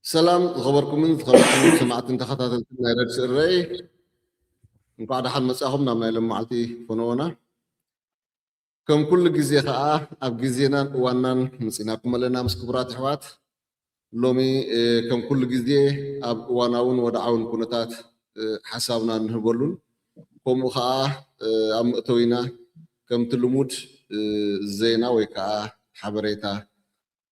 سلام خبركم سمعت انت خطات نايرد سري بعد حد مساهم نعم نايلم معلتي فنونا كم كل جزية خاء أب جزينا وانان مسيناكم لنا مسكبرات حوات لومي كم كل جزية أب واناون ودعون كنتات حسابنا نهبلون كم خاء أم توينا كم تلمود زينا ويكا حبريتا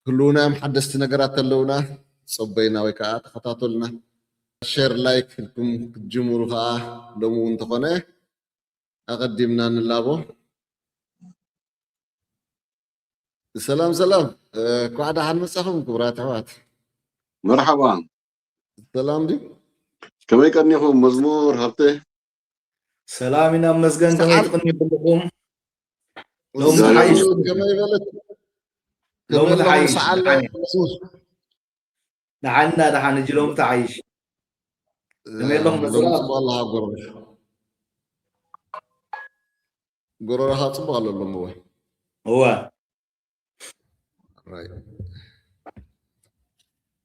كلنا محدث نجارات اللونا صبينا ويكا تخطاطلنا شير لايك لكم جمهورها لو انتقنا أقدمنا نلابو سلام قاعد عن مساهم كبرات عوات مرحبا سلام دي كما يكنيكم مزمور هبته سلامنا مزقن كما يتقني بلكم لو زي متحيش كما يغلط لو كما لهم متحيش سعال دحنا نجي لو متحيش كما لهم لهم بزرار صبا الله قرر صبا الله لهم هو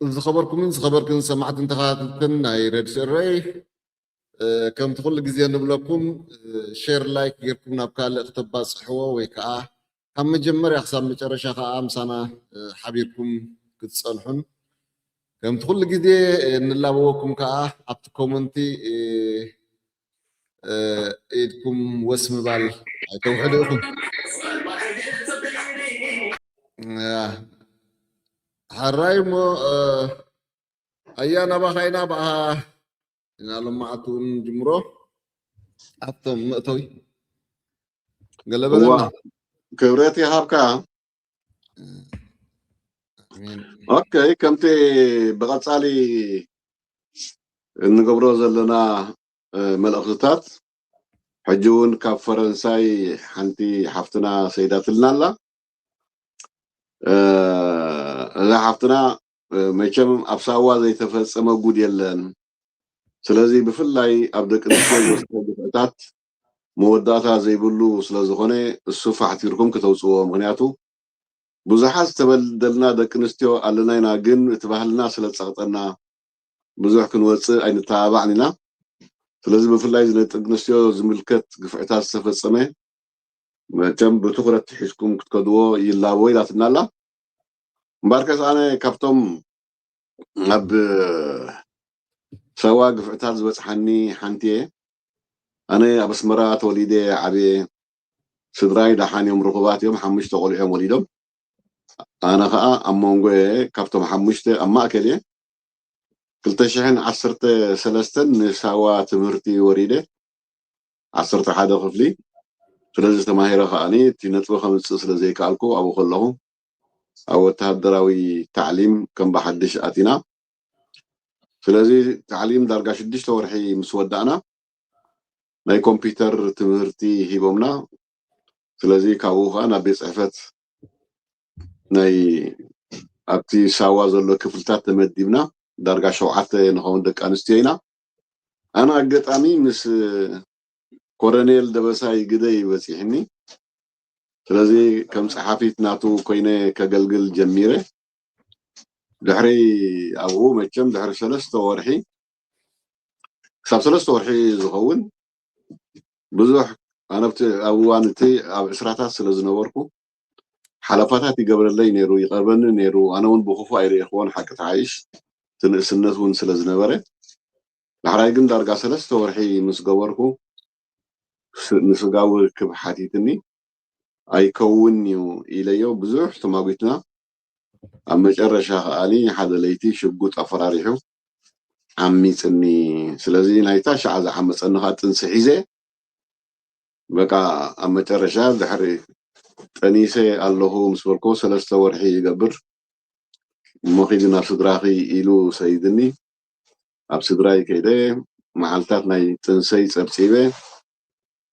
إذا خبركم سمعت انت خاطتن يرد سري كم تقول جزيان نبلكم شير لايك يركم نبكال اختباس حوا ويكا كم مجمر يخسر مجرشا خام سنة حبيبكم كتصلحون كم تقول جدي نلابوكم كا أبت كومنتي إيدكم واسم بال توحدوكم هراي مو أيانا بخينا بها إن لما أتون جمرو أتم مأتوي قلبنا هو كبريتي هابكا اوكي كمتي بغصالي نقبرو زلنا ملأخذتات حجون كاب فرنساي حنتي حفتنا سيدات لنا لا حفتنا ميشم أبساوا زي تفصم وجود يلن سلازي بفلاي أبدك نسوي وسطات موداتا زي بلو سلازخوني الصفة حتيركم كتوصوا مغنياتو ብዙሓት ዝተበደልና ደቂ ኣንስትዮ ኣለና ኢና ግን እቲ ባህልና ስለ ዝፀቕጠና ብዙሕ ክንወፅእ ኣይንተባባዕን ኢና ስለዚ ብፍላይ ደቂ ኣንስትዮ ዝምልከት ግፍዕታት ዝተፈፀመ መቸም ብትኩረት ሒዝኩም ክትከድዎ ይላቦ ኢላትና ኣላ እምበርከስ ኣነ ካብቶም ኣብ ሰዋ ግፍዕታት ዝበፅሓኒ ሓንቲ እየ ኣነ ኣብ ኣስመራ ተወሊደ ዓብየ ስድራይ ዳሓን እዮም ርኩባት እዮም 5 ቆልዑ ወሊዶም أنا خا أمونغو كافتم حمشت أما أكلي قلت شحن 13 نساوا تمرتي وريده 10 حدا خفلي فلازم تماهير خاني تنطبخ خمس سلازي كالكو أبو خلهم أو تهدراوي تعليم كم بحدش أتينا فلازم تعليم درجة شدش تورحي مسودانا ناي كمبيوتر تمرتي هيبومنا فلازم كابوها أنا بيصحفت ናይ ኣብቲ ሳዋ ዘሎ ክፍልታት ተመዲብና ዳርጋ 7 ንኸውን ደቂ ኣንስትዮ ኢና ኣነ ኣጋጣሚ ምስ ኮሎኔል ደበሳይ ግደይ በፂሕኒ ስለዚ ከም ፀሓፊት ናቱ ኮይነ ከገልግል ጀሚረ ድሕሪ ኣብኡ መቸም ድሕሪ 3 ወርሒ ክሳብ 3 ወርሒ ዝኸውን ብዙሕ ኣነ ኣብ እዋን እቲ ኣብ ዕስራታት ስለ ዝነበርኩ حلفاتي قبل اللي نيرو يقربن نيرو أنا ون بخوفا إيري إخوان حق تعيش تنسنت ون سلزنبرة لحراي قم دارقا سلست ورحي مسقوركو نسقاور كبحاتيتني أي كونيو إليو بزوح ثم قلتنا أما جرشا أني حدا ليتي شبقوت أفراريحو عمي سني سلزي نايتاش عزا حمس أنها تنسحيزي بقى أما جرشا دحري تنيسي الله مسبركو 3 ورحي يقبر مخيدنا صدراخي إلو سيدني أب صدراي كيده معلتات ناي تنسي سبسيبه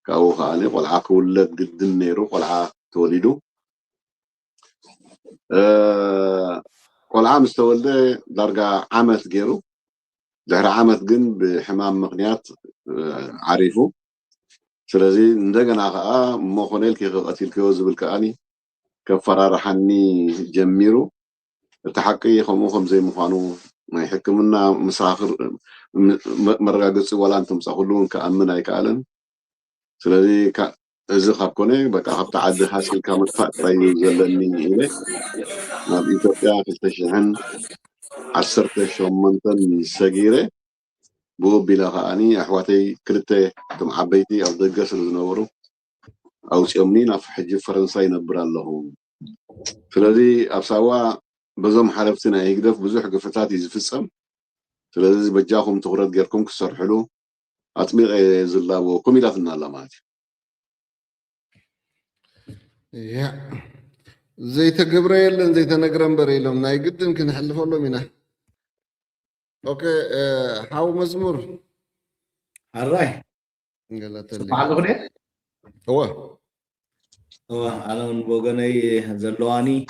كاو خاني قلعا كولد قد النيرو قلعا توليدو قلعا مستولده درجة عامت جيرو دهر عامت جن بحمام مغنيات عريفو ስለዚህ እንደገና ከዓ ሞኮኔል ከቀቲልከዮ ዝብል ከኣኒ ከፈራርሐኒ ጀሚሩ እቲ ሓቂ ከምኡ ከምዘይ ምዃኑ ما يحكمنا مساخر مرقاقص ولا أنتم صاحلون كأمنا يكالن سلذي إذا خبكوني بقى خبت عد حاسل كامل فاتري زلني إليه ما بإثيوبيا في التشحن 10 شمنتن سجيرة بو بلا خاني أحواتي كلته تم عبيتي أو دقة سلزنورو أو سيومنين في حج فرنسا ينبر لهم سلذي أبساوا بزم حلفتنا يقدف بزوح قفتات يزفصم سلذي بجاهم تغرد غيركم كسر حلو أطمير زلاو كوميلاتنا لامات يا زي تجبريل زي تنقرن بريلهم ناي قد يمكن نحلفوا له منه اوكي حاو مزمور الراي قالت مع الأغنية هو أنا بوغني زلواني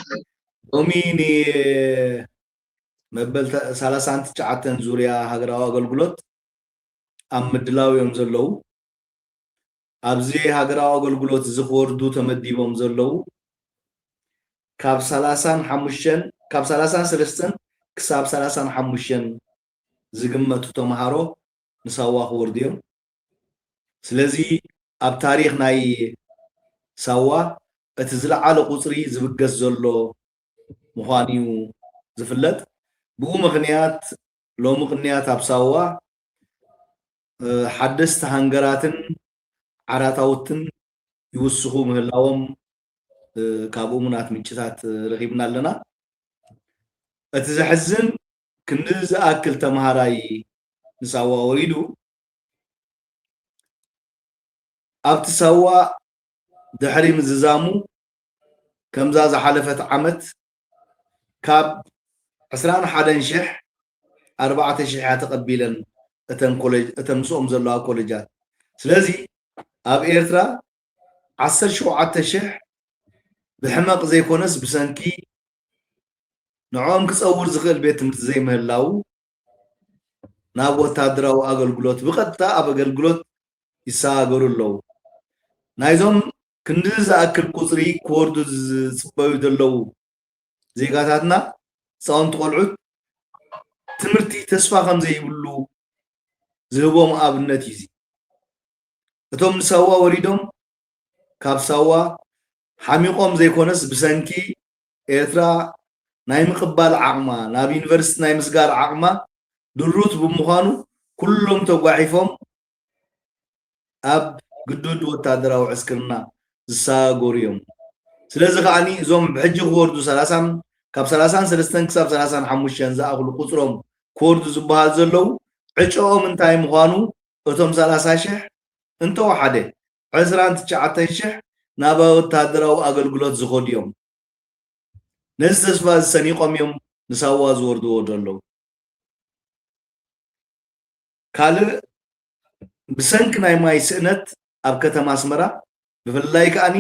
دوميني مبل 39 زوريا هاغراو አገልግሎት ኣብ ምድላው እዮም ዘለው ኣብዚ ሃገራዊ አገልግሎት ዝወርዱ ተመዲቦም ዘለው ካብ 33 ክሳብ 35 ዝግመቱ ተማሃሮ ንሳዋ ክወርዱ እዮም ስለዚ ኣብ ታሪክ ናይ ሳዋ እቲ ዝለዓለ ቁፅሪ ዝብገስ ዘሎ ምዃኑ ዝፍለጥ ብኡ ምክንያት ሎሚ ቅንያት ኣብ ሳዋ ሓደስቲ ሃንገራትን ዓራታውትን ይውስኹ ምህላዎም ካብኡ ምናት ምንጭታት ረኺብና ኣለና እቲ ዝሕዝን ክንዲ ዝኣክል ተማሃራይ ንሳዋ ወሪዱ ኣብቲ ሳዋ ድሕሪ ምዝዛሙ ከምዛ ዝሓለፈት ዓመት ካብ 21,000 ተቐቢለን እተን ምስኦም ዘለዋ ኮሌጃት ስለዚ ኣብ ኤርትራ 17,000 ብሕመቕ ዘይኮነስ ብሰንኪ ንዖም ክፀውር ዝኽእል ቤት ትምህርቲ ዘይምህላው ናብ ወታደራዊ ኣገልግሎት ብቐጥታ ኣብ ኣገልግሎት ይሰጋገሩ ኣለዉ ናይዞም ክንዲ ዝኣክል ቁፅሪ ክወርዱ ዝፅበዩ ዘለዉ ዜጋታትና ህፃውንቲ ቆልዑት ትምህርቲ ተስፋ ከም ዘይብሉ ዝህቦም ኣብነት እዩ እቶም ንሳዋ ወሪዶም ካብ ሳዋ ሓሚቆም ዘይኮነስ ብሰንኪ ኤርትራ ናይ ምቅባል ዓቕማ ናብ ዩኒቨርሲቲ ናይ ምስጋር ዓቕማ ድሩት ብምዃኑ ኩሎም ተጓሒፎም ኣብ ግዱድ ወታደራዊ ዕስክርና ዝሰጋገሩ እዮም ስለዚ ከዓኒ እዞም ብሕጂ ክወርዱ 30 ካብ 33 ክሳብ 35 ዝኣኽሉ ቁፅሮም ክወርዱ ዝበሃል ዘለው ዕጮኦም እንታይ ምዃኑ እቶም 30,000 እንተወሓደ 29,000 ናብ ወታደራዊ ኣገልግሎት ዝኸዱ እዮም ነዚ ተስፋ ዝሰኒቆም እዮም ንሳዋ ዝወርድዎ ዘለው ካልእ ብሰንኪ ናይ ማይ ስእነት ኣብ ከተማ ኣስመራ ብፍላይ ከዓኒ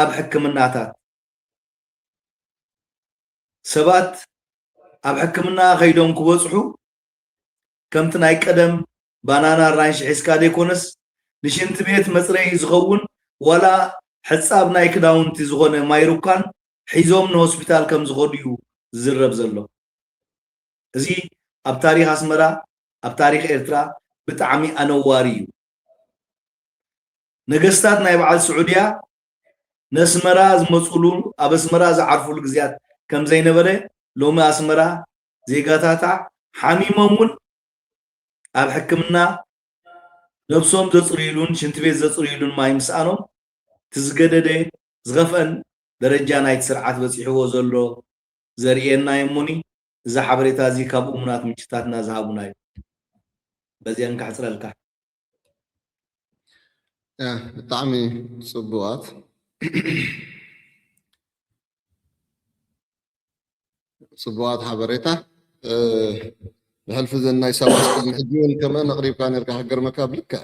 ኣብ ሕክምናታት ሰባት ኣብ ሕክምና ከይዶም ክበፅሑ ከምቲ ናይ ቀደም ባናና ራንሽ ሒዝካ ዘይኮነስ ንሽንቲ ቤት መፅረይ ዝኸውን ወላ ሕፃብ ናይ ክዳውንቲ ዝኾነ ማይሩካን ሒዞም ንሆስፒታል ከም ዝኸዱ እዩ ዝዝረብ ዘሎ እዚ ኣብ ታሪክ ኣስመራ ኣብ ታሪክ ኤርትራ ብጣዕሚ ኣነዋሪ እዩ ነገስታት ናይ በዓል ስዑድያ ነስመራ ዝመፅሉ ኣብ ኣስመራ ዝዓርፍሉ ግዝያት ከም ዘይነበረ ሎሚ ኣስመራ ዜጋታታ ሓሚሞምን ኣብ ሕክምና ነብሶም ዘፅርዩሉን ሽንቲ ቤት ዘፅርዩሉን ማይ ምስኣኖም ትዝገደደ ዝኸፍአን ደረጃ ናይቲ ስርዓት በፂሕዎ ዘሎ ዘርእየና እሙኒ እዛ ሓበሬታ እዚ ካብኡ ምናት ምንጭታትና ዝሃቡና እዩ በዚአን ካሕፅረልካ ብጣዕሚ ፅቡቃት ፅቡቃት ሓበሬታ ብሕልፊ ዘናይ ሰባት ሕጂ እውን ከመ ነቕሪብካ ነርካ ሃገርመካ ብልክዕ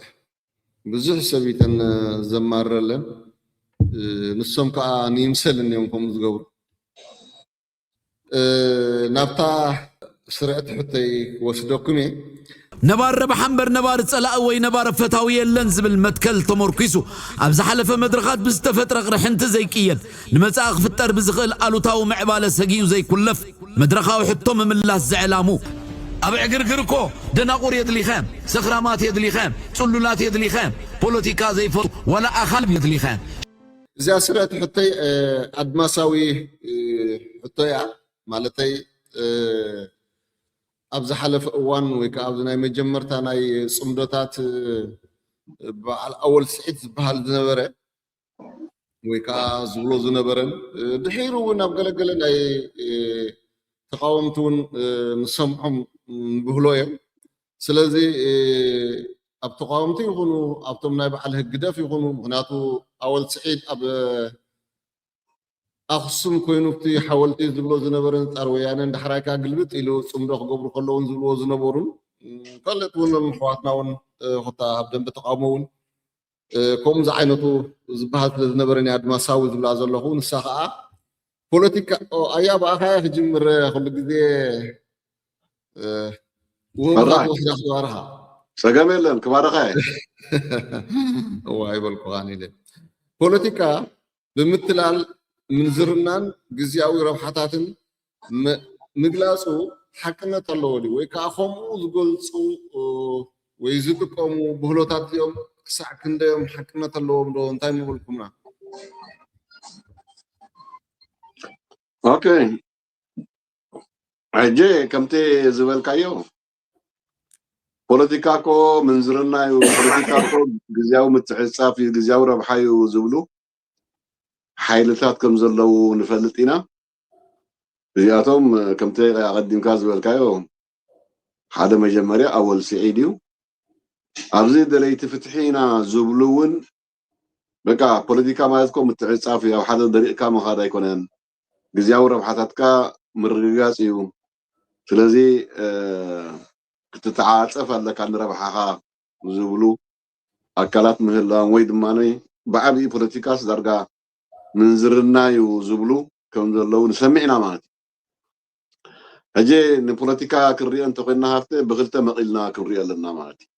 ብዙሕ ሰብ ኢተን ዘማረለን ንሶም ከዓ ንይምሰልን እዮም ከምኡ ዝገብሩ ናብታ ስርዕት ሕተይ ወስደኩም እየ ነባር ረብሓንበር ነባር ፀላእ ወይ ነባር ፈታዊ የለን ዝብል መትከል ተመርኪሱ ኣብ ዝሓለፈ መድረኻት ብዝተፈጥረ ቅርሕንቲ ዘይቅየን ንመጻእ ክፍጠር ብዝኽእል ኣሉታዊ ምዕባለ ሰጊኡ ዘይኩለፍ መድረኻዊ ሕቶ ምምላስ ዝዕላሙ أبي أجرجركو دناقور يدلي خام سخرامات يدلي خام صلولات يدلي خام بوليتيكا زي فوت ولا أخال يدلي خام إذا سرعت حتى أدماساوي حتى مالتي أبز حلف أوان ويكا أبز ناي مجمرتا ناي صمدوتات أول سعيد بحال زنبرة ويكا زبلو زنبرن دحيرو نبقلقل ناي تقاومتون نسمعهم بهلويم سلازي أب تقاومتي يكونوا أب تمناي بحال هقداف يكونوا مغناتو أول سعيد أب أخصم كوينو بتي حاولتي زبلو زنبرن تارويانا دحرايكا قلبت إلو صمدوخ قبر كلون زبلو زنبرن قالتون محواتنا ون خطا هبدن بتقاومون كم زعينتو زبهات زنبرن أدماساوي زبلا زلخو نساقا بوليتيكا أيا بأخايا جمر كل جزء وهم راحوا ياخذوها سجامل كبار خاي واي بالقوانين لي بوليتيكا بمثلال من زرنان جزياوي روحاتاتن مغلاصو حقنا تلودي ወይ ካኹም ዝገልጹ ወይ ዝጥቀሙ ብህሎታት እዮም ክሳዕ ክንደዮም ሓቅነት ኣለዎም ዶ እንታይ ምብልኩምና اوكي اجي كمتي زبلكايو بوليتيكاكو منزرنايو بوليتيكاكو غزياو متعصافي غزياو ربحايو زبلو حيلتات كم زلو نفلطينا بياتهم كمتي قديم كاز بالكايو هذا مجمريا اول سعيديو ابزي دليت فتحينا زبلون بقى بوليتيكا مالتكم متعصافي او حدا طريقه ما هذا يكونن غزياو ربحاتك مرغاصيو ስለዚህ ክትተዓፀፍ ኣለካ ንረብሓኻ ዝብሉ ኣካላት ምህላዎም ወይ ድማ ብዓብዪ ፖለቲካስ ዳርጋ ምንዝርናዩ ዝብሉ ከም ዘለዉ ንሰሚዕ ኢና ማለት እዩ ሕጂ ንፖለቲካ ክንሪኦ እንተኮይንና ሃፍተ ብክልተ መቂልና ክንሪኦ ኣለና ማለት እዩ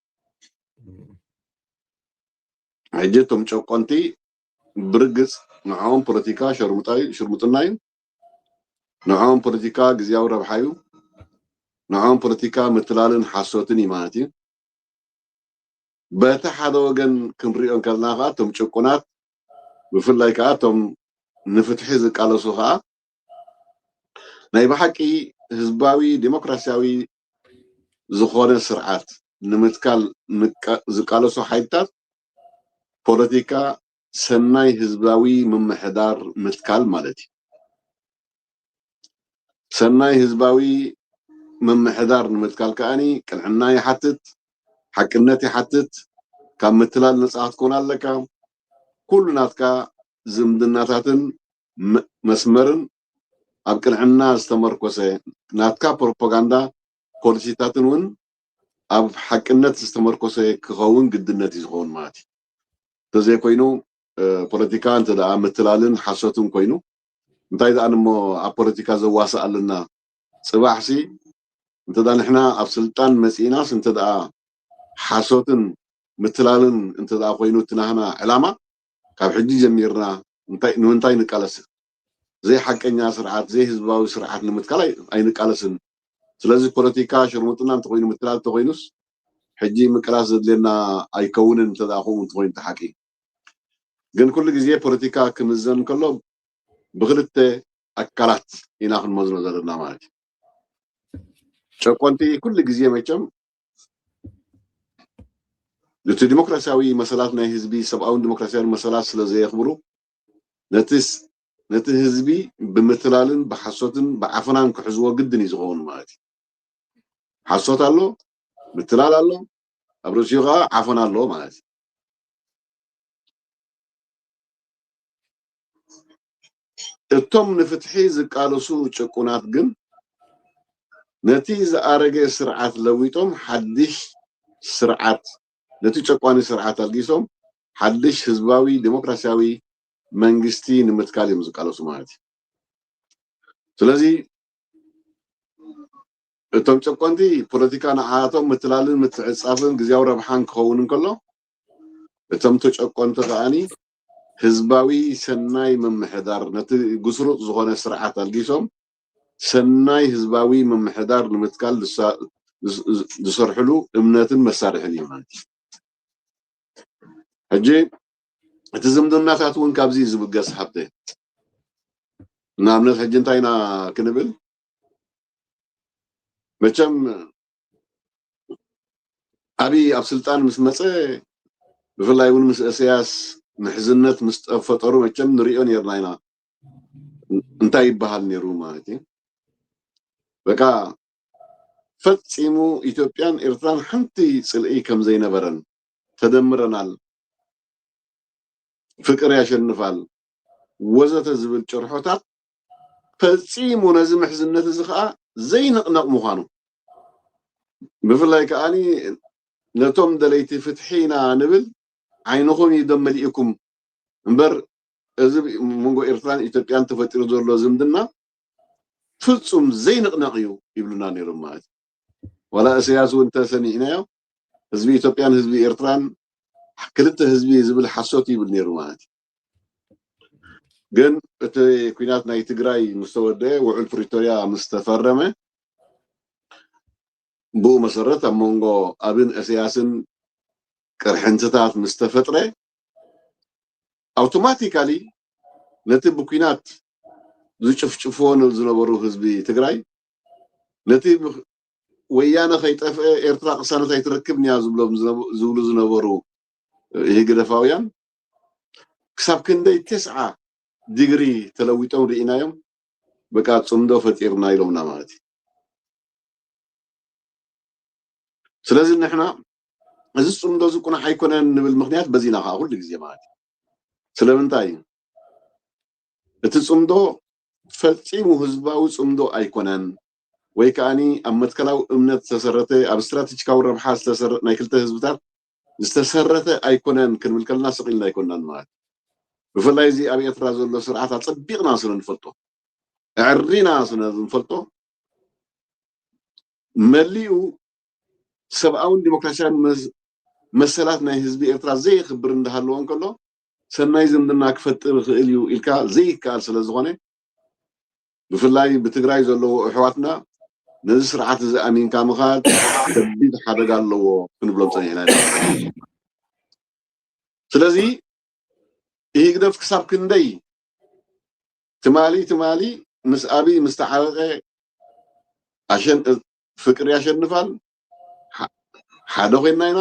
ሕጂ እቶም ጨቆንቲ ብርግፅ ንዖም ፖለቲካ ሽርሙጥና እዩ ንዖም ፖለቲካ ግዝያዊ ረብሓ እዩ نعم بوليتيكا مثلالن حاسوتن يمانتي بتا حدا وجن كنريون كلنا توم تشكونات بفلاي كاتم نفتحي زقالسو خا ناي بحقي حزباوي ديمقراسياوي زخونه سرعات نمتكال زقالسو حيتات بوليتيكا سناي حزباوي ممحدار متكال مالتي سناي حزباوي من محدار نمتكال كاني كان عنا يحتت حقنتي حتت كان مثلال نصاح تكون لك كل ناتكا زمدناتاتن مسمرن ابكن عنا استمركوسه ناتكا بروباغندا بوليسيتاتن ون اب حقنت استمركوسه كخون قدنتي زخون ماتي تزي كوينو بوليتيكا انت دا مثلالن حسوتن كوينو انتي دا انمو بوليتيكا زواسا لنا صباحسي انت دا نحنا اب سلطان مسيناس انت دا حاسوتن مثلالن انت دا خوينو تناهنا علامه كاب حجي جميرنا انتي نقالس زي حقኛ سرعات زي حزباوي سرعات نمتكالاي اي نقالسن ስለዚህ ፖለቲካ ሽርሙጥና انت خوينو مثلال تخوينوس حجي مقراس زدلنا ايكونن انت دا خوين تخوين تحقي ግን كل ጊዜ ፖለቲካ ክምዘን ከሎ ብክልተ አካላት ኢና ክንመዝኖ ዘለና ማለት ጨቆንቲ كل ጊዜ መቸም ለቲ ዲሞክራሲያዊ መሰላት ናይ ህዝቢ ሰብአዊ ዲሞክራሲያዊ መሰላት ስለዘይ ይኽብሩ ነቲ ህዝቢ ብምትላልን በሐሶትን በአፈናን ክሕዝዎ ግድን ይዝኸውን ማለት ሐሶት አሎ ምትላል አሎ አብሮሲጋ አፈና አሎ ማለት እቶም ንፍትሒ ዝቃለሱ ጨቁናት ግን ነቲ ዝአረገ ስርዓት ለዊጦም ሓድሽ ስርዓት ነቲ ጨቋኒ ስርዓት አልጊሶም ሓድሽ ህዝባዊ ዲሞክራሲያዊ መንግስቲ ንምትካል እዮም ዝቃለሱ ማለት እዩ ስለዚ እቶም ጨቆንቲ ፖለቲካ ንዓቶም ምትላልን ምትዕጻፍን ግዝያዊ ረብሓን ክኸውን እንከሎ እቶም ተጨቆንቲ ከዓኒ ህዝባዊ ሰናይ መምሕዳር ነቲ ጉስሩጥ ዝኾነ ስርዓት አልጊሶም ሰናይ ህዝባዊ መምሕዳር ንምትካል ዝሰርሕሉ እምነትን መሳርሕን እዩ ማለት እዩ ሕጂ እቲ ዝምድናታት እውን ካብዚ ዝብገስ ሃብተ ንኣብነት ሕጂ እንታይ ኢና ክንብል መቸም ኣብይ ኣብ ስልጣን ምስ መፀ ብፍላይ እውን ምስ ኢሳያስ ምሕዝነት ምስ ተፈጠሩ መቸም ንሪኦ ነርና ኢና እንታይ ይበሃል ነይሩ ማለት እዩ በቃ ፈፂሙ ኢትዮጵያን ኤርትራን ሓንቲ ፅልኢ ከም ዘይነበረን ተደምረናል ፍቅር ያሸንፋል ወዘተ ዝብል ጭርሖታት ፈፂሙ ነዚ ምሕዝነት እዚ ከዓ ዘይንቕነቕ ምዃኑ ብፍላይ ከዓኒ ነቶም ደለይቲ ፍትሒና ንብል ዓይንኹም ይደመሊእኩም እምበር እዚ መንጎ ኤርትራን ኢትዮጵያን ተፈጢሩ ዘሎ ዝምድና ፍጹም ዘይንቕነቕ እዩ ይብሉና ነይሮም ማለት ወላ ኢሳያስ እውን ተሰሚዕናዮ ህዝቢ ኢትዮጵያን ህዝቢ ኤርትራን ክልተ ህዝቢ ዝብል ሓሶት ይብል ነይሩ ማለት ግን እቲ ኩናት ናይ ትግራይ ምስ ተወደአ ውዕል ፕሪቶሪያ ምስ ተፈረመ ብኡ መሰረት ኣብ መንጎ ኣብን ኢሳያስን ቅርሕንትታት ምስ ተፈጥረ ኣውቶማቲካሊ ነቲ ብኩናት ዝጭፍጭፍዎን ዝነበሩ ህዝቢ ትግራይ ነቲ ወያነ ከይጠፍአ ኤርትራ ቅሳነት ኣይትረክብን እያ ዝብሉ ዝነበሩ ይህግደፋውያን ክሳብ ክንደይ 9 ዲግሪ ተለዊጦም ርኢናዮም በቃ ጽምዶ ፈጢርና ኢሎምና ማለት እዩ ስለዚ ንሕና እዚ ጽምዶ ዝቁና ኣይኮነን ንብል ምክንያት በዚና ከዓ ኩሉ ግዜ ማለት እዩ ስለምንታይ እቲ ጽምዶ ፈፂሙ ህዝባዊ ጽምዶ ኣይኮነን ወይ ከዓኒ ኣብ መትከላዊ እምነት ዝተሰረተ ኣብ ስትራቴጂካዊ ረብሓ ዝተሰረተ ናይ ክልተ ህዝብታት ዝተሰረተ ኣይኮነን ክንብል ከለና ስቂልና ኣይኮናን ማለት ብፍላይ እዚ ኣብ ኤርትራ ዘሎ ስርዓት ኣፀቢቕና ስለ ንፈልጦ ዕሪና ስለ ንፈልጦ መሊኡ ሰብኣውን ዲሞክራሲያውን መሰላት ናይ ህዝቢ ኤርትራ ዘይክብር እንዳሃለዎ እንከሎ ሰናይ ዝምድና ክፈጥር ይኽእል እዩ ኢልካ ዘይከኣል ስለ ዝኾነ ብፍላይ ብትግራይ ዘለዎ ኣሕዋትና ነዚ ስርዓት እዚ ኣሚንካ ምኻድ ከቢድ ሓደጋ ኣለዎ ክንብሎም ፀኒዕና ስለዚ ይህግደፍ ክሳብ ክንደይ ትማሊ ምስ ኣብይ ምስ ተዓረቀ ፍቅሪ ያሸንፋል ሓደ ኮይና ኢና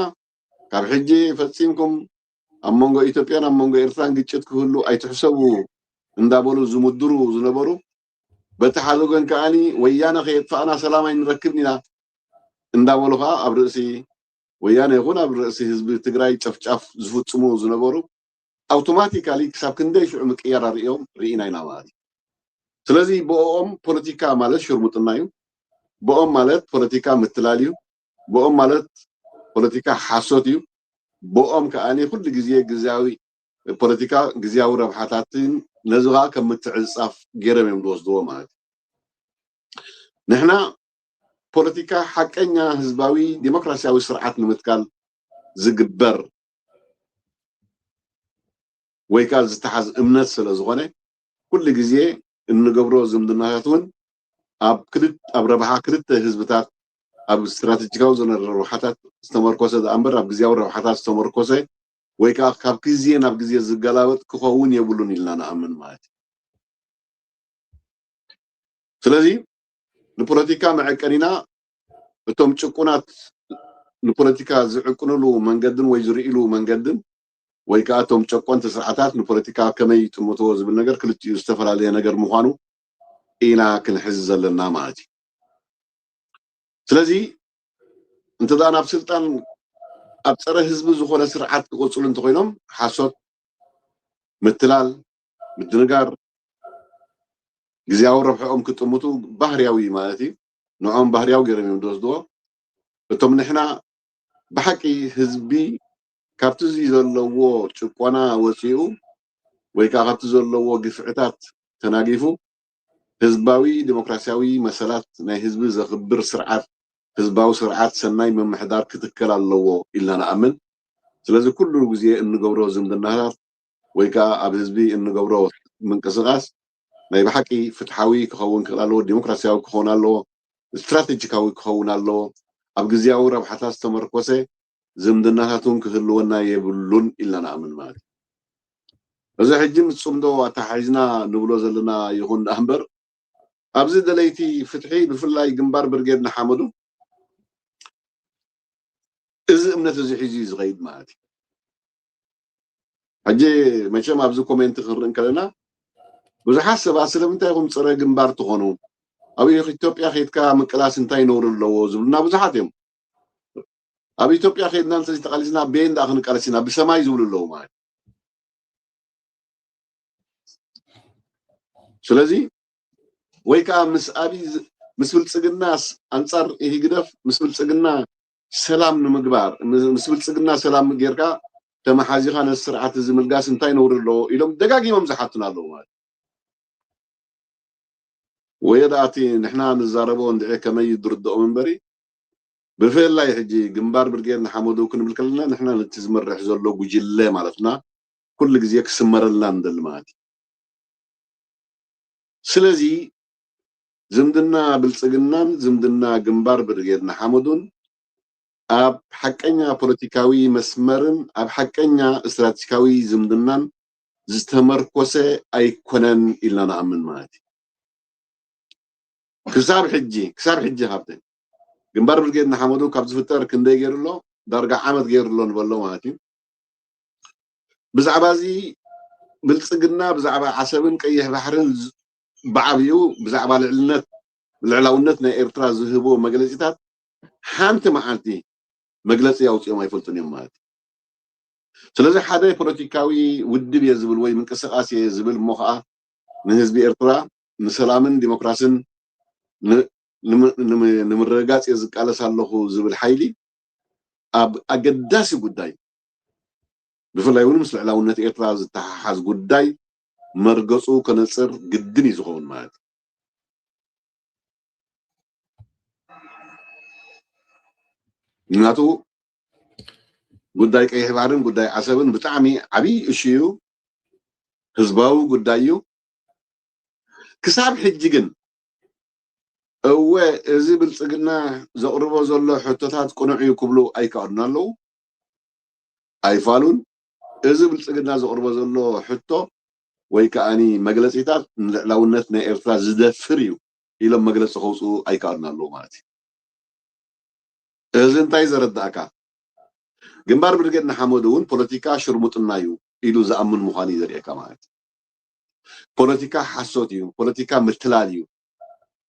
ካብ ሕጂ ፈፂምኩም ኣብ መንጎ ኢትዮጵያን ኣብ መንጎ ኤርትራን ግጭት ክህሉ ኣይትሕሰቡ እንዳበሉ ዝምድሩ ዝነበሩ በቲ ሓደ ጎን ከዓኒ ወያነ ከየጥፋእና ሰላም ኣይንረክብን ኢና እንዳበሉ ከዓ ኣብ ርእሲ ወያነ ይኹን ኣብ ርእሲ ህዝቢ ትግራይ ጨፍጫፍ ዝፍፅሙ ዝነበሩ ኣውቶማቲካሊ ክሳብ ክንደይ ሽዑ ምቅያር ርኢና ኢና ማለት እዩ ስለዚ ብኦም ፖለቲካ ማለት ሽርሙጥና እዩ ብኦም ማለት ፖለቲካ ምትላል እዩ ብኦም ማለት ፖለቲካ ሓሶት እዩ ብኦም ከዓኒ ኩሉ ግዜ ግዝያዊ ፖለቲካ ግዝያዊ ረብሓታትን ነዚ ከዓ ከም ምትዕፅፃፍ ገይሮም እዮም ዝወስድዎ ማለት እዩ ንሕና ፖለቲካ ሓቀኛ ህዝባዊ ዲሞክራሲያዊ ስርዓት ንምትካል ዝግበር ወይ ከዓ ዝተሓዝ እምነት ስለ ዝኾነ ኩሉ ግዜ እንገብሮ ዝምድናታት እውን ኣብ ረብሓ ክልተ ህዝብታት ኣብ ስትራቴጂካዊ ዝነበረ ረብሓታት ዝተመርኮሰ እምበር ኣብ ግዝያዊ ረብሓታት ዝተመርኮሰ ወይ ከዓ ካብ ግዜ ናብ ግዜ ዝገላበጥ ክኸውን የብሉን ኢልና ንኣምን ማለት እዩ ስለዚ ንፖለቲካ መዐቀኒና እቶም ጭቁናት ንፖለቲካ ዝዕቅንሉ መንገድን ወይ ዝርኢሉ መንገድን ወይ ከዓ እቶም ጨቆንቲ ስርዓታት ንፖለቲካ ከመይ ይጥምትዎ ዝብል ነገር ክልቲኡ ዝተፈላለየ ነገር ምዃኑ ኢና ክንሕዝ ዘለና ማለት እዩ ስለዚ እንተዳ ናብ ስልጣን ኣብ ፀረ ህዝቢ ዝኾነ ስርዓት ክቕፅሉ እንተኮይኖም ሓሶት ምትላል ምድንጋር ግዝያዊ ረብሕኦም ክጥምቱ ባህርያዊ ማለት እዩ ንዖም ባህርያዊ ገይሮም እዮም ዝወስድዎ እቶም ንሕና ብሓቂ ህዝቢ ካብቲ ዘለዎ ጭቆና ወፂኡ ወይ ከዓ ካብቲ ዘለዎ ግፍዕታት ተናጊፉ ህዝባዊ ዲሞክራሲያዊ መሰላት ናይ ህዝቢ ዘኽብር ስርዓት ህዝባዊ ስርዓት ሰናይ መምሕዳር ክትከል ኣለዎ ኢልና ንኣምን ስለዚ ኩሉ ግዜ እንገብሮ ዝምድናታት ወይ ከዓ ኣብ ህዝቢ እንገብሮ ምንቅስቃስ ናይ ብሓቂ ፍትሓዊ ክኸውን ክኽእል ኣለዎ ዲሞክራሲያዊ ክኸውን ኣለዎ ስትራቴጂካዊ ክኸውን ኣለዎ ኣብ ግዝያዊ ረብሓታት ዝተመርኮሰ ዝምድናታቱን ክህልወና የብሉን ኢልና ንኣምን ማለት እዩ። እዚ ሕጂ ምፅምዶ ኣተሓሒዝና ንብሎ ዘለና ይኹን እምበር ኣብዚ ደለይቲ ፍትሒ ብፍላይ ግንባር ብርጌድ ንሓመዱ እዚ እምነት እዚ ሒዙ ዝኸይድ ማለት እዩ። ሕጂ መቸም ኣብዚ ኮሜንት ክንርኢ ከለና ብዙሓት ሰባት ስለምንታይ ኢኹም ፀረ ግንባር ትኾኑ ኣብ ኢትዮጵያ ከይድካ ምቅላስ እንታይ ነውሪ ኣለዎ ዝብሉና ብዙሓት እዮም። ኣብ ኢትዮጵያ ከይድና እንተተቃሊስና ቤን ዳ ክንቃለስ ኢና ብሰማይ ዝብሉ ኣለዉ ማለት ስለዚ ወይ ከዓ ምስ ብልፅግና ኣንፃር ይግደፍ ምስ ብልፅግና ሰላም ንምግባር ምስ ብልፅግና ሰላም ጌርካ ተመሓዚኻ ነዚ ስርዓት እዚ ምልጋስ እንታይ ነውሪ ኣለዎ ኢሎም ደጋጊሞም ዝሓቱና ኣለዉ ማለት ወይ ዳኣቲ ንሕና ንዛረቦ እንድዒ ከመይ ይድርድኦም እምበሪ ብፍላይ ሕጂ ግንባር ብርጌድ ንሓመዱ ክንብል ከለና ንሕና ነቲ ዝመርሕ ዘሎ ጉጅለ ማለትና ኩሉ ግዜ ክስመረልና ንደሊ ማለት እዩ። ስለዚ ዝምድና ብልፅግናን ዝምድና ግንባር ብርጌድ ንሓመዱን ኣብ ሓቀኛ ፖለቲካዊ መስመርን ኣብ ሓቀኛ ስትራቴጂካዊ ዝምድናን ዝተመርኮሰ ኣይኮነን ኢልና ንኣምን ማለት እዩ። ክሳብ ሕጂ ሃብተ ግንባር ብርጌድ ንሓመዱ ካብ ዝፍጠር ክንደይ ገይሩሎ ዳርጋ ዓመት ገይሩሎ ንበሎ ማለት እዩ። ብዛዕባ እዚ ብልፅግና ብዛዕባ ዓሰብን ቀይሕ ባሕርን ብዓብዩ ብዛዕባ ልዕላውነት ናይ ኤርትራ ዝህቦ መግለፂታት ሓንቲ መዓልቲ መግለፂ ኣውፅኦም ኣይፈልጡን እዮም ማለት እዩ። ስለዚ ሓደ ፖለቲካዊ ውድብ እየ ዝብል ወይ ምንቅስቃስ እየ ዝብል እሞ ከዓ ንህዝቢ ኤርትራ ንሰላምን ዲሞክራስን ንምርግጋፅ እየ ዝቃለስ ኣለኹ ዝብል ሓይሊ ኣብ ኣገዳሲ ጉዳይ ብፍላይ እውን ምስ ልዕላውነት ኤርትራ ዝተሓሓዝ ጉዳይ መርገፁ ከነፅር ግድን እዩ ዝኸውን ማለት እዩ። ምክንያቱ ጉዳይ ቀይሕ ባህርን ጉዳይ ዓሰብን ብጣዕሚ ዓብይ እሹ እዩ፣ ህዝባዊ ጉዳይ እዩ። ክሳብ ሕጂ ግን እወ እዚ ብልፅግና ዘቕርቦ ዘሎ ሕቶታት ቁኑዕ እዩ ክብሉ ኣይከኣሉን ኣለዉ ኣይፋሉን። እዚ ብልፅግና ዘቕርቦ ዘሎ ሕቶ ወይ ከዓኒ መግለፂታት ንልዕላውነት ናይ ኤርትራ ዝደፍር እዩ ኢሎም መግለፂ ከውፅኡ ኣይከኣሉን ኣለዉ ማለት እዩ። እዚ እንታይ ዘረዳእካ ግንባር ብርጌድ ንሓመዱ እውን ፖለቲካ ሽርሙጥና እዩ ኢሉ ዝኣምን ምዃኑ እዩ ዘርእየካ ማለት እዩ። ፖለቲካ ሓሶት እዩ፣ ፖለቲካ ምትላል እዩ፣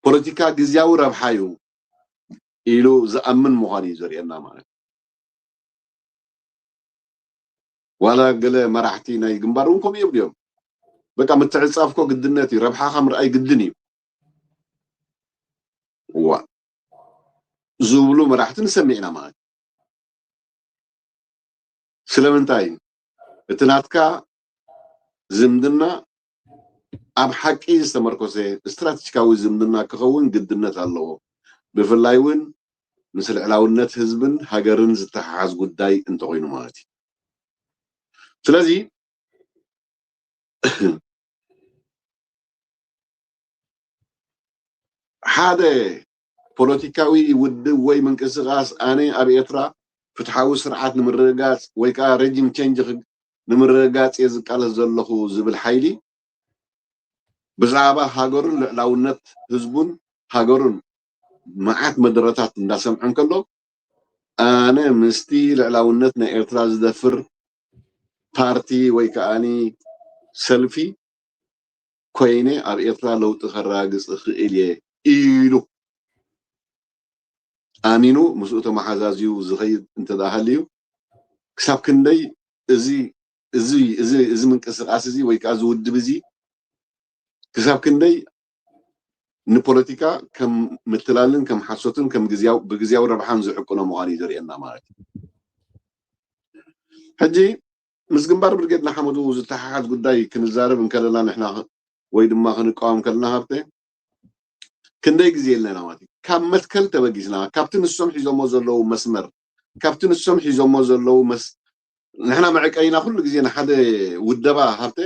ፖለቲካ ግዝያዊ ረብሓ እዩ ኢሉ ዝኣምን ምዃኑ እዩ ዘርእየና ማለት እዩ። ዋላ ገለ መራሕቲ ናይ ግንባር እውን ከምኡ እዮም ድዮም በቃ ምትዕፃፍኮ ግድነት እዩ፣ ረብሓኻ ምርኣይ ግድን እዩ ዋ ዝብሉ መራሕቲ ንሰሚዕና ማለት እዩ። ስለምንታይ እቲ ናትካ ዝምድና ኣብ ሓቂ ዝተመርኮሰ ስትራቴጂካዊ ዝምድና ክኸውን ግድነት ኣለዎ፣ ብፍላይ እውን ምስ ልዕላውነት ህዝብን ሃገርን ዝተሓሓዝ ጉዳይ እንተኮይኑ ማለት እዩ። ስለዚ ሓደ ፖለቲካዊ ውድብ ወይ ምንቅስቃስ ኣነ ኣብ ኤርትራ ፍትሓዊ ስርዓት ንምርግጋፅ ወይ ከዓ ሬጂም ቼንጅ ንምርግጋፅ እየ ዝቃለስ ዘለኹ ዝብል ሓይሊ ብዛዕባ ሃገሩን ልዕላውነት ህዝቡን ሃገሩን መዓት መደረታት እንዳሰምዐ ከሎ ኣነ ምስቲ ልዕላውነት ናይ ኤርትራ ዝደፍር ፓርቲ ወይ ከዓኒ ሰልፊ ኮይነ ኣብ ኤርትራ ለውጢ ከረጋግፅ ክእል እየ ኢሉ ኣሚኑ ምስኡ ተመሓዛዝዩ ዝኸይድ እንተዳሃልዩ ክሳብ ክንደይ እዚ ምንቅስቃስ እዚ ወይ ከዓ ዝውድብ እዚ ክሳብ ክንደይ ንፖለቲካ ከም ምትላልን ከም ሓሶትን ከም ብግዝያዊ ረብሓን ዝዕቅኖ ምዃኑ እዩ ዘርእየና ማለት እዩ። ሕጂ ምስ ግንባር ብርጌድ ንሓመዱ ዝተሓሓዝ ጉዳይ ክንዛረብ እንከለና ንሕና ወይ ድማ ክንቃወም ከለና ሃብተ ክንደይ ግዜ የለና ማለት እዩ። ካብ መትከል ተበጊስና ካብቲ ንሶም ሒዞሞ ዘለው መስመር ካብቲ ንሶም ሒዞሞ ዘለው ንሕና መዕቀይና ኩሉ ግዜ ንሓደ ውደባ ሃብተ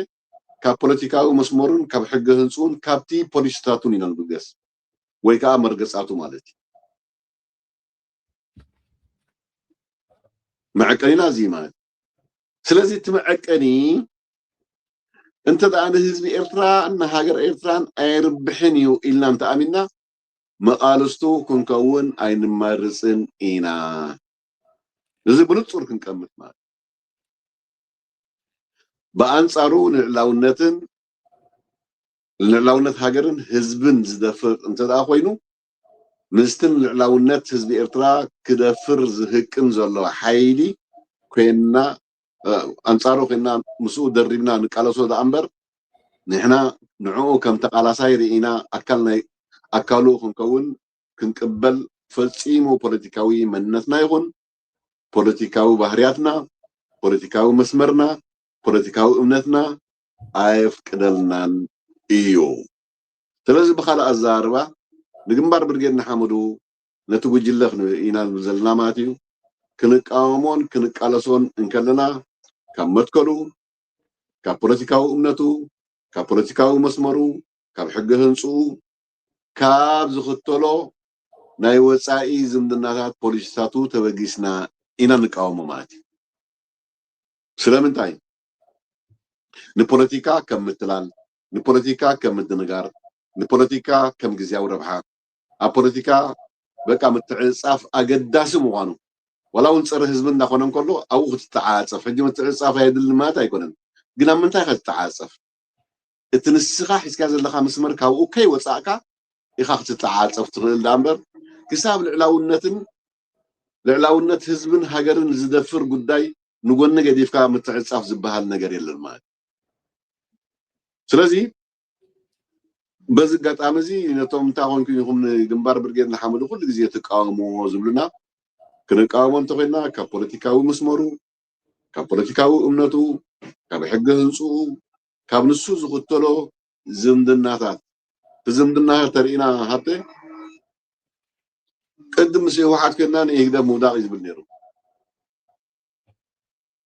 ካብ ፖለቲካዊ መስመሩን ካብ ሕጊ ህንፅኡን ካብቲ ፖሊስታቱን ኢና ንብገስ ወይ ከዓ መርገፃቱ ማለት እዩ። معكنينا زي ما سلازي تمعكني انت دا انا حزب إرترا ان هاجر إرتران ايربحنيو إلا انت امنا مقالستو كنكون اين مارسن اينا زي بنصور كنكمت مال بأنصارو لعلاونت هاجرن حزبن زدفر انت دا خوينو مستن لعلاونت حزب إرترا كدفر زهكن زلو حيلي كنا أنصارو كنا مسؤول دربنا نقالسو دا أمبر نحنا نعو كم تقالاساي رئينا أكلو كنكون كنقبل فلسيمو بوليتيكاوي منتنا يكون بوليتيكاوي بحرياتنا بوليتيكاوي مسمرنا بوليتيكاوي أمنتنا عايف كدلنا إيو تلازي بخالة الزاربة نجمبار برجير نحمدو نتوجه لك إينا نزلنا ماتيو كنقاومون كنقالسون انكلنا كمتكلو كبوليتيكاوي أمنتو كبوليتيكاوي مسمرو كبحق هنسو كاب زختلو ناي وصائي زمدناتات بوليساتو تبغيسنا إنا نقاومو مالتي سلامنتاي نبوليتيكا كم متلال نبوليتيكا كم مدنغار نبوليتيكا كم غزياو ربحا ابوليتيكا بقى متعصاف اقداس مغانو ولاو نصر حزبنا خونن كله او تتعاصف حجي متعصاف هيدل مات ايكونن غنا منتاي ختصعاصف اتنسخا حسكا زلخا مسمر كاو كي وصاكا إخاف تتعاطف تغير دامبر كساب العلاونة حزبن هاجرن زدفر قداي نقول نجديف كا متعصف زبهال نجري للمال سلازي بس قط أمزي نتوم تاعون كيهم جنبار برجير نحمل كل جزية تقاوموا زملنا كنقاوموا انتقلنا كبوليتيكاوي مسمرو كبوليتيكاوي أمنتو كبحق هنسو كابنسو زغتلو زمدناتات زمدنا ترينا حتى قدم سي واحد كنا يقدر مودع يزبل نيرو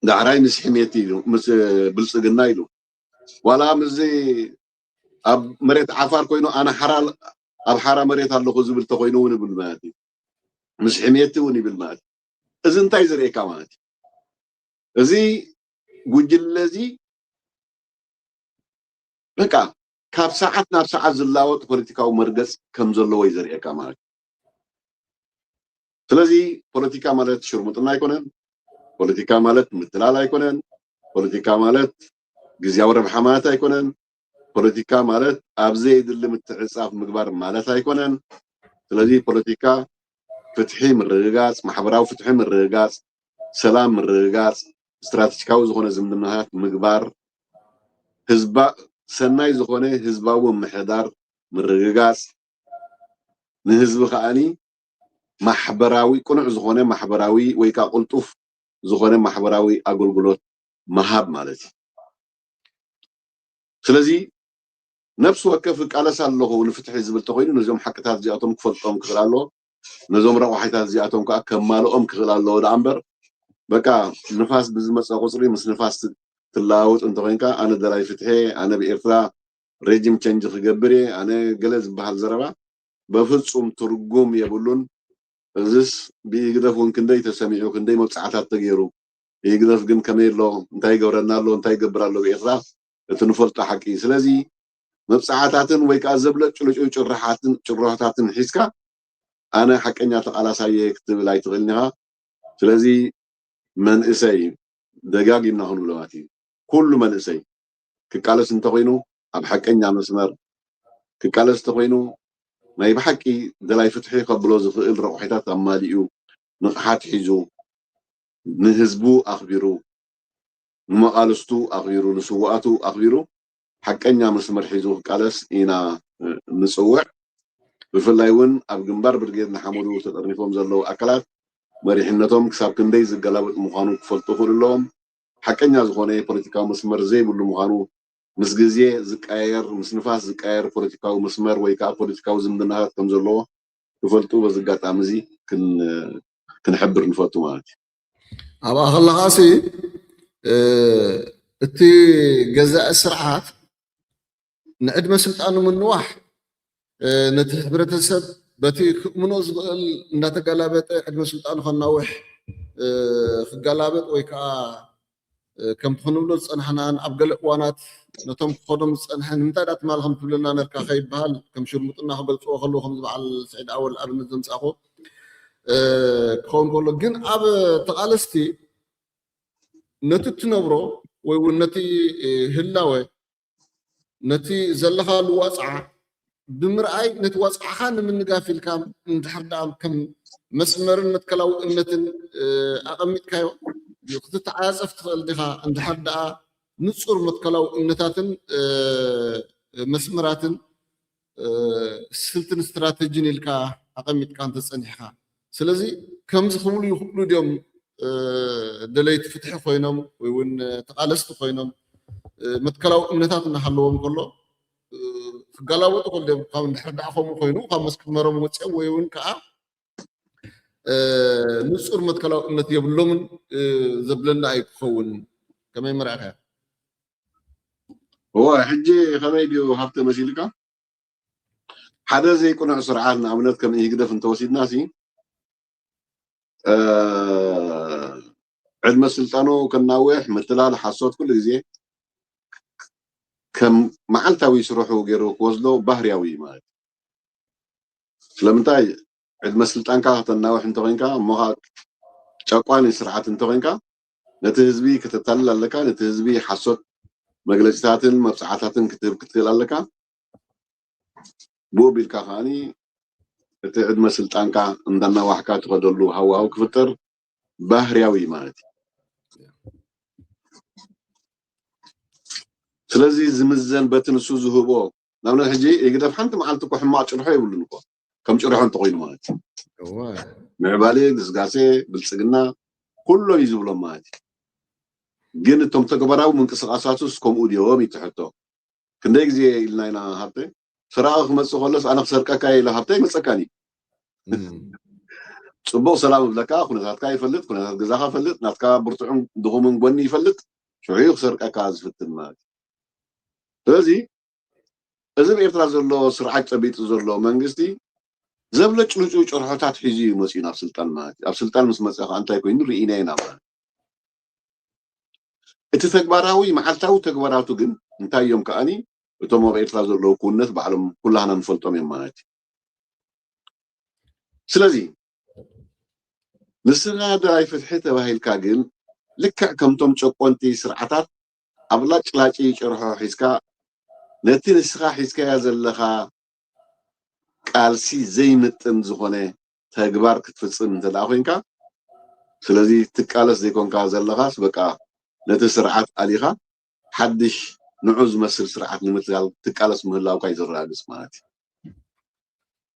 دعراي مسحميتي له مس بلصقنا يلو ولا مزي اب مريت عفار كوينو انا حرال اب حرا مريت الله زبل تكوينو بالماتي مسحميتي وني بالماتي اذا انت يزري كماتي ازي ጉጅለ እዚ በቃ ካብ ሰዓት ናብ ሰዓት ዝላወጥ ፖለቲካዊ መርገጽ ከም ዘለዎ ይዘርእየካ ማለት ስለዚ ፖለቲካ ማለት ሽርሙጥና አይኮነን ፖለቲካ ማለት ምትላል አይኮነን ፖለቲካ ማለት ግዚያዊ ረብሓ ማለት አይኮነን ፖለቲካ ማለት ኣብዘ ይድል ምትዕጻፍ ምግባር ማለት አይኮነን ስለዚ ፖለቲካ ፍትሒ ምርግጋጽ ማሕበራዊ ፍትሒ ምርግጋጽ ሰላም ምርግጋጽ استراتيجيكاوي زخونه زمدناات مغبار حزب سناي زخونه حزباو محدار مرغغاص نحزب خاني محبراوي قنع زخونه محبراوي ويكا قلطف زخونه محبراوي اغلغلوت مهاب مالتي سلازي نفس وكف قالس الله لفتح حزب التقوين نزوم حقتات زياتهم كفلطهم كخلالو نزوم روحيتات زياتهم كمالهم كخلالو دامبر بقى نفاس بزمص قصري مس نفاس تلاوت انت وينكا انا دراي فتحي انا بإرترا ريجيم تشنج خغبري انا جلز بحال زربا بفصوم ترغوم يبلون ازس بيغدفون كندي تسميعو كندي مصعاتات تغيرو يغدف كن كميلو انتي غورنالو انتي غبرالو بإرترا تنفلط حقي سلازي مصعاتاتن ويكا زبلچ ጭራሃታትን ሒስካ انا حقኛ ተቃላሳየ ክትብል አይትغልنها سلازي منئسي دقاقنا هون بلواتي كل منئسي كقالس انت خوينو اب حقنا مسمر كقالس تخوينو ما يبحكي دلاي فتحي قبلو زفئل روحيتات اماليو نقحات حيزو نهزبو اخبرو مقالستو اخبرو نسواتو اخبرو حقنا مسمر حيزو قالس اينا نصوع بفلايون اب جنبار برجيد نحمدو تطرنيفهم زلو اكلات مريحنتهم كساب كندي زغلابط مخانو كفلطو كلهم حقኛ ዝኮነ ፖለቲካዊ መስመር ዘይብሉ ምዃኑ ምስ ግዜ ዝቀየር ምስ ንፋስ ዝቀየር ፖለቲካዊ መስመር ወይ ከዓ ፖለቲካዊ ዝምድናታት ከም ዘለዎ ክፈልጡ በዚ ኣጋጣሚ እዚ ክንሕብር ንፈቱ ማለት እዩ ኣብ ኣኸላኻሲ እቲ ገዛእ ስርዓት ንዕድመ ስልጣኑ ምንዋሕ ነቲ ሕብረተሰብ በቲ ክእምኖ ዝኽእል እንዳተገላበጠ ዕድመ ስልጣኑ ከናውሕ ክጋላበጥ ወይ ከዓ ከም ትኾንብሎ ዝፀናሕናን ኣብ ገለ እዋናት ነቶም ክኾኖም ዝፀንሐን ንምንታይ ዳ ትማል ከም ትብለና ነርካ ከይበሃል ከም ሽርሙጥና ክገልፅዎ ከለዉ ከም ዝበዓል ስዒድ ኣወል ኣብነት ዘምፃእኹ ክኸውን ከሎ ግን ኣብ ተቓለስቲ ነቲ እትነብሮ ወይ እውን ነቲ ህላወ ነቲ ዘለኻ ልዋፅዓ ብምርኣይ ነቲ ዋፅዓኻ ንምንጋፍ ኢልካ እንድሕር ደኣ ከም መስመርን መትከላዊ እምነትን ኣቐሚጥካዮ ክትተዓፀፍ ትኽእል ዲኻ እንድሕር ደኣ ንፁር መትከላዊ እምነታትን መስመራትን ስልትን ስትራቴጂን ኢልካ ኣቐሚጥካ እንተፀኒሕካ ስለዚ ከምዚ ክብሉ ይኽእሉ ድዮም ደለይቲ ፍትሒ ኮይኖም ወይ እውን ተቓለስቲ ኮይኖም መትከላዊ እምነታት እናሃለዎም ከሎ ክጋላበጡ ከሎ ድዮም ካብ እንድሕር ደኣ ከምኡ ኮይኑ ካብ መስመሮም ወፂኦም ወይ እውን ከዓ ንፁር መትከላዊ እምነት የብሎምን ዘብለና ኣይክኸውን ከመይ መርኣኻ هو حجي خميديو هفته مسيلكا حدا زي كنا سرعات نعملت كم يقدر في توسيد ناسي علم السلطانو كنا واح مثل حصوت كل زي كم معلتاوي يروحوا غيرو وصلوا بحرياوي مال لمنتاي علم السلطان كا تناوح انت وينكا مها تشاقواني سرعات انت وينكا نتهزبي كتتلل لك نتهزبي حصوت مجلساتن مبسعاتن كتير لك بو بالكا خاني تعد مسلطانكا عندنا واحكا تقدلو هواو كفتر بحرياوي مالتي سلازي زمزن بتنسو زهبو نامنا حجي يقدر حنت معلتكو حما ጭርሖ ይብሉንኮ ከም ጭርሖ እንተቆይኑ ማለት ምዕባሌ ግስጋሴ ብልጽግና ኩሎ ይዝብሎ ማለት ግን እቶም ተግባራዊ ምንቅስቃሳቱስ ከምኡ ድዮም ይትሕቶ ክንደይ ግዜ ኢልና ኢና ሃብተ ስራቅ ክመፅእ ከሎስ ኣነ ክሰርቀካ ኢለ ሃብተ ይመፀካኒ ፅቡቅ ሰላም ብለካ ኩነታትካ ይፈልጥ ኩነታት ገዛኻ ይፈልጥ ናትካ ብርቱዕን ድኹምን ጎኒ ይፈልጥ ሽዑ ክሰርቀካ ዝፍትን ማለት ስለዚ እዚ ብኤርትራ ዘሎ ስርዓት ፀቢጡ ዘሎ መንግስቲ ዘብለጭ ልጩ ጭርሖታት ሒዙ መፂኡ ናብ ስልጣን ማለት ኣብ ስልጣን ምስ መፅኻ እንታይ ኮይኑ ርኢና ኢና ማለት እቲ ተግባራዊ መዓልታዊ ተግባራቱ ግን እንታይ እዮም ከኣኒ እቶም ኣብ ኤርትራ ዘለዉ ኩነት ባዕሎም ኩላህና ንፈልጦም እዮም ማለት ስለዚ ንስኻ ዳይ ፍትሒ ተባሂልካ ግን ልክዕ ከምቶም ጨቆንቲ ስርዓታት ኣብ ላጭላጭ ጭርሖ ሒዝካ ነቲ ንስኻ ሒዝካያ ዘለኻ ቃልሲ ዘይምጥን ዝኾነ ተግባር ክትፍፅም እንተደኣ ኮንካ ስለዚ ትቃለስ ዘይኮንካ ዘለኻስ በቃ ነቲ ስርዓት ኣሊኻ ሓድሽ ንዑ ዝመስል ስርዓት ንምትጋል ትቃለስ ምህላውካ ይዘረጋግፅ ማለት እዩ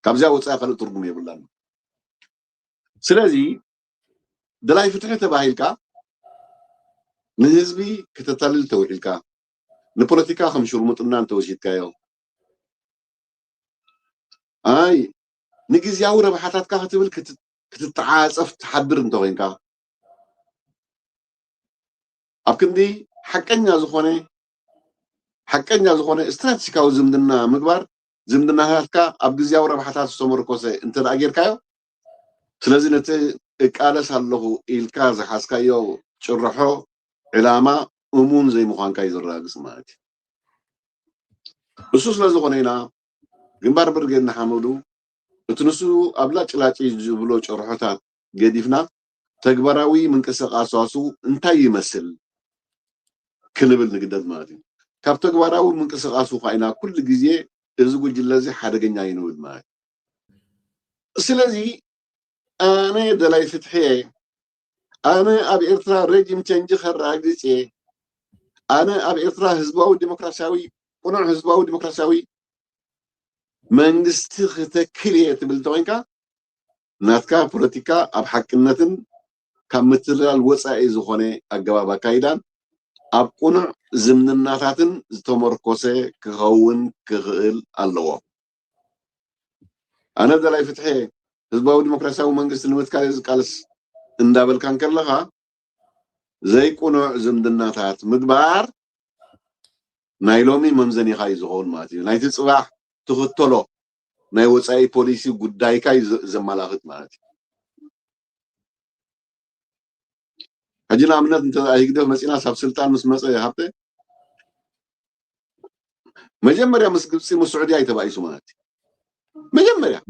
ካብዚኣ ወፃኢ ካልእ ትርጉም የብላን ስለዚ ደላይ ፍትሒ ተባሂልካ ንህዝቢ ክትተልል ተውዒልካ ንፖለቲካ ከም ሽርሙጥና እንተወሲድካዮ ኣይ ንግዝያዊ ረብሓታትካ ክትብል ክትተዓፀፍ ትሓድር እንተኮይንካ ኣብ ክንዲ ሓቀኛ ዝኾነ ስትራቴጂካዊ ዝምድና ምግባር ዝምድናታትካ ኣብ ግዝያዊ ረብሓታት ዝተመርኮሰ እንተደኣ ጌርካዮ ስለዚ ነቲ እቃለስ ኣለኹ ኢልካ ዝሓዝካዮ ጭርሖ ዕላማ እሙን ዘይምዃንካ ይዘረጋግፅ ማለት እዩ እሱ ስለዝኾነ ኢና ግንባር ብርጌድ ንሓመዱ እቲ ንሱ ኣብ ላጭላጭ ዝብሎ ጭርሖታት ገዲፍና ተግባራዊ ምንቅስቃሳሱ እንታይ ይመስል ክንብል ንግደድ ማለት እዩ ካብ ተግባራዊ ምንቅስቃሱ ኻይና ኩሉ ግዜ እዚ ጉጅለ እዚ ሓደገኛ ይንብል ማለት ስለዚ ኣነ ደላይ ፍትሒ ኣነ ኣብ ኤርትራ ሬጂም ቼንጅ ከራግፅ ኣነ ኣብ ኤርትራ ህዝባዊ ዲሞክራሲያዊ ቁኑዕ ህዝባዊ ዲሞክራሲያዊ መንግስቲ ክትክል እየ ትብል እንተኮይንካ ናትካ ፖለቲካ ኣብ ሓቅነትን ካብ ምትልላል ወፃኢ ዝኾነ ኣገባብ ኣካይዳን ኣብ ቁኑዕ ዝምንናታትን ዝተመርኮሰ ክኸውን ክኽእል ኣለዎ ኣነ ደላይ ፍትሒ ህዝባዊ ዲሞክራሲያዊ መንግስቲ ንምትካል ዝቃልስ እንዳበልካን ከለኻ ዘይቁኑዕ ዝምድናታት ምግባር ናይ ሎሚ መምዘኒኻ እዩ ዝኸውን ማለት እዩ ናይቲ ፅባሕ ትኽተሎ ናይ ወፃኢ ፖሊሲ ጉዳይካ ዘመላኽት ማለት እዩ حجنا أمنات أنت هيقدر مسينا سب سلطان مسألة هابته مجمريا مسقسي مسعودية يتبعي سمات مجمريا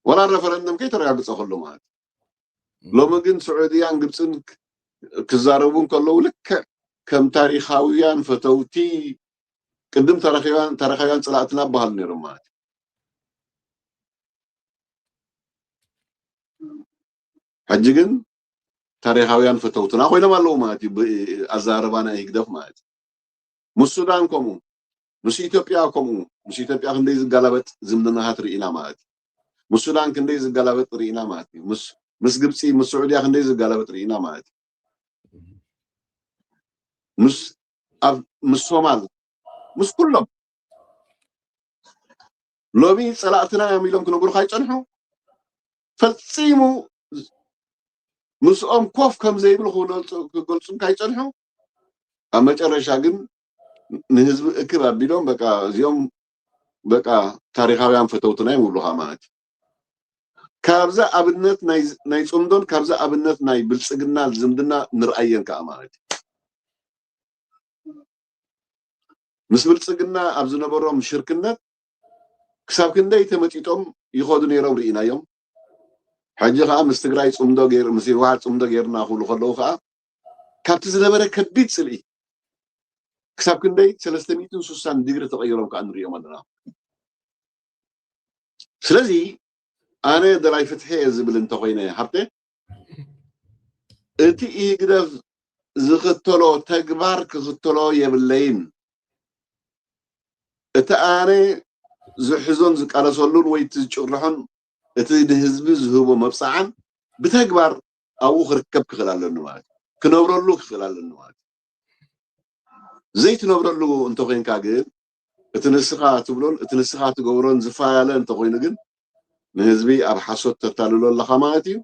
ولا الرفرندم كي ترى قصة كله مات لو ما كنت سعوديان قبسن كزاربون كله لك كم تاريخاويان فتوتي قدم تاريخيان صلاتنا بهالنيرمات حجيجن تاريخاويان فتوتنا خوينا مالو مات ازاربانا يقدف مات مسودان كومو مش إثيوبيا كومو مش إثيوبيا كندي زغلبت زمدنا هاترينا مات مسودان كندي زغلبت رينا مات مش قبسي مش سعوديا كندي زغلبت رينا مات مش صومال مش كلهم لوبي صلاتنا يميلهم كنقول خاي صنحو فصيمو مسኦም ኮፍ ከም ዘይብሉ ክገልጹም ካይጸንሑ ኣብ መጨረሻ ግን ንህዝቢ እክብ ኣቢሎም በቃ እዚኦም በቃ ታሪኻውያን ፈተውትና ይብሉኻ ማለት ካብዛ ኣብነት ናይ ጽምዶን ካብዛ ኣብነት ናይ ብልጽግና ዝምድና ንርአየን ከዓ ማለት ምስ ብልጽግና ኣብ ዝነበሮም ሽርክነት ክሳብ ክንደይ ተመጢጦም ይኸዱ ነይሮም ርኢናዮም حاجة خام استقرأي صمدو غير مسير واحد صمدو غيرنا خلو خلو خا كابت زنبرة كبيت سلي كسب كندي 360 ديجري تغيرهم كأن ريوم أدنى سلزي أنا دراي فتحي زبل انتقينا حتى أنتي يقدر زغتلو تكبر كغتلو يبلين أنا زحزون زك على صلون ويتجرحون እቲ ህዝቢ ዝህቦ መብፃዓን ብተግባር ኣብኡ ክርከብ ክኽእል ኣለኒ ማለት ክነብረሉ ክኽእል ኣለኒ ማለት ዘይትነብረሉ እንተኮይንካ ግን እቲ ንስኻ ትብሎን እቲ ንስኻ ትገብሮን ዝፋያለ እንተኮይኑ ግን ንህዝቢ ኣብ ሓሶት ተታልሎ ኣለኻ ማለት እዩ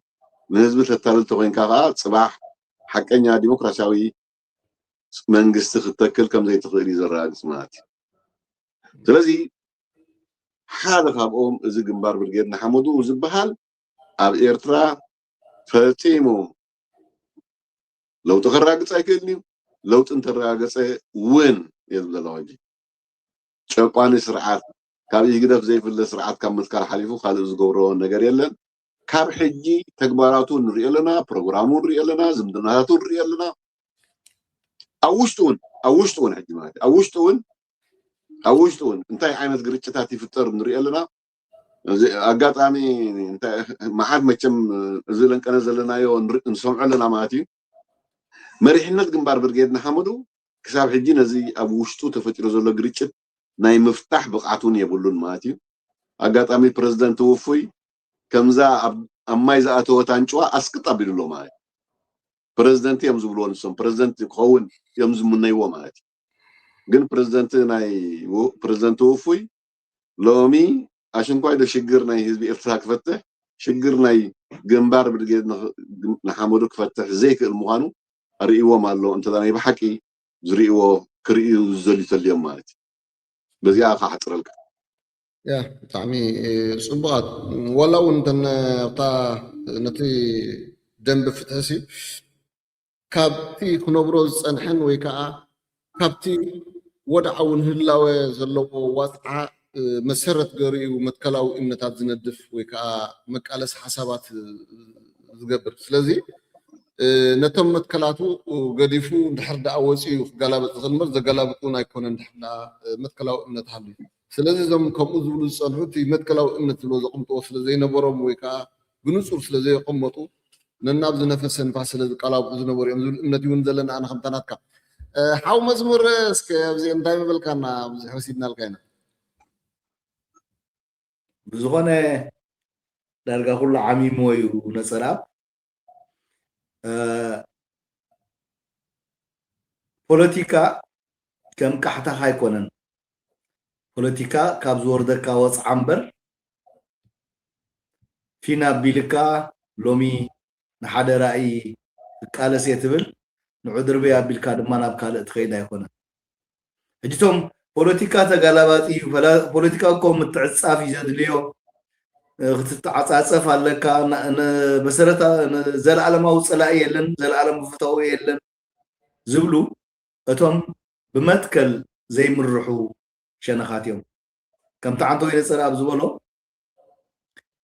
ንህዝቢ ተታልል እንተኮይንካ ከዓ ፅባሕ ሓቀኛ ዲሞክራሲያዊ መንግስቲ ክትተክል ከም ዘይትኽእል እዩ ዘረጋግፅ ማለት እዩ ስለዚ حال خابهم إذا جنبار برجير نحمدو وزبحال أب إيرترا فتيمو لو تخرج سايكلني لو تنتراج ساي وين يبدأ لواجي شقاني سرعات كابي يقدر زي في السرعات كم مسكر حليفو خالد زجورو نجاريلن كاب حجي تكباراتو نريالنا برنامجو نريالنا زمدناتو نريالنا أوشتون حجي مات أوشتون انتي عينت قريتشاتي في الطر نريق لنا أقاطعني انت ما حد ما كم زلن كان زلنا يو نسمع لنا ماتي مريحنا جنبار برجيدنا حمدو كساب حجينا زي أوشتو تفتروا زلنا قريتشات ناي مفتاح بقعتون يقولون ماتي أقاطعني بريزيدنت توفي كم زا أما إذا أتوا تانشوا أسقط أبيلو ماي بريزيدنت يمزو بلون سوم بريزيدنت كون يمزو من نيو ماتي جن بريزيدنت وفوي لومي عشان قاعد شجر ناي حزب ارتاح فتح شجر ناي جنبار برجيد نحمدك فتح زيك المغانو رئيو مالو انت داني بحكي زريو كريو زليت اليوم مالتي بزي اخا حصر لك يا طعمي صبغات ولو انت تا نتي دنب فتحسي كابتي كنبروز صنحن ويكا كابتي ودعون هلاوي زلو واسعة مسرت قريب ومتكلاو إمنتات زندف ويكا مكالس حسابات زقبر سلازي نتم متكلاتو قديفو نحرد أوسي وقلابت غلمر زا قلابتونا يكون نحرد متكلاو إمنت حالي سلازي زم كمو زبلو الصنحوتي متكلاو إمنت لو زقمتو سلازي نبرم ويكا بنصر سلازي قمتو ننابز نفسن فاسلازي قلاب زنبور يمزول إمنت يونزلن أنا خمتاناتك حاو مزمور اسك زي انتاي مبلكانا حسيدنا الكاينة بزغونة دارغا كل عمي مويو نصراب بوليتيكا كم كحتا هايكونن بوليتيكا كابزور دكا وص عنبر فينا بيلكا لومي نحاد رأي كالس يتبل نعذر بيا بالكاد ما نبكال تخيدا يكون اجتم بوليتيكا تغلبات بوليتيكا كوم متعصافي زاد اليوم ክትዓጻጸፍ ኣለካ መሰረታ ዘለዓለማዊ ፀላኢ የለን ዘለዓለም ፍታዊ የለን ዝብሉ እቶም ብመትከል ዘይምርሑ ሸነኻት እዮም ከምቲ ዓንቶ ወይ ነፀር ኣብ ዝበሎ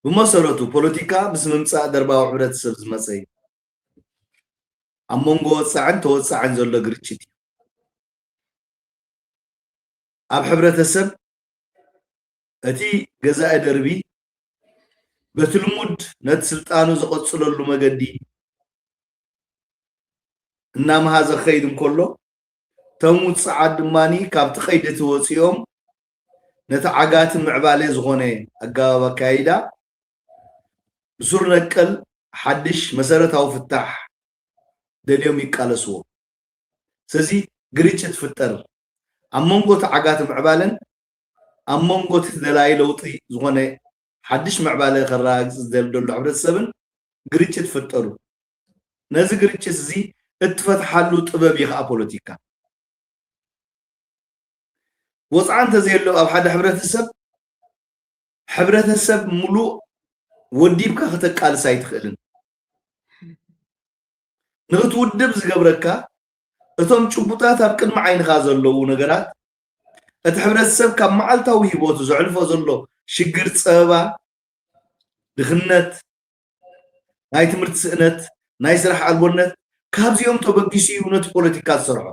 ብመሰረቱ ፖለቲካ ምስ ምምፃእ ደርባዊ ሕብረተሰብ ዝመፀ እዩ ኣብ መንጎ ወፃዕን ተወፃዕን ዘሎ ግርጭት እዩ ኣብ ሕብረተሰብ እቲ ገዛኢ ደርቢ በቲ ልሙድ ነቲ ስልጣኑ ዝቐፅለሉ መገዲ እናመሃዘ ክኸይድ እንከሎ እቶም ውፅዓት ድማኒ ካብቲ ቀይዲ ተወፂኦም ነቲ ዓጋቲ ምዕባለ ዝኾነ ኣገባብ ኣካይዳ ብሱር ነቀል ሓድሽ መሰረታዊ ፍታሕ ደልዮም ይቃለስዎ ስለዚ ግርጭት ፍጠር ኣብ መንጎ እቲ ዓጋቲ ምዕባለን ኣብ መንጎ እቲ ደላይ ለውጢ ዝኾነ ሓድሽ ምዕባለ ከረጋግፅ ዝደልደሉ ሕብረተሰብን ግርጭት ፍጠሩ ነዚ ግርጭት እዚ እትፈትሓሉ ጥበብ እዩ ከዓ ፖለቲካ ወፃዓ እንተዘየሎ ኣብ ሓደ ሕብረተሰብ ሙሉእ ወዲብካ ክተቃልስ ኣይትኽእልን ንኽትውድብ ዝገብረካ እቶም ጭቡጣት ኣብ ቅድሚ ዓይንኻ ዘለዉ ነገራት እቲ ሕብረተሰብ ካብ መዓልታዊ ሂወቱ ዘዕልፎ ዘሎ ሽግር ፀበባ ድኽነት ናይ ትምህርቲ ስእነት ናይ ስራሕ ኣልቦነት ካብዚኦም ተበጊሱ እዩ ነቲ ፖለቲካ ዝሰርሖ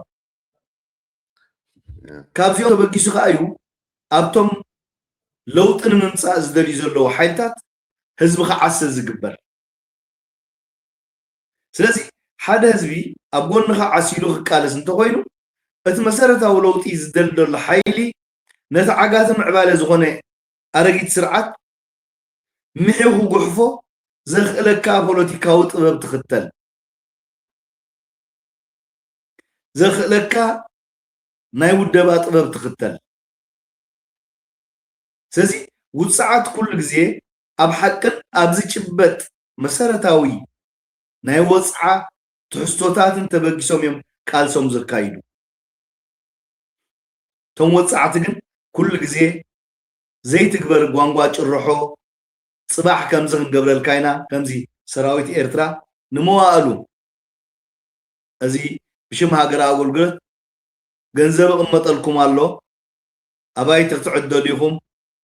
ካብዚኦም ተበጊሱ ከዓ እዩ ኣብቶም ለውጢ ንምምፃእ ዝደልዩ ዘለዉ ሓይልታት ህዝቢ ክዓስር ዝግበር ስለዚ ሓደ ህዝቢ ኣብ ጎንኻ ዓሲሉ ክቃለስ እንተኮይኑ እቲ መሰረታዊ ለውጢ ዝደልደሎ ሓይሊ ነቲ ዓጋቲ ምዕባለ ዝኾነ ኣረጊት ስርዓት ምሕው ክጉሕፎ ዘኽእለካ ፖለቲካዊ ጥበብ ትኽተል ዘኽእለካ ናይ ውደባ ጥበብ ትኽተል ስለዚ ውፅዓት ኩሉ ግዜ ኣብ ሓቅን ኣብ ዝጭበጥ መሰረታዊ ናይ ወፅዓ ትሕዝቶታትን ተበጊሶም እዮም ቃልሶም ዝካይዱ እቶም ወፃዕቲ ግን ኩሉ ግዜ ዘይትግበር ጓንጓ ጭርሖ ፅባሕ ከምዚ ክንገብረልካ ኢና ከምዚ ሰራዊት ኤርትራ ንመዋእሉ እዚ ብሽም ሃገራዊ ኣገልግሎት ገንዘብ ቅመጠልኩም ኣሎ ኣባይ ትዕደሉ ኢኹም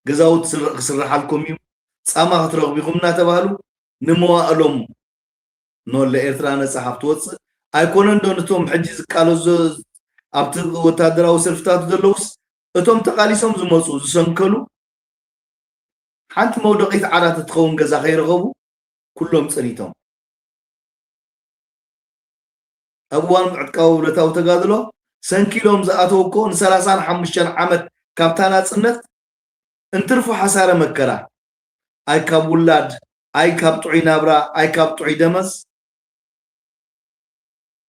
ገዛውቲ ክስራሓልኩም እዩ ፃማ ክትረኽቡ ኢኹም እናተባህሉ ንመዋእሎም ኖለ ኤርትራ ነፃ ሃብትወፅእ ኣይኮነን ዶ ነቶም ሕጂ ዝቃለሱ ኣብቲ ወታደራዊ ሰልፍታት ዘለውስ እቶም ተቃሊሶም ዝመፁ ዝሰንከሉ ሓንቲ መውደቂት ዓራት እትኸውን ገዛ ከይረኸቡ ኩሎም ፀኒቶም ኣብ እዋን ዕጥቃዊ ውለታዊ ተጋድሎ ሰንኪሎም ዝኣተው እኮ ን35 ዓመት ካብታ ናፅነት እንትርፉ ሓሳረ መከራ ኣይ ካብ ውላድ ኣይ ካብ ጥዑይ ናብራ ኣይ ካብ ጥዑይ ደመስ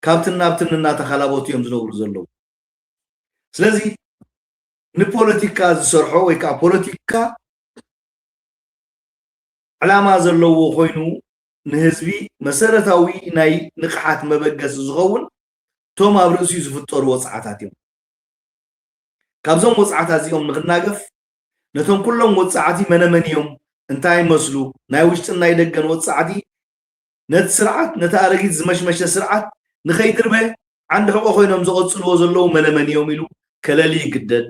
ካብትን ናብትን እናተኸላቦት እዮም ዝነብሩ ዘለዉ ስለዚ ንፖለቲካ ዝሰርሖ ወይ ከዓ ፖለቲካ ዕላማ ዘለዎ ኮይኑ ንህዝቢ መሰረታዊ ናይ ንቕሓት መበገሲ ዝኸውን ቶም ኣብ ርእሲኡ ዝፍጠሩ ወፃዓታት እዮም ካብዞም ወፃዓታት እዚኦም ንኽናገፍ ነቶም ኩሎም ወፃዓቲ መነመን እዮም እንታይ መስሉ ናይ ውሽጥን ናይ ደገን ወፃዓቲ ነቲ ስርዓት ነቲ ኣረጊት ዝመሽመሸ ስርዓት ንኸይድርበ ዓንዲ ሕቆ ኮይኖም ዝቐፅልዎ ዘለዉ መነመን እዮም ኢሉ ከለሊ ይግደድ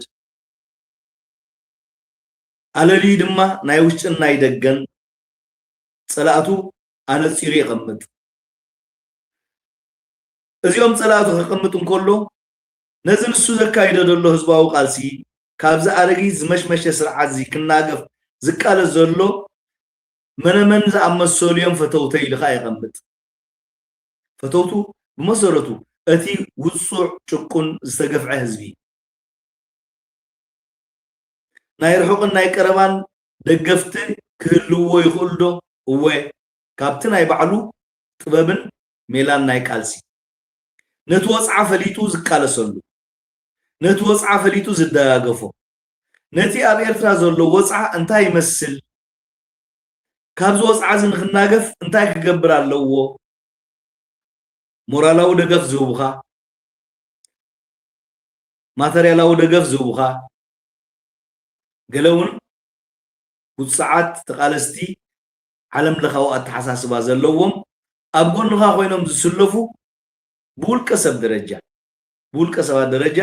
ኣለልዩ ድማ ናይ ውሽጥን ናይ ደገን ፀላእቱ ኣነፂሩ ይቐምጥ እዚኦም ፀላእቱ ክቕምጥ እንከሎ ነዚ ንሱ ዘካይዶ ዘሎ ህዝባዊ ቃልሲ ካብዚ ኣረጊት ዝመሽመሸ ስርዓት እዚ ክናገፍ ዝቃለስ ዘሎ መነመን ዝኣመሰሉ እዮም ፈተውተ ኢሉ ከዓ ይቐምጥ ፈተውቱ ብመሰረቱ እቲ ውፁዕ ጭቁን ዝተገፍዐ ህዝቢ ናይ ርሑቕን ናይ ቀረባን ደገፍቲ ክህልዎ ይኽእል ዶ እወ ካብቲ ናይ ባዕሉ ጥበብን ሜላን ናይ ቃልሲ ነቲ ወፅዓ ፈሊጡ ዝቃለሰሉ ነቲ ወፅዓ ፈሊጡ ዝደጋገፎ ነቲ ኣብ ኤርትራ ዘሎ ወፅዓ እንታይ ይመስል ካብዚ ወፅዓ እዚ ንክናገፍ እንታይ ክገብር ኣለዎ ሞራላዊ ደገፍ ዝህቡኻ ማተርያላዊ ደገፍ ዝህቡኻ ገለ እውን ውፅዓት ተቃለስቲ ዓለም ለኻዊ ኣተሓሳስባ ዘለዎም ኣብ ጎንኻ ኮይኖም ዝስለፉ ብውልቀ ሰብ ደረጃ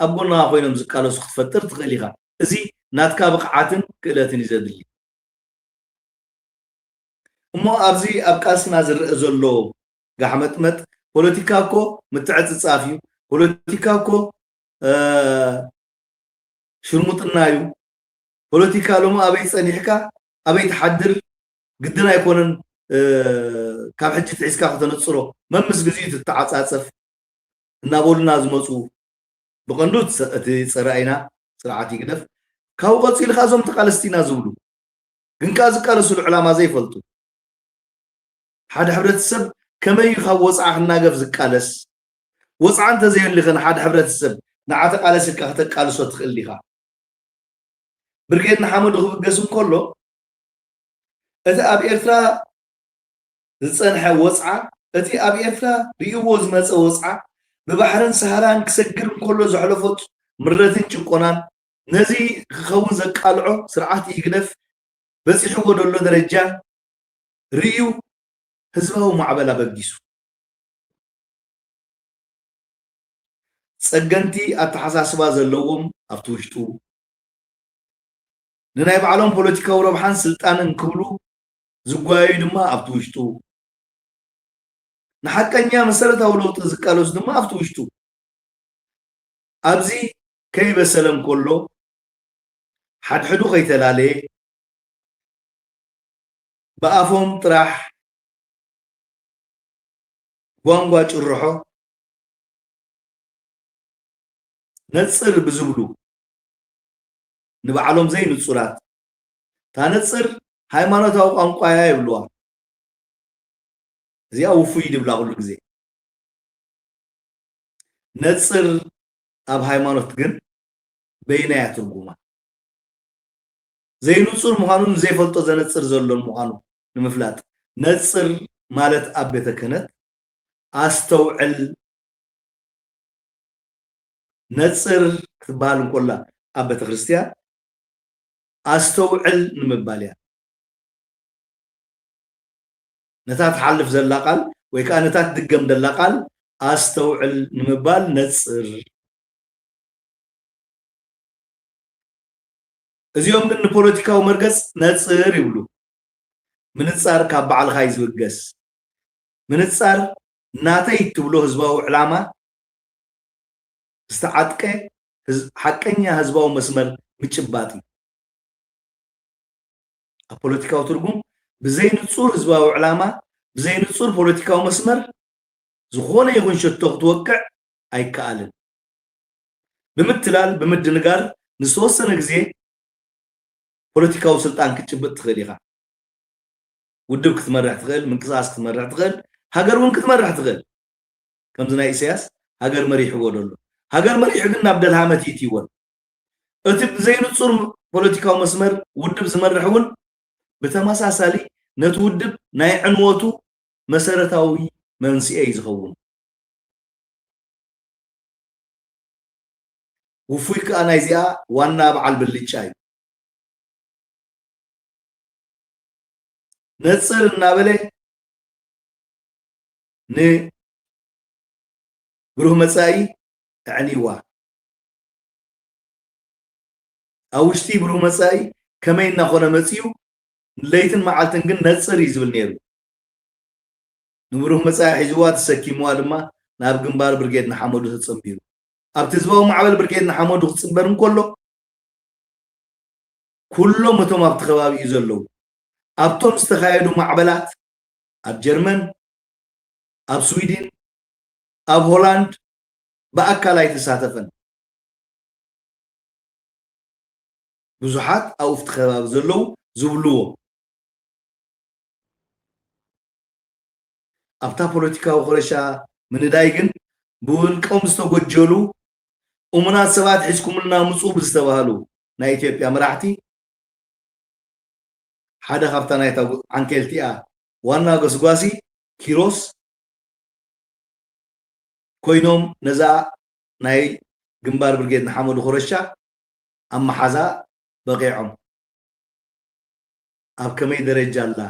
ኣብ ጎንኻ ኮይኖም ዝቃለሱ ክትፈጥር ትኽእል ኢኻ እዚ ናትካ ብቕዓትን ክእለትን እዩ ዘድሊ እሞ ኣብዚ ኣብ ቃልስና ዝርአ ዘሎ ጋሕመጥመጥ ፖለቲካ እኮ ምትዕፅፃፍ እዩ ፖለቲካ እኮ ሽርሙጥና እዩ ፖለቲካ ሎሚ ኣበይ ፀኒሕካ ኣበይ ተሓድር ግድን ኣይኮነን ካብ ሕጂ ትሒዝካ ከተነፅሮ መምስ ግዜ ትተዓፃፀፍ እናበሉና ዝመፁ ብቐንዱ እቲ ፀራኢና ስርዓት ይግደፍ ካብኡ ቀፂልካ እዞም ተቃለስቲና ዝብሉ ግን ከዓ ዝቃለስሉ ዕላማ ዘይፈልጡ ሓደ ሕብረተሰብ ከመይ ካብ ወፃእ ክናገፍ ዝቃለስ ወፃእ እንተዘይህልኽን ሓደ ሕብረተሰብ ንዓተ ቃለስካ ከተቃልሶ ትኽእል ዲኻ ብርጌድ ንሓመዱ ክብገስ እንከሎ እቲ ኣብ ኤርትራ ዝፀንሐ ወፅዓ እቲ ኣብ ኤርትራ ርእይዎ ዝመፀ ወፅዓ ብባሕርን ሰሃራን ክሰግር እንከሎ ዘሕለፎት ምረትን ጭቆናን ነዚ ክኸውን ዘቃልዖ ስርዓት ይግደፍ በፂሕዎ ደሎ ደረጃ ርእዩ ህዝባዊ ማዕበል ኣበጊሱ ፀገንቲ ኣተሓሳስባ ዘለዎም ኣብቲ ውሽጡ ንናይ ባዕሎም ፖለቲካዊ ረብሓን ስልጣንን ክብሉ ዝጓየዩ ድማ ኣብቲ ውሽጡ ንሓቀኛ መሰረታዊ ለውጢ ዝቃለሱ ድማ ኣብቲ ውሽጡ ኣብዚ ከይበሰለ እንከሎ ሓድሕዱ ከይተላለየ ብኣፎም ጥራሕ ጓንጓ ጭርሖ ነፅር ብዝብሉ ንባዕሎም ዘይንፁራት ታነፅር ሃይማኖታዊ ቋንቋያ ይብልዋ እዚኣ ውፉይ ድብላ ኩሉ ግዜ ነፅር ኣብ ሃይማኖት ግን በይናያ ትርጉማ ዘይንፁር ምዃኑን ዘይፈልጦ ዘነፅር ዘሎን ምዃኑ ንምፍላጥ ነፅር ማለት ኣብ ቤተ ክህነት ኣስተውዕል ነፅር ክትበሃል እንኮላ ኣብ ቤተ ክርስቲያን ኣስተውዕል ንምባል እያ ነታ ትሓልፍ ዘላ ቃል ወይ ከዓ ነታ ትድገም ዘላ ቃል ኣስተውዕል ንምባል ነፅር እዚኦም ግን ንፖለቲካዊ መርገፅ ነፅር ይብሉ ምንፃር ካብ ባዕልካ እዩ ዝብገስ ምንፃር ናተይ ትብሎ ህዝባዊ ዕላማ ዝተዓጥቀ ሓቀኛ ህዝባዊ መስመር ምጭባጥ እዩ ኣብ ፖለቲካዊ ትርጉም ብዘይንፁር ህዝባዊ ዕላማ ብዘይንፁር ፖለቲካዊ መስመር ዝኾነ ይኹን ሸቶ ክትወቅዕ ኣይከኣልን ብምትላል ብምድንጋር ንዝተወሰነ ግዜ ፖለቲካዊ ስልጣን ክትጭብጥ ትኽእል ኢኻ ውድብ ክትመርሕ ትኽእል ምንቅስቃስ ክትመርሕ ትኽእል ሃገር እውን ክትመርሕ ትኽእል ከምዚ ናይ ኢሳያስ ሃገር መሪሕዎ ደሎ ሃገር መሪሑ ግን ናብ ደልሃመት ይትይወን እቲ ብዘይንፁር ፖለቲካዊ መስመር ውድብ ዝመርሕ እውን ብተመሳሳሊ ነቲ ውድብ ናይ ዕንወቱ መሰረታዊ መንስኤ እዩ ዝኸውን ውፉይ ከዓ ናይዚኣ ዋና በዓል ብልጫ እዩ ነፅር እናበለ ንብሩህ መፃኢ ኣዕኒዋ ኣብ ውሽጢ ብሩህ መፃኢ ከመይ እናኾነ መፅዩ ለይትን መዓልትን ግን ነፅር እዩ ዝብል ነይሩ ንብሩህ መፃኢ ሒዝዋ ተሰኪምዋ ድማ ናብ ግንባር ብርጌድ ንሓመዱ ተፀምቢሩ ኣብቲ ህዝባዊ ማዕበል ብርጌድ ንሓመዱ ክፅምበር እንከሎ ኩሎም እቶም ኣብቲ ከባቢ እዩ ዘለዉ ኣብቶም ዝተካየዱ ማዕበላት ኣብ ጀርመን ኣብ ስዊድን ኣብ ሆላንድ ብኣካል ኣይተሳተፈን ብዙሓት ኣብኡ ኣብቲ ከባቢ ዘለዉ ዝብልዎ ኣብታ ፖለቲካዊ ኩረሻ ምንዳይ ግን ብውልቆም ዝተጎጀሉ እሙናት ሰባት ሒዝኩምልና ምፁ ብዝተባሃሉ ናይ ኢትዮጵያ መራሕቲ ሓደ ካብታ ናይታ ዓንኬልቲኣ ዋና ገስጓሲ ኪሮስ ኮይኖም ነዛ ናይ ግንባር ብርጌድ ንሓመዱ ኩረሻ ኣመሓዛ በቂዖም ኣብ ከመይ ደረጃ ኣላ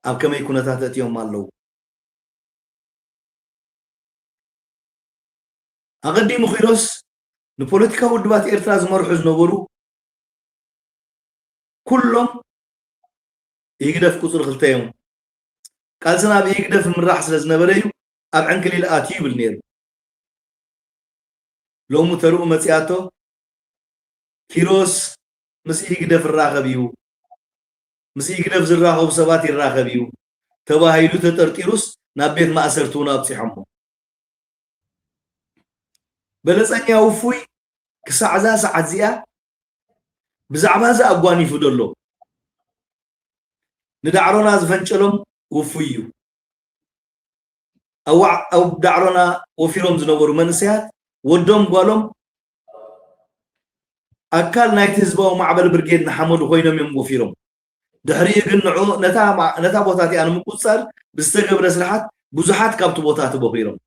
ኣብ ከመይ ኩነታት እትዮም ኣለዉ ኣቀዲሙ ኺሮስ ንፖለቲካዊ ውድባት ኤርትራ ዝመርሑ ዝነበሩ ኩሎም ይግደፍ ቁፅሪ 2 እዮም ቃልስና ብይግደፍ ምራሕ ስለ ዝነበረ እዩ ኣብ ዕንክሊል ኣትዩ ይብል ነይሩ ሎሙ ተርኡ መፅያቶ ኪሮስ ምስ ይግደፍ ይራኸብ እዩ ምስ ይግደፍ ዝራኸቡ ሰባት ይራኸብ እዩ ተባሂሉ ተጠርጢሩስ ናብ ቤት ማእሰርቲ እውን ኣብፂሖሞ በለፀኛ ውፉይ ክሳዕ እዛ ሰዓት እዚኣ ብዛዕባ እዚ ኣጓኒፉ ደሎ ንዳዕሮና ዝፈንጨሎም ውፉይ እዩ ኣብ ዳዕሮና ወፊሮም ዝነበሩ መንእሰያት ወዶም ጓሎም ኣካል ናይቲ ህዝባዊ ማዕበል ብርጌድ ንሓመዱ ኮይኖም እዮም ወፊሮም ድሕሪኡ ግን ንዑ ነታ ቦታት እያ ንምቁፅፃር ብዝተገብረ ስራሓት ብዙሓት ካብቲ ቦታት በኺሮም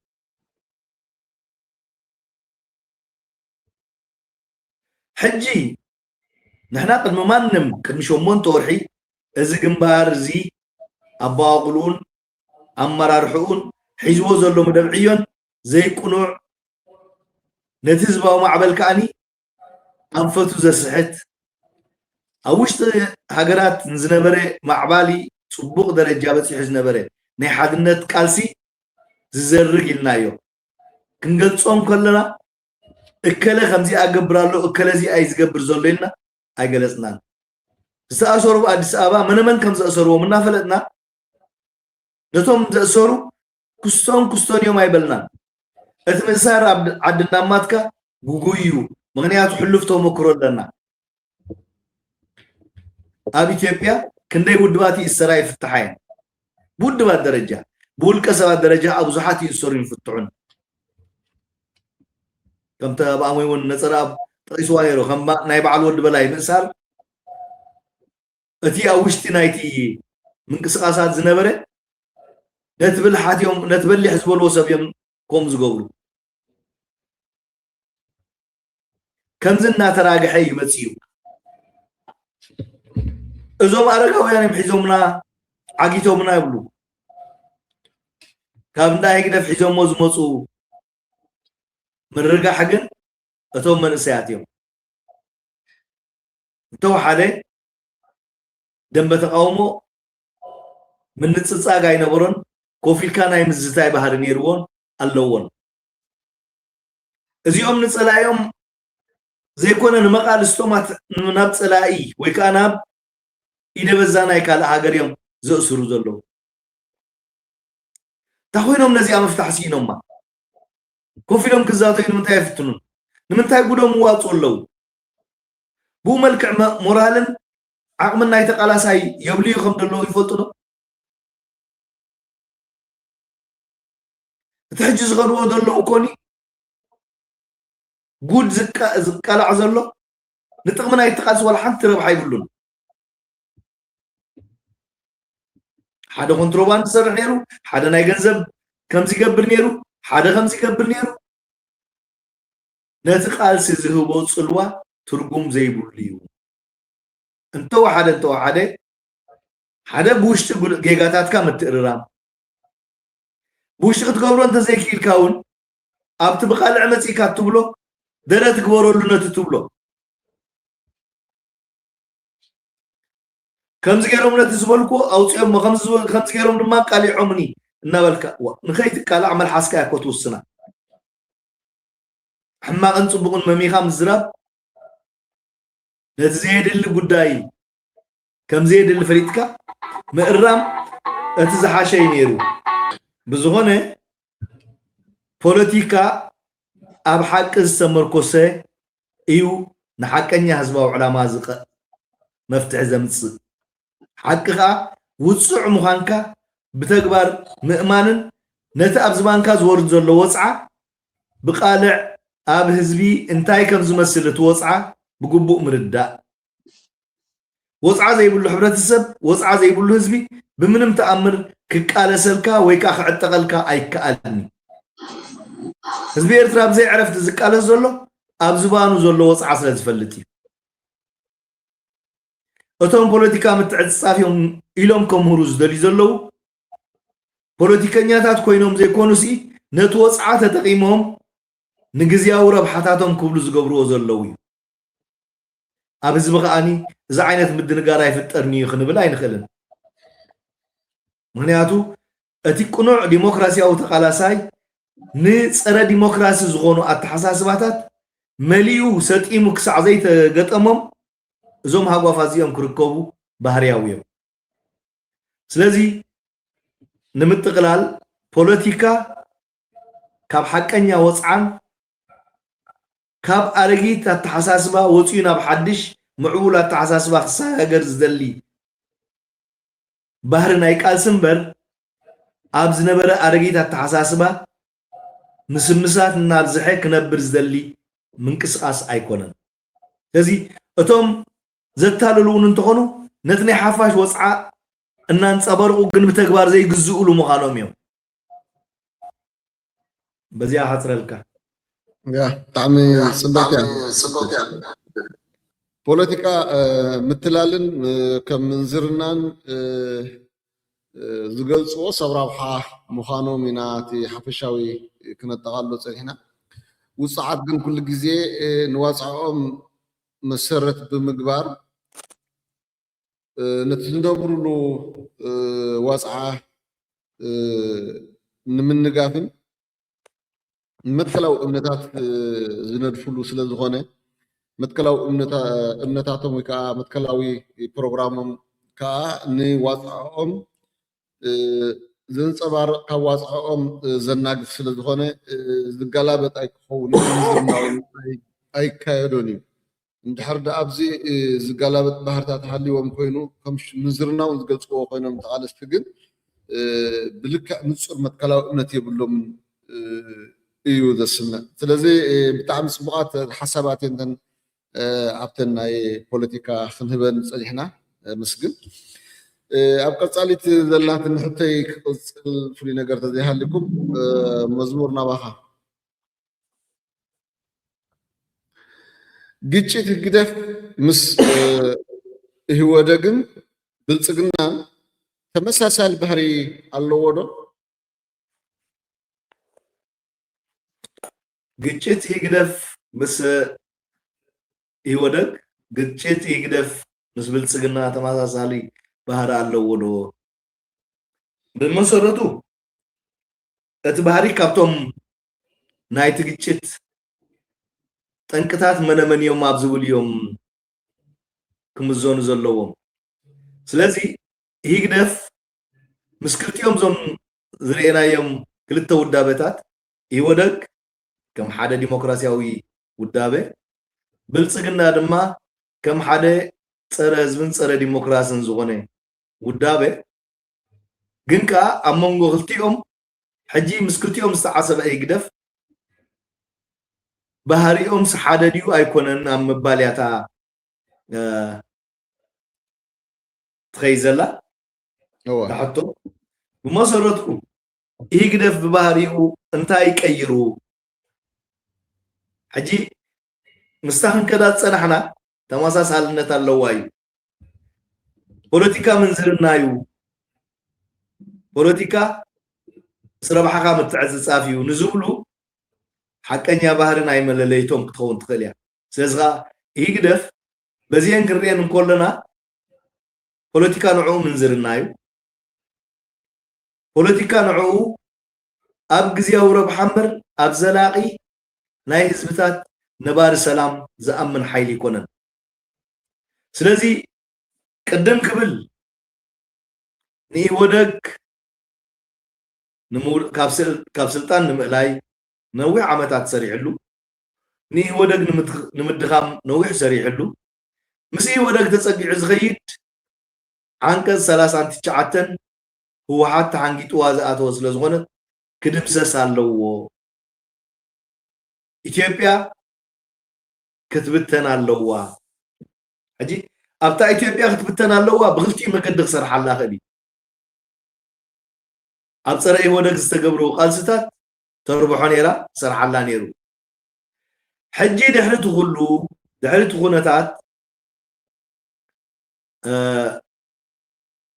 ሕጂ ንሕና ቅድሚ ማንም ቅድሚ 8 ወርሒ እዚ ግንባር እዚ ኣባቕሉን ኣመራርሑን ሒዝዎ ዘሎ መደብዕዮን ዘይቁኑዕ ነቲ ህዝባዊ ማዕበል ከዓኒ ኣንፈቱ ዘስሕት ኣብ ውሽጢ ሃገራት ዝነበረ ማዕባሊ ፅቡቕ ደረጃ በፂሑ ዝነበረ ናይ ሓድነት ቃልሲ ዝዘርግ ኢልና እዮ ክንገልፆም ከለና እከለ ከምዚ ኣገብር ኣሎ እከለ እዚ ኣይዝገብር ዘሎ ኢልና ኣይገለፅናን ዝተኣሰሩ ኣዲስ ኣበባ መነመን ከም ዘእሰሩዎም እናፈለጥና ነቶም ዘእሰሩ ክስቶን እዮም ኣይበልናን እቲ ምእሳር ኣብ ዓድና ማትካ ጉጉይ እዩ ምክንያቱ ሕሉፍ ተመክሮ ኣለና ኣብ ኢትዮጵያ ክንደይ ውድባት ይእሰራ ይፍትሓ እየን ብውድባት ደረጃ ብውልቀ ሰባት ደረጃ ኣብ ብዙሓት ይእሰሩ ይፍትሑን ከምቲ ኣብ ኣሞይ እውን ነፀራ ጠቂስዋ ነይሩ ከም ናይ በዓል ወዲ በላይ ምእሳር እቲ ኣብ ውሽጢ ናይቲ ምንቅስቃሳት ዝነበረ ነቲ ብልሓት እዮም ነቲ በሊሕ ዝበልዎ ሰብ እዮም ከምኡ ዝገብሩ ከምዚ እናተራግሐ ይመፅእ እዩ እዞም ኣረጋውያን እዮም ሒዞምና ዓጊቶምና ይብሉ ካብ እንዳ ይግደፍ ሒዞሞ ዝመፁ ምርጋሕ ግን እቶም መንእሰያት እዮም እንተወሓደ ደንበ ተቃውሞ ምንፅፃግ ኣይነበሮን ኮፍ ኢልካ ናይ ምዝታይ ባህሪ ነይርዎን ኣለዎን እዚኦም ንፀላዮም ዘይኮነ ንመቃልስቶማት ናብ ፀላኢ ወይ ከዓ ናብ ኢደበዛ ናይ ካልእ ሃገር እዮም ዘእስሩ ዘለዉ እንታ ኮይኖም ነዚኣ መፍታሕ ሲኢኖማ ኮፍ ኢሎም ክዛተዩ ንምንታይ የፍትኑን ንምንታይ ጉዶም ዋፁ ኣለዉ ብኡ መልክዕ ሞራልን ዓቕምን ናይ ተቃላሳይ የብልዩ ከም ዘለዉ ይፈልጡ ዶ እቲ ሕጂ ዝኸድዎ ዘለዉ ኮኒ ጉድ ዝቃላዕ ዘሎ ንጥቕሚ ናይ ተቃልሲ ዋላ ሓንቲ ረብሓ ይብሉን ሓደ ኮንትሮባንድ ዝሰርሕ ነይሩ ሓደ ናይ ገንዘብ ከምዚ ይገብር ነይሩ ሓደ ከምዚ ይገብር ነይሩ ነቲ ቃልሲ ዝህቦ ፅልዋ ትርጉም ዘይብሉ እዩ እንተወሓደ ሓደ ብውሽጢ ጌጋታትካ ምትእርራም ብውሽጢ ክትገብሮ እንተዘይክኢልካ እውን ኣብቲ ብቃልዕ መፂእካ ትብሎ ደረ ትግበረሉ ነቲ ትብሎ ከምዚ ገይሮም ነቲ ዝበልክዎ ኣውፅኦም ከምዚ ገይሮም ድማ ቃሊዖምኒ እናበልካ ንከይትቃላዕ መልሓስካ እያ ኮ ትውስና ሕማቕን ፅቡቕን መሚኻ ምዝራብ ነቲ ዘየድሊ ጉዳይ ከም ዘየድሊ ፈሊጥካ ምእራም እቲ ዝሓሸ እዩ ነይሩ ብዝኾነ ፖለቲካ ኣብ ሓቂ ዝተመርኮሰ እዩ ንሓቀኛ ህዝባዊ ዕላማ መፍትሒ ዘምፅእ ሓቂ ከዓ ውፅዕ ምዃንካ ብተግባር ምእማንን ነቲ ኣብ ዝባንካ ዝወርድ ዘሎ ወፅዓ ብቃልዕ ኣብ ህዝቢ እንታይ ከም ዝመስል እቲ ወፅዓ ብግቡእ ምርዳእ ወፅዓ ዘይብሉ ሕብረተሰብ ወፅዓ ዘይብሉ ህዝቢ ብምንም ተኣምር ክቃለሰልካ ወይ ከዓ ክዕጠቐልካ ኣይከኣልኒ ህዝቢ ኤርትራ ብዘይ ዕረፍቲ ዝቃለስ ዘሎ ኣብ ዝባኑ ዘሎ ወፅዓ ስለ ዝፈልጥ እዩ እቶም ፖለቲካ ምትዕፅጻፍዮም ኢሎም ከምሁሩ ዝደልዩ ዘለዉ ፖለቲከኛታት ኮይኖም ዘይኮኑሲ ነቲ ወፅዓ ተጠቂሞም ንግዝያዊ ረብሓታቶም ክብሉ ዝገብርዎ ዘለዉ እዩ ኣብ ህዝቢ ከዓኒ እዚ ዓይነት ምድንጋር ኣይፍጠርኒ እዩ ክንብል ኣይንኽእልን ምክንያቱ እቲ ቁኑዕ ዲሞክራሲያዊ ተቃላሳይ ንፀረ ዲሞክራሲ ዝኾኑ ኣተሓሳስባታት መሊኡ ሰጢሙ ክሳዕ ዘይተገጠሞም እዞም ሃጓፋት እዚኦም ክርከቡ ባህርያዊ እዮም ስለዚ ንምጥቕላል ፖለቲካ ካብ ሓቀኛ ወፅዓን ካብ ኣረጊት ኣተሓሳስባ ወፅኡ ናብ ሓድሽ ምዕቡል ኣተሓሳስባ ክሰጋገር ዝደሊ ባህሪ ናይ ቃልሲ እምበር ኣብ ዝነበረ ኣረጊት ኣተሓሳስባ ምስምሳት እናርዝሐ ክነብር ዝደሊ ምንቅስቃስ ኣይኮነን ስለዚ እቶም ዘታልሉ እውን እንትኾኑ ነቲ ናይ ሓፋሽ ወፅዓ እናንፀበርቁ ግን ብተግባር ዘይግዝኡሉ ምዃኖም እዮም በዚያ ሓፅረልካ ብጣዕሚ ፅብቕቲ እያ ፖለቲካ ምትላልን ከም ምንዝርናን ዝገልፅዎ ሰብ ረብሓ ምዃኖም ኢና እቲ ሓፈሻዊ ክነጠቓሎ ፀኒሕና ውፅዓት ግን ኩሉ ግዜ ንዋፅዖም መሰረት ብምግባር ነቲ ዝነብሩሉ ዋፅዓ ንምንጋፍን መትከላዊ እምነታት ዝነድፍሉ ስለ ዝኾነ መትከላዊ እምነታቶም ወይ ከዓ መትከላዊ ፕሮግራሞም ከዓ ንዋፅዖኦም ዘንፀባርቕ ካብ ዋፅዖኦም ዘናግፍ ስለ ዝኾነ ዝገላበጥ ኣይክኸውን ኣይካየዶን እዩ እንድሕር ዳ ኣብዚ ዝገላበጥ ባህርታት ሃልይዎም ኮይኑ ከም ምንዝርናውን ዝገልፅዎ ኮይኖም ተቃለስቲ ግን ብልክዕ ንፁር መትከላዊ እምነት የብሎምን እዩ ዘስምዕ ስለዚ ብጣዕሚ ፅቡቃት ሓሳባት እንተን ኣብተን ናይ ፖለቲካ ክንህበን ፀኒሕና መስግን ኣብ ቀፃሊት ዘላትን ሕተይ ክቅፅል ፍሉይ ነገር ተዘይሃልኩም መዝሙር ናባኻ ግጭት ግደፍ ምስ ህወደግን ብልፅግና ተመሳሳሊ ባህሪ ኣለዎ ዶ ግጭት ይግደፍ ምስ ይወደግ ግጭት ይግደፍ ምስ ብልፅግና ተመሳሳሊ ባህሪ ኣለዎ ዶ ብመሰረቱ እቲ ባህሪ ካብቶም ናይቲ ግጭት ጠንቅታት መነመን እዮም ኣብ ዝብል እዮም ክምዘኑ ዘለዎም ስለዚ ይግደፍ ምስ ክልቲኦም ዞም ዝርአናዮም ክልተ ውዳበታት ይወደግ ከም ሓደ ዲሞክራሲያዊ ውዳበ ብልፅግና ድማ ከም ሓደ ፀረ ህዝብን ፀረ ዲሞክራስን ዝኾነ ውዳበ ግን ከዓ ኣብ መንጎ ክልቲኦም ሕጂ ምስ ክልቲኦም ዝተዓሰበ ይግደፍ ባህሪኦም ሓደ ድዩ ኣይኮነን ኣብ መባልያታ ትኸይዘላ ተሕቶ ብመሰረቱ ይግደፍ ብባህሪኡ እንታይ ይቀይሩ ሕጂ ምስታኽን ከዳ ፀናሕና ተመሳሳልነት ኣለዋ እዩ ፖለቲካ ምንዝርና እዩ ፖለቲካ ስረባሕኻ ምትዕፅፃፍ እዩ ንዝብሉ ሓቀኛ ባህሪ ናይ መለለይቶም ክትኸውን ትኽእል እያ ስለዚ ከዓ ይግደፍ በዚአን ክንሪአን እንከለና ፖለቲካ ንዕኡ ምንዝርና እዩ ፖለቲካ ንዕኡ ኣብ ግዝያዊ ረብሓ እምበር ኣብ ዘላቒ ናይ ህዝብታት ነባሪ ሰላም ዝኣምን ሓይሊ ይኮነን ስለዚ ቅድም ክብል ንይወደግ ካብ ስልጣን ንምእላይ ነዊሕ ዓመታት ሰሪሕሉ ንይወደግ ንምድኻም ነዊሕ ሰሪሕሉ ምስ ይወደግ ተፀጊዑ ዝኸይድ ዓንቀጽ 39 ህወሓት ተሓንጊጥዋ ዝኣተወ ስለ ዝኾነ ክድምሰስ ኣለዎ ኢትዮጵያ ክትብተን ኣለዋ ሕጂ ኣብታ ኢትዮጵያ ክትብተን ኣለዋ ብክልቲኡ መገዲ ክሰርሓላ ክእል እዩ ኣብ ፀረ ይወደግ ዝተገብሩ ቃልስታት ተርብሖ ነይራ ሰርሓላ ነይሩ ሕጂ ድሕሪ እቲ ኩነታት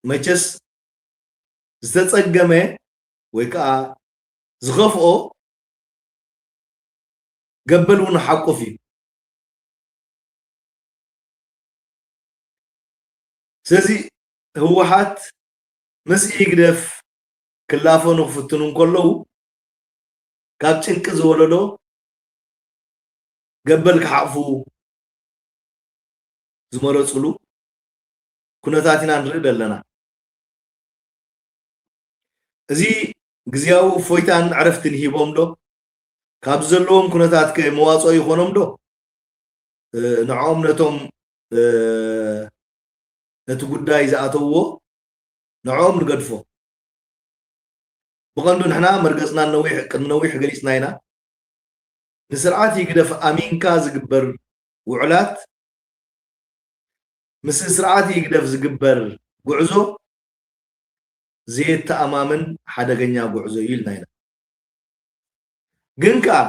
መቸስ ዝተጸገመ ወይ ከዓ ዝኸፍኦ ገበል እውን ሓቆፍ እዩ ስለዚ ህወሓት ምስ ይግደፍ ክላፈኑ ክፍትኑ እንከለዉ ካብ ጭንቂ ዝወለዶ ገበል ክሓቕፉ ዝመረፅሉ ኩነታት ኢና ንርኢ ዘለና እዚ ግዝያዊ እፎይታን ዕረፍትን ሂቦም ዶ ካብ ዘለዎም ኩነታት መዋፅኦ ይኾኖም ዶ ንዖም ነቶም ነቲ ጉዳይ ዝኣተውዎ ንዖም ንገድፎ ብቐንዱ ንሕና መርገፅና ቅድሚ ነዊሕ ገሊፅና ኢና ንስርዓት ይግደፍ ኣሚንካ ዝግበር ውዕላት ምስ ስርዓት ይግደፍ ዝግበር ጉዕዞ ዘየተኣማምን ሓደገኛ ጉዕዞ እዩ ኢልና ኢና ግን ከዓ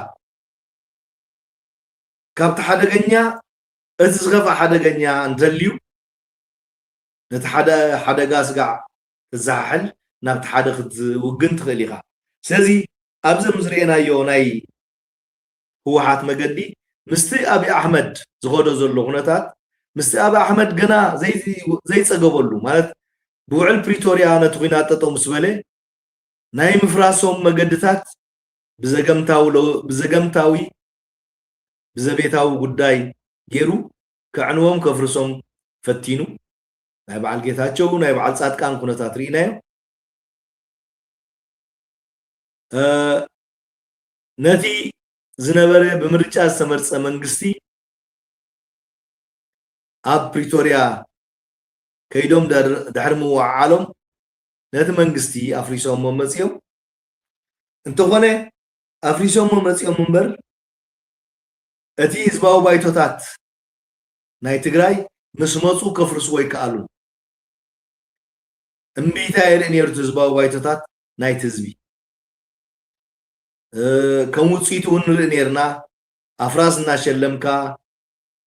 ካብቲ ሓደገኛ እቲ ዝኸፍእ ሓደገኛ እንተልዩ ነቲ ሓደጋ ስጋዕ ትዘሓሕል ናብቲ ሓደ ክትውግን ትኽእል ኢኻ ስለዚ ኣብዚ ምዝርአናዮ ናይ ህወሓት መገዲ ምስቲ ኣብዪ ኣሕመድ ዝኸዶ ዘሎ ኩነታት ምስቲ ኣብዪ ኣሕመድ ገና ዘይፀገበሉ ማለት ብውዕል ፕሪቶርያ ነቲ ኩናት ጠጠው ምስ በለ ናይ ምፍራሶም መገድታት ብዘገምታዊ ብዘቤታዊ ጉዳይ ገይሩ ክዕንዎም ከፍርሶም ፈቲኑ ናይ በዓል ጌታቸው ናይ በዓል ጻድቃን ኩነታት ርኢናዮ ነቲ ዝነበረ ብምርጫ ዝተመርፀ መንግስቲ ኣብ ፕሪቶርያ ከይዶም ድሕሪ ምውዓሎም ነቲ መንግስቲ ኣፍሪሶም መፅኦም እንተኾነ ኣፍሪሶም መፅኦም እምበር እቲ ህዝባዊ ባይቶታት ናይ ትግራይ ምስ መፁ ከፍርስዎ ይከኣሉ እምቢታ የርኢ ነይሩ እቲ ህዝባዊ ባይቶታት ናይቲ ህዝቢ ከም ውፅኢቱ እውን ንርኢ ነርና ኣፍራስ እናሸለምካ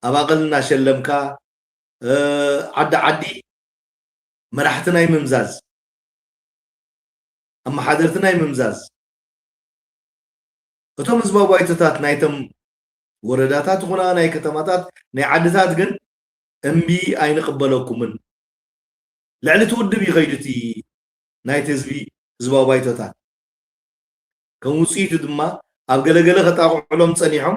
ኣባቕል እናሸለምካ ዓዲ ዓዲ መራሕቲ ናይ ምምዛዝ ኣመሓደርቲ ናይ ምምዛዝ እቶም ህዝባዊ ባይቶታት ናይቶም ወረዳታት ይኹና ናይ ከተማታት ናይ ዓድታት ግን እምቢ ኣይንቕበለኩምን ልዕሊ ትውድብ ይኸይዱ እቲ ናይቲ ህዝባዊ ባይቶታት ከም ውፅኢቱ ድማ ኣብ ገለገለ ከጣቕዕሎም ፀኒሖም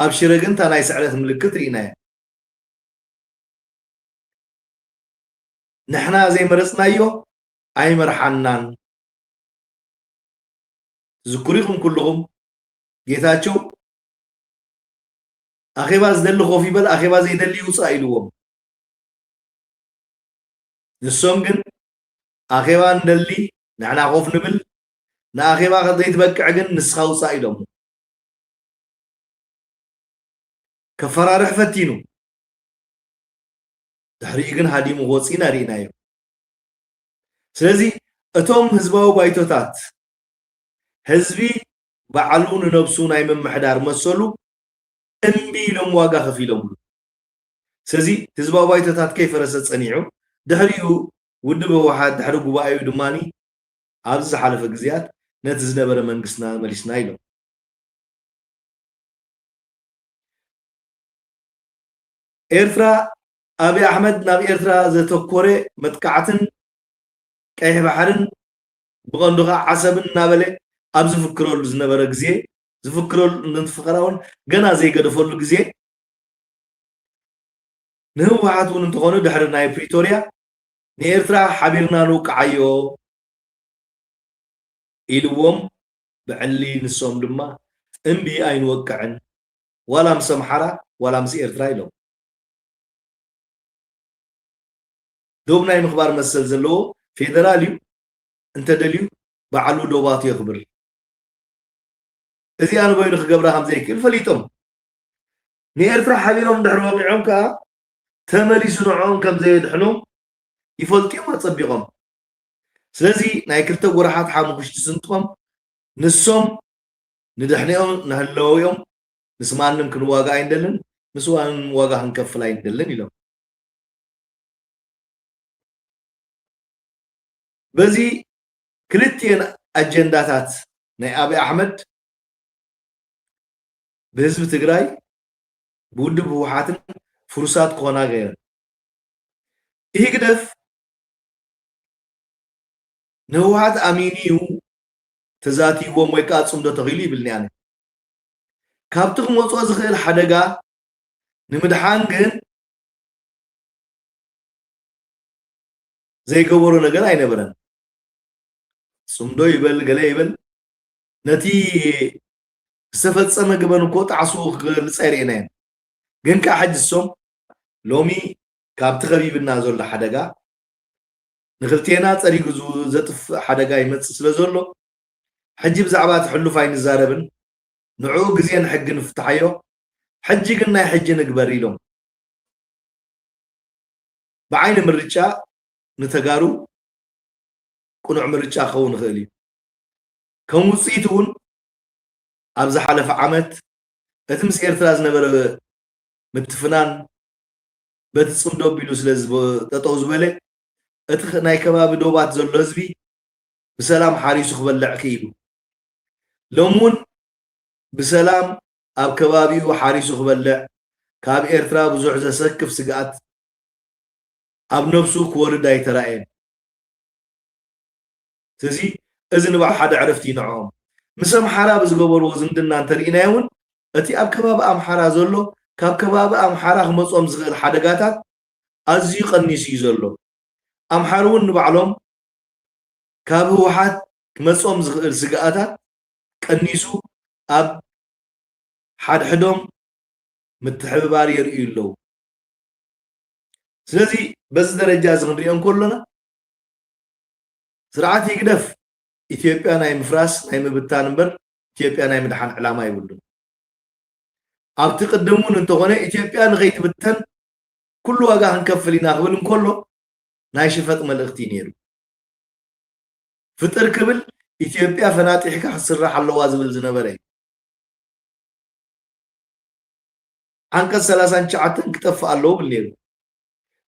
ኣብ ሽረ ግን እታ ናይ ስዕረት ምልክት ርኢናዮ ንሕና ዘይመረፅናዮ ኣይመርሓናን ትዝክሩ ኢኹም ኩልኹም ጌታቸው ኣኼባ ዝደሊ ኮፍ ይበል ኣኼባ ዘይደሊ ይውፃእ ኢልዎም ንሶም ግን ኣኼባ እንደሊ ንሕና ኮፍ ንብል ንኣኼባ ዘይትበቅዕ ግን ንስኻ ውፃእ ኢሎም ከፈራርሕ ፈቲኑ ድሕሪኡ ግን ሃዲሙ ወፂና ርኢናዮ ስለዚ እቶም ህዝባዊ ባይቶታት ህዝቢ ባዕሉ ንነብሱ ናይ ምምሕዳር መሰሉ እምቢ ኢሎም ዋጋ ከፊሎምሉ ስለዚ ህዝባዊ ባይቶታት ከይፈረሰ ፀኒዑ ድሕሪኡ ውድብ ህወሓት ድሕሪ ጉባኤኡ ድማኒ ኣብዚ ዝሓለፈ ግዝያት ነቲ ዝነበረ መንግስትና መሊስና ኢሎም ኤርትራ ኣብዪ ኣሕመድ ናብ ኤርትራ ዘተኮረ መጥቃዕትን ቀይሕ ባሕርን ብቐንዱ ከዓ ዓሰብን እናበለ ኣብ ዝፍክረሉ ዝነበረ ግዜ ዝፍክረሉ እንትፍቀራውን ገና ዘይገደፈሉ ግዜ ንህወሓት እውን እንተኾኑ ድሕሪ ናይ ፕሪቶርያ ንኤርትራ ሓቢርና ንውቅዓዮ ኢልዎም ብዕሊ ንሶም ድማ እምቢ ኣይንወቅዕን ዋላ ምስ ኣምሓራ ዋላ ምስ ኤርትራ ኢሎም ዶብ ናይ ምኽባር መሰል ዘለዎ ፌደራል እዩ እንተደልዩ ባዕሉ ዶባቱ የኽብር እዚ ኣነ በይኑ ክገብራ ከም ዘይክእል ፈሊጦም ንኤርትራ ሓቢሮም ድሕሪ ወቂዖም ከዓ ተመሊሱ ንዕኦም ከም ዘየድሕኖም ይፈልጡ እዮም ኣፀቢቖም ስለዚ ናይ ክልተ ጎራሓት ሓሙሽቲ ስንጥቆም ንሶም ንድሕኒኦም ንህለወዮም ምስ ማንም ክንዋጋ ኣይንደልን ምስ ማንም ዋጋ ክንከፍል ኣይንደልን ኢሎም بزي كلتين أجنداتات ناي أبي أحمد بحزب تግራይ بودب وحاتن فرصات كونا غير إيه كدف نوعات أمينيو تزاتي ومويكات صمدو تغيلي بالنيانة كابتغ موصوة زخير حدقا نمدحان جن زي كورو نغر أي نبرن صمدو يبل غلا يبل نتي استفدت سنة قبل كوت عصوخ لسيرينين جن كحد السوم لومي كابتغ غبيب النازل لحدقا نخلتينا طريق زتف حدقا يمتص سلازولو حجي بزعبات حلو فاين الزاربن نعو غزيان حق نفتحيو حجي قلنا حجي نقبري لهم بعين مرجع نتقارو كونو مرجع خون خالي كم وصيتون ابز حلف عمت اتمس ايرتراز نبر متفنان بتصندو بيلو سلازب تطوز بله اتخ ناي كباب دوبات زلو حزبي بسلام حاريسو خبلع كيلو لومون بسلام اب كبابي وحاريسو خبلع كاب ايرترا بزوح زسكف سقات اب نفسو كورد ايتراين سزي اذن با حدا عرفتي نعوم مسم حرا بزغبرو زمدنا انترينا يون اتي اب كباب ام حرا زلو كاب كباب ام حرا خمصوم زغل حدغاتات ازي قنيسي زلو ام حرون بعلوم كاب وحد كمصوم زغل سقاتات قنيسو اب حد حدوم متحبار يرئي له سلازي بس درجة زغنريون كلنا سرعات يقدف إثيوبيا ناي مفراس ناي مبتان بر إثيوبيا ناي مدحان علامة يقولون عم تقدمون انتو غنى إثيوبيا نغيت بتن كل واقع هنكفلين أخبرهم كله ناي شفت ملغتين يرو فتر كبل إثيوبيا فناتحك حصر حلو وازبل زنبري عنك سلاسان شعاتن كتف الله بالليل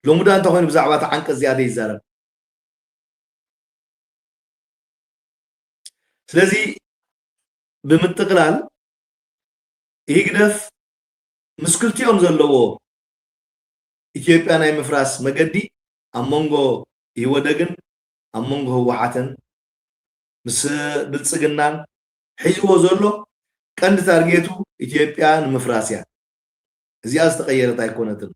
لو مدان تخوين بزعبات عنك زيادة يزارب سلازي بمتقلال يقدف مسكلتيهم زلوه إثيوبيا ناي مفراس مقدي أمونغو يودقن أمونغو هو حاتن مس بلصقنان حيزو زلو كند تارجيتو إثيوبيا مفراسيا زياز تغيرت أيقونتن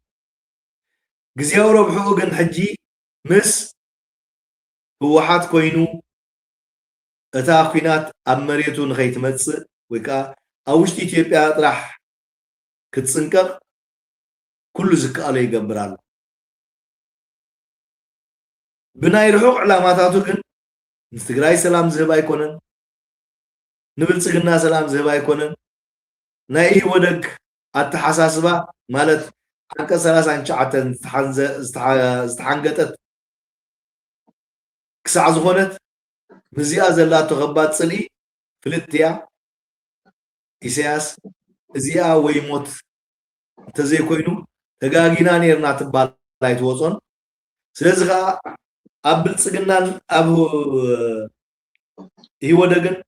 غزياو ربحو جن حجي مس هو حات كوينو اتا كوينات اب مريتو نخيت مص ويكا اوشت إثيوبيا طرح كتصنقق كل زكاله يقبرال بناي رحوق علاماتاتو جن مستغراي سلام زهب ايكونن نبلصقنا سلام زهب ايكونن ناي ودك اتحساسبا مالت عنك سلاسان شعتن استحنقتت كسع زخونت مزيا زلاتو غبات صلي فلتيا إسياس زيا ويموت تزي كوينو تغاغينا نيرنا تبال لايت وصون سلازغا ابل صقنان ابو يودغن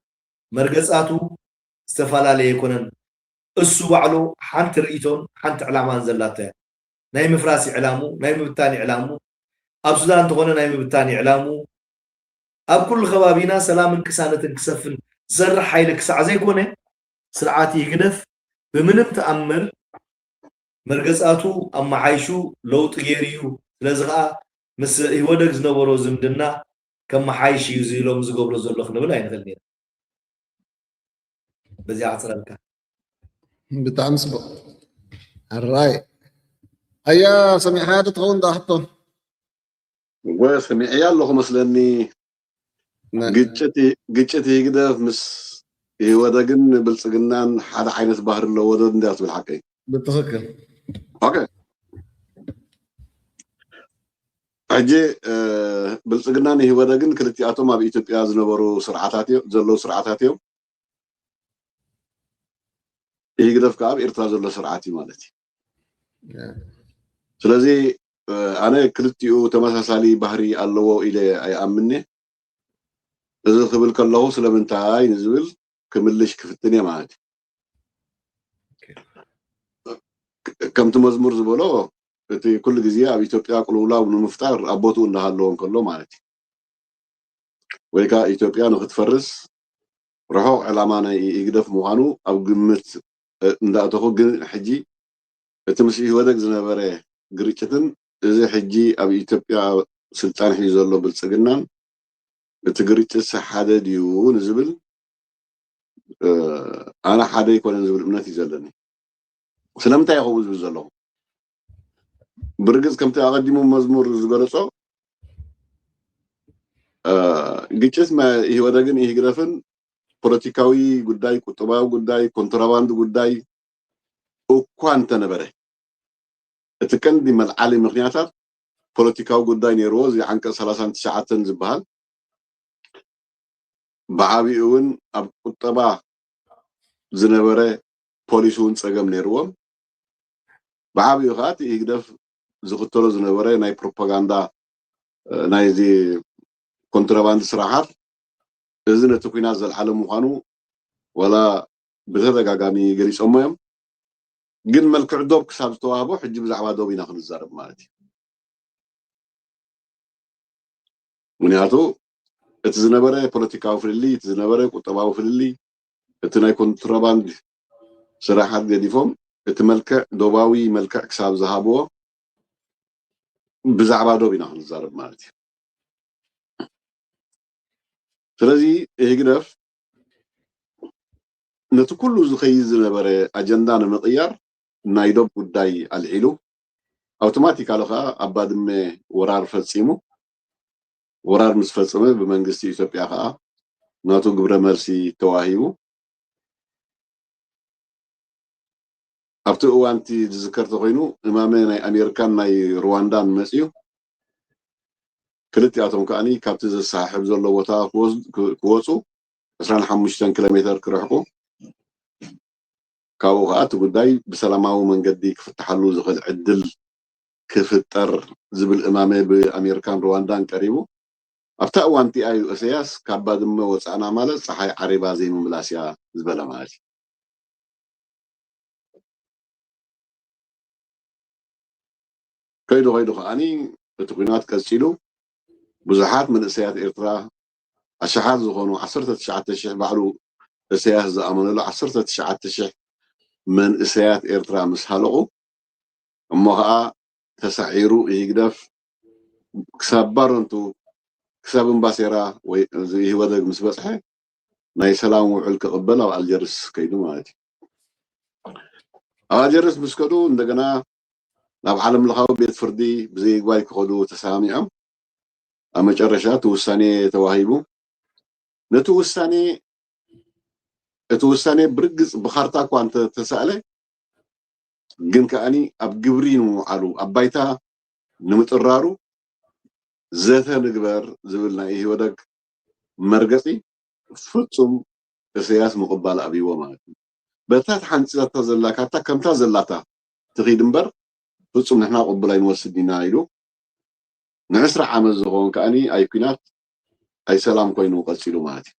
مرغصاتو استفالالي يكونن اسو بعلو حنت رئيتون حنت علمان زلاته ناي مفراسي علامو ناي مبتاني علامو اب سودان تكون ناي مبتاني علامو اب كل خوابينا سلام انكسانه انكسفن زر حيلك ساعه زي كونه سرعاتي يقدف بمنم تامر مرغصاتو اما حيشو لوط غيريو لزغا مس يودغ زنبرو زمدنا كما حيش يزيلوم زغبرو زلخ نبل اينخلني بزي عصرلك بتاع مسبق الراي هيا سميح هذا تكون ضحطه وسميح يالله مثلني قچتي قدف مس يودغن بلصقنان حدا عينت بحر لو ودد انداس بالحقي بالتفكر اوكي اجي بلصقنان يودغن كلتياتهم اب اثيوبيا زنبرو سرعاتاتيو زلو سرعاتاتيو يقدف كاب إرتاز الله سرعاتي مالتي. سلازي أنا كلتيو تمساسالي بحري الله إلى أي أمني إذا خبل كله سلمنتاي نزبل كملش كفتني معك كم تمزمر زبلو تي كل جزية إثيوبيا كلها ونمفتار أبوتو إنها اللون كله معك ويكا إثيوبيا نختفرس رحوا على ما يقدف مهانو أو قمت ندا تخو حجي تمشي ودك زنبره قريتشتن إذا حجي أبي إثيوبيا سلطان حيزولو بالسجنان تقريتش حدا ديو نزبل أنا حدا يكون نزبل مناتي زلني سلامتا يخوز بزلو برجز كم تأقدمو مزمور زبرصو قيتش ما هو دقن يقدفن ፖለቲካዊ ጉዳይ ቁጠባዊ ጉዳይ ኮንትራባንድ ጉዳይ እኮ አንተ ነበረ እትከንዲ መልዓሊ ምክንያታት ፖለቲካዊ ጉዳይ ነይርዎ እዚ ዓንቀጽ 39 ዝበሃል ብዓቢኡን ኣብ ቁጠባ ዝነበረ ፖሊሱን ፀገም ነይርዎም ብዓቢኡ ከዓ እቲ ይግደፍ ዝኽተሎ ዝነበረ ናይ ፕሮፓጋንዳ ናይዚ ኮንትራባንድ ስራሓት እዚ ነቲ ኩናት ዘለዓለ ምዃኑ ወላ ብተደጋጋሚ ገሊፆሞ እዮም ግን መልክዕ ዶብ ክሳብ ዝተዋህቦ ሕጂ ብዛዕባ ዶብ ኢና ክንዛረብ ማለት እዩ ምክንያቱ እቲ ዝነበረ ፖለቲካዊ ፍልሊ እቲ ዝነበረ ቁጠባዊ ፍልሊ እቲ ናይ ኮንትራባንድ ስራሓት ገዲፎም እቲ መልክዕ ዶባዊ መልክዕ ክሳብ ዝሃብዎ ብዛዕባ ዶብ ኢና ክንዛረብ ማለት እዩ ስለዚህ ይግደፍ ነቲ ኩሉ ዝኸይድ ዝነበረ ኣጀንዳ ንምቕያር ናይ ዶብ ጉዳይ ኣልዒሉ ኣውቶማቲካሊ ከዓ ኣባድመ ወራር ፈፂሙ ወራር ምስ ፈፀመ ብመንግስቲ ኢትዮጵያ ከዓ ናቱ ግብረ መልሲ ተዋሂቡ ኣብቲ እዋንቲ ዝዝከር ተኮይኑ እማመ ናይ ኣሜሪካን ናይ ሩዋንዳን መፅዩ ክልቲኣቶም ከዓኒ ካብቲ ዘሰሓሕብ ዘሎ ቦታ ክወፁ 25 ኪሎ ሜትር ክርሕቁ ካብኡ ከዓ እቲ ጉዳይ ብሰላማዊ መንገዲ ክፍትሓሉ ዝኽእል ዕድል ክፍጠር ዝብል እማመ ብኣሜሪካን ሩዋንዳን ቀሪቡ ኣብታ እዋንቲ ኣዩ ኢሳያስ ካብ ባድመ ወፃእና ማለት ፀሓይ ዓሪባ ዘይምምላስ እያ ዝበለ ማለት እዩ ከይዱ ከይዱ ከዓኒ እቲ ኩናት ቀፂሉ ብዙሓት መንእሰያት ኤርትራ ኣሽሓት ዝኾኑ 19,000 ባዕሉ ኢሳያስ ዝኣመነሉ 19,000 መንእሰያት ኤርትራ ምስ ሃለቑ እሞ ከዓ ተሳዒሩ ይግደፍ ክሳብ ባሮንቱ ክሳብ እምባሴራ ወይ ይህወደግ ምስ በፅሐ ናይ ሰላም ውዕል ክቕበል ኣብ ኣልጀርስ ከይዱ ማለት እዩ ኣብ ኣልጀርስ ምስ ከዱ እንደገና ናብ ዓለም ለኻዊ ቤት ፍርዲ ብዘይግባይ ክኸዱ ተሰሚዖም ኣብ መጨረሻ እቲ ውሳኔ ተዋሂቡ ነቲ ውሳኔ ብርግፅ ብካርታ እኳ እንተተሰኣለ ግን ከዓኒ ኣብ ግብሪ ንምውዓሉ ኣብ ባይታ ንምጥራሩ ዘተ ንግበር ዝብል ናይ ይህወደግ መርገፂ ፍጹም ኢሳያስ ምቕባል ኣብይዎ ማለት እዩ በታት ሓንፂዛታ ዘላካታ ከምታ ዘላታ ትኺድ እምበር ፍጹም ንሕና ቅቡል ኣይንወስድ ኢና ኢሉ ንዕስራ ዓመት ዝኾን ከዓኒ ኣይ ኩናት ኣይ ሰላም ኮይኑ ቀፂሉ ማለት እዩ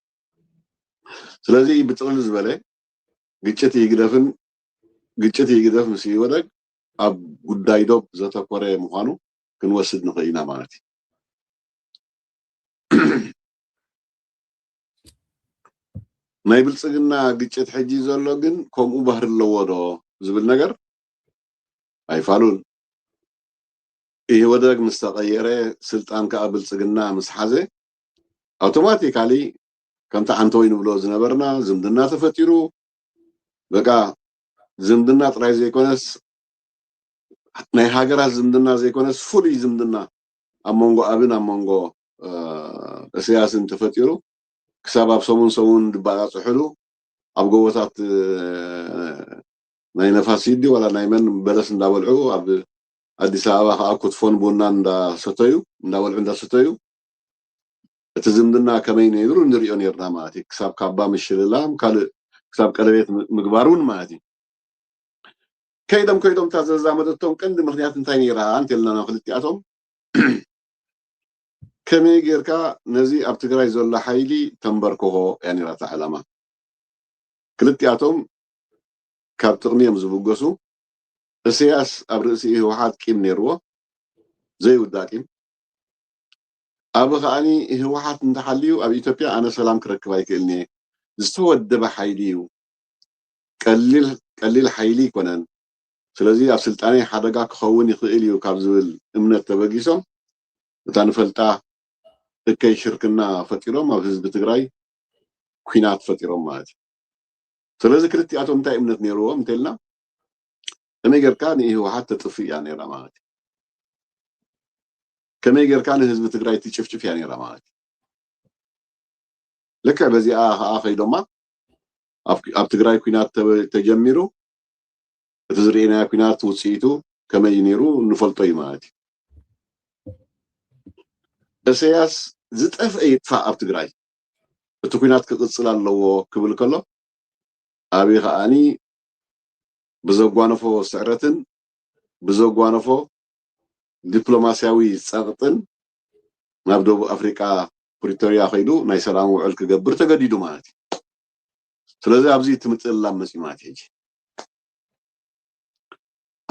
ስለዚ ብጥቕል ዝበለ ግጭት ይግደፍ ምስ ይወደግ ኣብ ጉዳይ ዶብ ዘተኮረ ምዃኑ ክንወስድ ንኽእል ኢና ማለት እዩ ናይ ብልፅግና ግጭት ሕጂ ዘሎ ግን ከምኡ ባህሪ ኣለዎ ዶ ዝብል ነገር ኣይፋሉን ይህወደግ ምስ ተቐየረ ስልጣን ከዓ ብልፅግና ምስ ሓዘ ኣውቶማቲካሊ ከምቲ ዓንተወይ ንብሎ ዝነበርና ዝምድና ተፈጢሩ በቃ ዝምድና ጥራይ ዘይኮነስ ናይ ሃገራት ዝምድና ዘይኮነስ ፍሉይ ዝምድና ኣብ መንጎ ኣብን ኣብ መንጎ ኢሳያስን ተፈጢሩ ክሳብ ኣብ ሰሙን ድባፃፅሕሉ ኣብ ጎቦታት ናይ ነፋስ ይዲ ወላ ናይ መን በለስ እንዳበልዑ ኣብ አዲስ አበባ ከዓ ክትፎን ቡና እንዳበልዑ እንዳሰተዩ እቲ ዝምድና ከመይ ነይሩ ንሪኦ ነርና ማለት እዩ ክሳብ ካባ ምሽልላም ካልእ ክሳብ ቀለቤት ምግባሩን ማለት እዩ ከይዶም ታዘዛመደቶም ቀንዲ ምክንያት እንታይ ነይራ እንተልና ክልቲኣቶም كمي غيركا نزي اب تግራይ ዘሎ ሓይሊ ተንበርክኾ يعني ራታ ዓላማ ክልቲኣቶም ካብ ጥቕሚዮም ዝብገሱ እስያስ ኣብ ርእሲ ህወሓት ቂም ነይርዎ ዘይውዳቂም ኣብ ኸኣኒ ህወሓት እንተሓልዩ ኣብ ኢትዮጵያ ኣነ ሰላም ክረክብ ኣይክእልኒ ዝተወደበ ሓይሊ እዩ ቀሊል ሓይሊ ይኮነን ስለዚ ኣብ ስልጣኔ ሓደጋ ክኸውን ይኽእል እዩ ካብ ዝብል እምነት ተበጊሶም እታ ንፈልጣ እከይ ሽርክና ፈጢሮም ኣብ ህዝቢ ትግራይ ኩናት ፈጢሮም ማለት እዩ ስለዚ ክልቲኣቶም እንታይ እምነት ነይርዎም እንተልና ከመይ ጌርካ ንህወሓት ተጥፍእ እያ ነይራ ማለት እዩ ከመይ ጌርካ ንህዝቢ ትግራይ ትጭፍጭፍ እያ ነይራ ማለት እዩ ልክዕ በዚኣ ከዓ ኸይዶማ ኣብ ትግራይ ኩናት ተጀሚሩ እቲ ዝርአናዮ ኩናት ውፅኢቱ ከመይ ነይሩ ንፈልጦ እዩ ማለት እዩ እስያስ ዝጠፍአ ይጥፋእ ኣብ ትግራይ እቲ ኩናት ክቅፅል ኣለዎ ክብል ከሎ ኣብይ ከዓኒ ብዘጓነፎ ስዕረትን ብዘጓነፎ ዲፕሎማስያዊ ፀቕጥን ናብ ደቡብ ኣፍሪቃ ፕሪቶሪያ ኸይዱ ናይ ሰላም ውዕል ክገብር ተገዲዱ ማለት እዩ ስለዚ ኣብዚ ትምጥልላም መፂ ማለት እዩ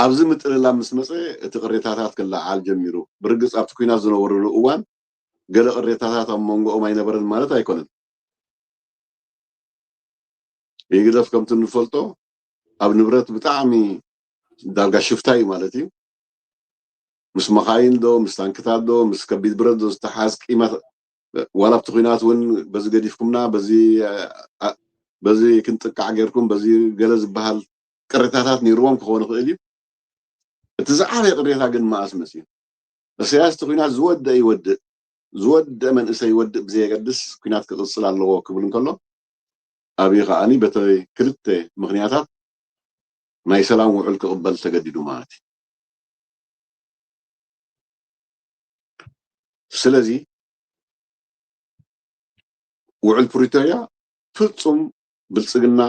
ኣብዚ ምጥልላም ምስ መፀ እቲ ቅሬታታት ክለዓል ጀሚሩ ብርግፅ ኣብቲ ኩናት ዝነበሩሉ እዋን ገለ ቅሬታታት ኣብ መንጎኦም ኣይነበረን ማለት ኣይኮነን ይግደፍ ከምቲ ንፈልጦ ኣብ ንብረት ብጣዕሚ ዳርጋ ሽፍታ እዩ ማለት እዩ ምስ መኻይን ዶ ምስ ታንክታት ዶ ምስ ከቢድ ብረት ዶ ዝተሓዝ ቂመት ዋላ ኣብቲ ኩናት እውን በዚ ገዲፍኩምና በዚ ክንጥቃዕ ጌርኩም በዚ ገለ ዝበሃል ቅሬታታት ነይርዎም ክኾኑ ይኽእል እዩ እቲ ዝዓበየ ቅሬታ ግን ማእስ መፅዩ እስያስ እቲ ኩናት ዝወድእ ይወድእ ዝወድእ መንእሰይ ይወድእ ብዘየገድስ ኩናት ክቅፅል ኣለዎ ክብል እንከሎ ኣብይ ከዓኒ በቲ ክልተ ምክንያታት ናይ ሰላም ውዕል ክቕበል ተገዲዱ ማለት እዩ ስለዚ ውዕል ፕሪቶሪያ ፍጹም ብልፅግና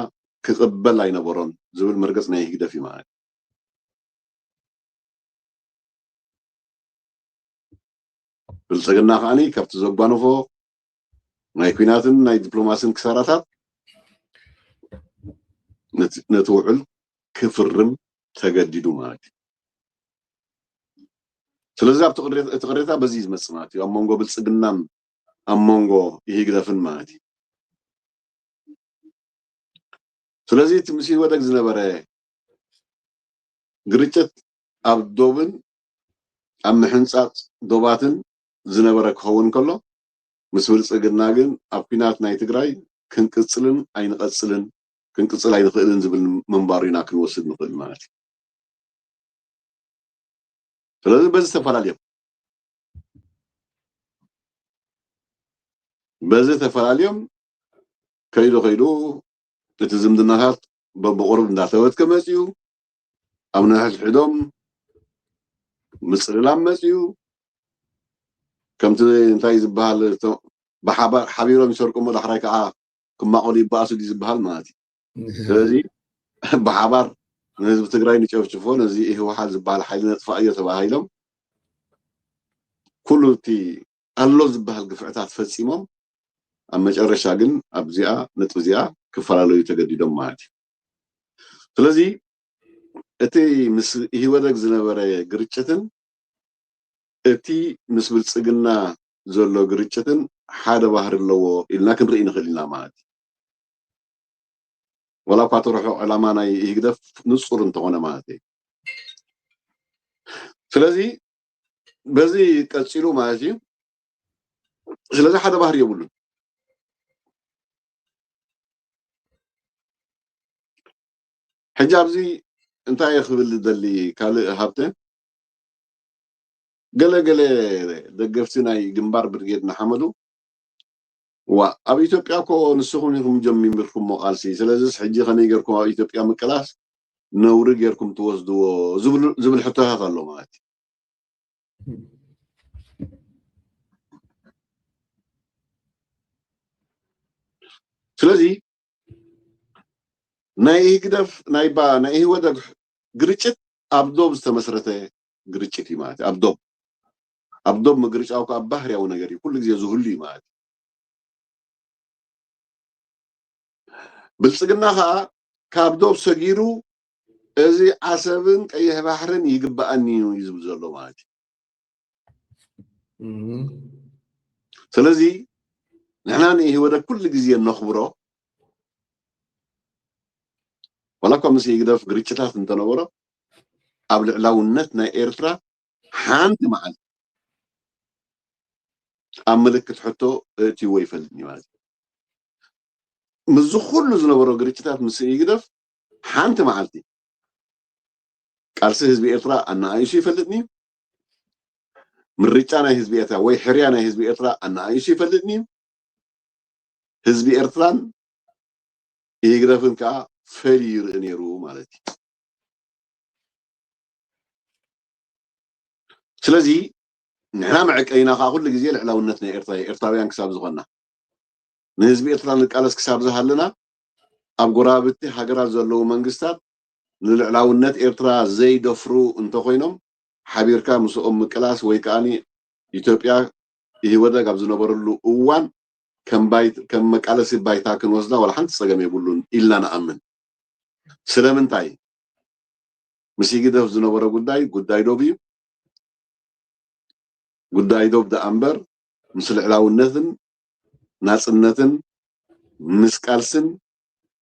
ክቕበል ኣይነበሮን ዝብል መርገፅ ናይ ህግደፍ እዩ ማለት ብልፅግና ከዓኒ ካብቲ ዘጓነፎ ናይ ኩናትን ናይ ዲፕሎማስን ክሳራታት ነቲ ውዕል ክፍርም ተገዲዱ ማለት እዩ ስለዚ ኣብቲ ቅሬታ በዚ ዝመፅእ ማለት እዩ ኣብ መንጎ ብልፅግናን ኣብ መንጎ ይህግደፍን ማለት እዩ ስለዚ እቲ ምስ ይወደግ ዝነበረ ግርጭት ኣብ ዶብን ኣብ ምሕንፃፅ ዶባትን ዝነበረ ክኸውን ከሎ ምስ ብልፅግና ግን ኣብ ኩናት ናይ ትግራይ ክንቅፅልን ኣይንቐፅልን ክንቅፅል ኣይንኽእልን ዝብል መንባሩ ኢና ክንወስድ ንኽእል ማለት እዩ ስለዚ በዚ ተፈላለዮም ከይዱ እቲ ዝምድናታት በብቁርብ እንዳተወትከ መፅዩ ኣብ ንሕድሕዶም ምፅልላም መፅዩ ከምቲ እንታይ ዝበሃል ብሓባር ሓቢሮም ይሰርቁሞ ዳሕራይ ከዓ ክማቆሉ ይበኣሱ ድዩ ዝበሃል ማለት እዩ ስለዚ ብሓባር ንህዝቢ ትግራይ ንጨፍጭፎ ነዚ ህወሓት ዝበሃል ሓይሊ ነጥፋእ እዮ ተባሂሎም ኩሉ እቲ ኣሎ ዝበሃል ግፍዕታት ፈፂሞም ኣብ መጨረሻ ግን ኣብዚኣ ነጥብ እዚኣ ክፈላለዩ ተገዲዶም ማለት እዩ ስለዚ እቲ ምስ ይህወደግ ዝነበረ ግርጭትን እቲ ምስ ብልፅግና ዘሎ ግርጭትን ሓደ ባህሪ ኣለዎ ኢልና ክንርኢ ንኽእል ኢና ማለት እዩ ወላ እኳ ተርሑ ዕላማ ናይ ይህግደፍ ንፁር እንተኾነ ማለት እዩ ስለዚ በዚ ቀፂሉ ማለት እዩ ስለዚ ሓደ ባህሪ የብሉን ሕጂ ኣብዚ እንታይ ክብል ዝደሊ ካልእ ሃብተ ገለገለ ደገፍቲ ናይ ግንባር ብርጌድ ንሓመዱ ኣብ ኢትዮጵያ እኮ ንስኹም ኢኹም ጀሚርኩሞ ቃልሲ ስለዚስ ሕጂ ከመይ ጌርኩም ኣብ ኢትዮጵያ ምቅላስ ነውሪ ጌርኩም ትወስድዎ ዝብል ሕቶታት ኣሎ ማለት እዩ ስለዚ ናይ ህግደፍ ናይ ህወደግ ግርጭት ኣብ ዶብ ዝተመስረተ ግርጭት እዩ ማለት እዩ ኣብ ዶብ أبدو مقرش أو كأبهر أو نجاري كل جزء زهلي معك بلسقناها كابدو سجيرو إزي عسبن أيه بحرن يجبأني ويزبزلو معك سلزي نحن هو ده كل جزء نخبره ولكم مسي يقدر قريتشات انتنورة قبل لو نتنا إيرترا حانت معك أملك تحطه تيوي فلني معك مزخول زنبرو قريتشات مسي يقدر حانت معلتي قالسي حزب إيرترا أنا عايشي فلتني مريتانا حزب إيرترا وي حريانا حزب إيرترا أنا عايشي فلتني حزب إيرتران يقدر فنكا فلير نيرو مالتي سلازي نحن معك أينا خاخد لجزية العلاونتنا إيرتراويان كساب زغنا نحزب إيرتران القالس كساب زهلنا أب قرابتي حقرات زلو منقستات للعلاونت إيرترا زي دفرو انتو خوينهم حبيركا مسو أم كلاس ويكاني إثيوبيا يهودا قبز نبرلو أوان كم مقالس بايتا كن وزنا ولا حنت سقم يقولون إلا نأمن سلام تاي مسيجي دف زنبرو قداي دوبي قداي دوب دا أمبر مسل علاونتن ناس النتن مسكالسن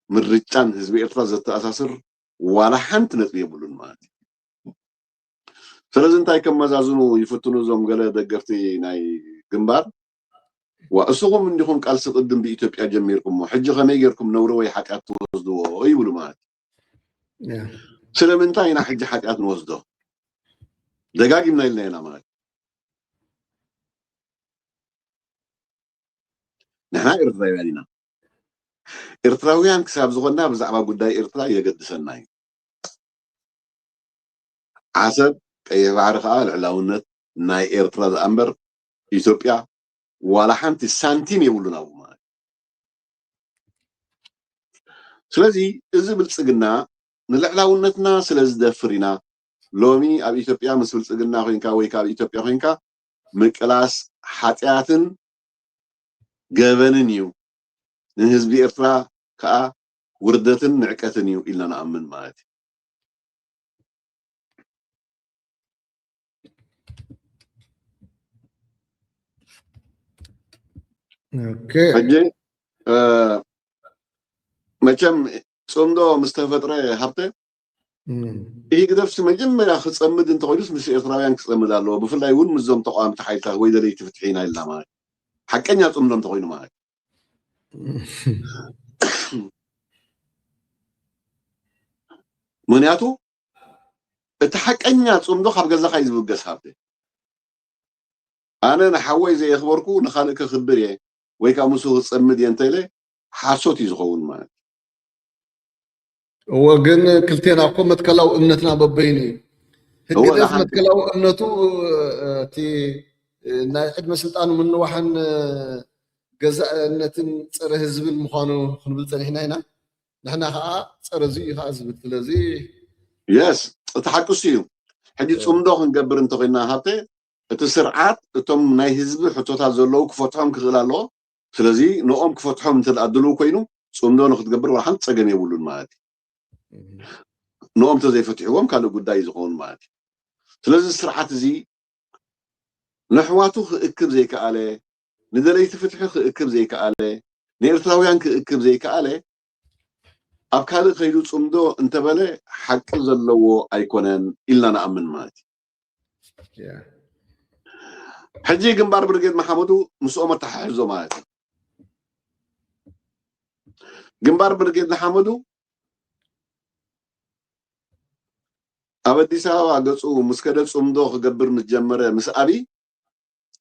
من ريتشان حزب إيرترا زت أساسر ولا حنت نت يقولون مالتي فلازم تاي كم مزازنو يفتنو زوم قال دقفتي ناي جنبار وأسوهم عندكم قال سقدم بإثيوبيا جميركم وحج غميركم نورو حكات توزدو يقولوا مالتي سلام تاي نا حج حكات نوزدو دقاقي من الليلة مالتي نحن إيرتراوياننا إيرتراويان كساب زغنا بزعبا قداي إيرترا يقدسناي عسب كي بعرف العلاونت ناي إيرترا ذا أمبر إثيوبيا ولا حنت السنتيم يقولون أبو مال سلازي إذا بلسقنا نلعلاونتنا سلاز دفرنا لومي أب إثيوبيا مس بلسقنا خوينكا ويكا أب إثيوبيا خوينكا مكلاس حاتياتن جبننيو نهزب إيرترا كا وردتن نعكتنيو إلا نأمن مالتي اوكي حجي مچم صمدو مستفتره هبته إيه قدر في مجمع أخذ صمد أنت قلت مش إسرائيل كصمد الله بفلا يقول مزوم تقام تحيته ويدا لي تفتحين إلا معك حكني أصمد أنت قلت معك منياتو التحكني أصمد خب جزء خايز بوجس هبته أنا نحوي زي أخباركو نخالك خبريه ويكا مسوه صمد ينتله حاسوت يزغون معك وقن كلتين أقوم متكلاو أمنتنا ببيني هدقدف متكلاو أمنتو تي ناي حد سلطان من وحن جزاء نتن صر حزب المخانو خنبل هنا نحن صر زي حزب تلازي يس تحكسيو حدي صمدو خنقبر انت قلنا هاتي السرعات تم ناي حزب حطوتا زلو كفتحهم كغلالو سلازي نقوم كفتحهم تلقدلو كوينو صمدو نخدقبر وحن تصقم يقولون مالتي نقوم تزي فتحوهم كانوا قداي يزغون مالتي سلازي السرعات زي نحواتو خئكب زي كالي ندلي تفتحو خئكب زي كالي نيرتراويان خئكب زي كالي أبكار خيرو صمدو انت بلي حق زلو أيكونن إلا نأمن مالتي حجي جنبار برقيد محمدو مسؤومة تححزو مالتي جنبار برقيد محمدو أبدي ساوا قصو مسكدة صمدو خقبر متجمرة مسأبي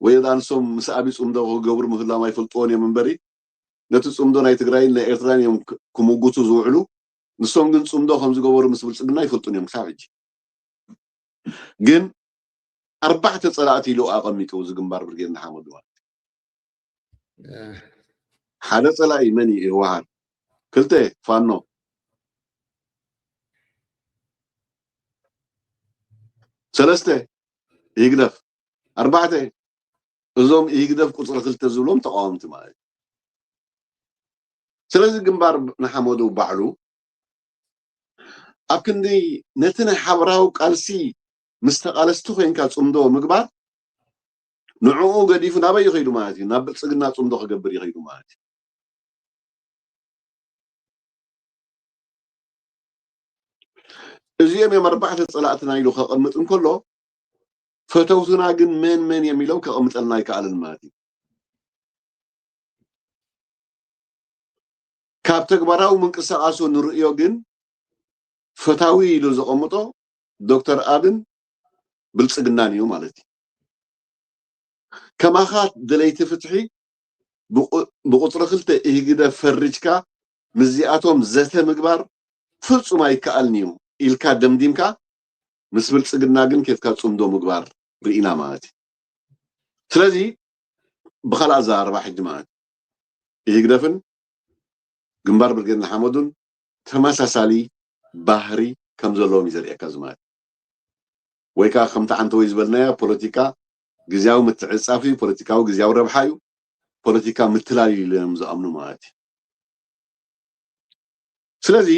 ويدان صم مسأبي صمدو خقبر مهلا ما يفلطون يمن بري نتو صمدو ناي تقراين لإيرتران يوم كموغوتو زوعلو نصوم جن صمدو خمس قبر مسبل سبنا يفلطون يوم ساعج جن 4 صلاة له أقميتو زجنبار برقيد محمدو حدا صلاة يمني إهوان كلته فانو سلسته يقدف 4 እዞም ይግደፍ ቁፅሪ 2 ዝብሎም ተቃወምቲ ማለት ስለዚ ግንባር ንሓመዱ ባዕሉ ኣብ ክንዲ ነቲ ናይ ሓበራዊ ቃልሲ ምስ ተቃለስቲ ኮንካ ፅምዶ ምግባር ንዕኡ ገዲፉ ናበይ ይኸይዱ ማለት እዩ ናብ ብልፅግና ፅምዶ ክገብር ይኸይዱ ማለት እዩ እዚኦም እዮም 4 ፀላእትና ኢሉ ከቐምጥ እንከሎ ፈተውቱና ግን መን የሚለው ከቐምጠልና ይከኣልን ማለት እዩ ካብ ተግባራዊ ምንቅስቃሱ ንርእዮ ግን ፈታዊ ኢሉ ዘቐምጦ ዶክተር ኣብን ብልፅግናን እዩ ማለት እዩ ከማኻት ድለይቲ ፍትሒ ብቁፅሪ 2 ይግደፍ ፈሪጅካ ምዚኣቶም ዘተ ምግባር ፍጹም ኣይከኣልን እዩ ኢልካ ደምዲምካ ምስ ብልፅግና ግን ኬትካ ፅምዶ ምግባር ርኢና ማለት እዩ ስለዚ ብኻልእ ኣዘራርባ ሕጂ ማለት ይግደፍን ግንባር ብርጌድ ንሓመዱን ተመሳሳሊ ባህሪ ከም ዘለዎም እዩ ዘርእየካ ዝማለት ወይ ከዓ ከምቲ ዓንተ ወይ ዝበልናዮ ፖለቲካ ግዝያዊ ምትዕፃፍ እዩ ፖለቲካዊ ግዝያዊ ረብሓ እዩ ፖለቲካ ምትላል እዩ ኢሎም ዝኣምኑ ማለት እዩ ስለዚ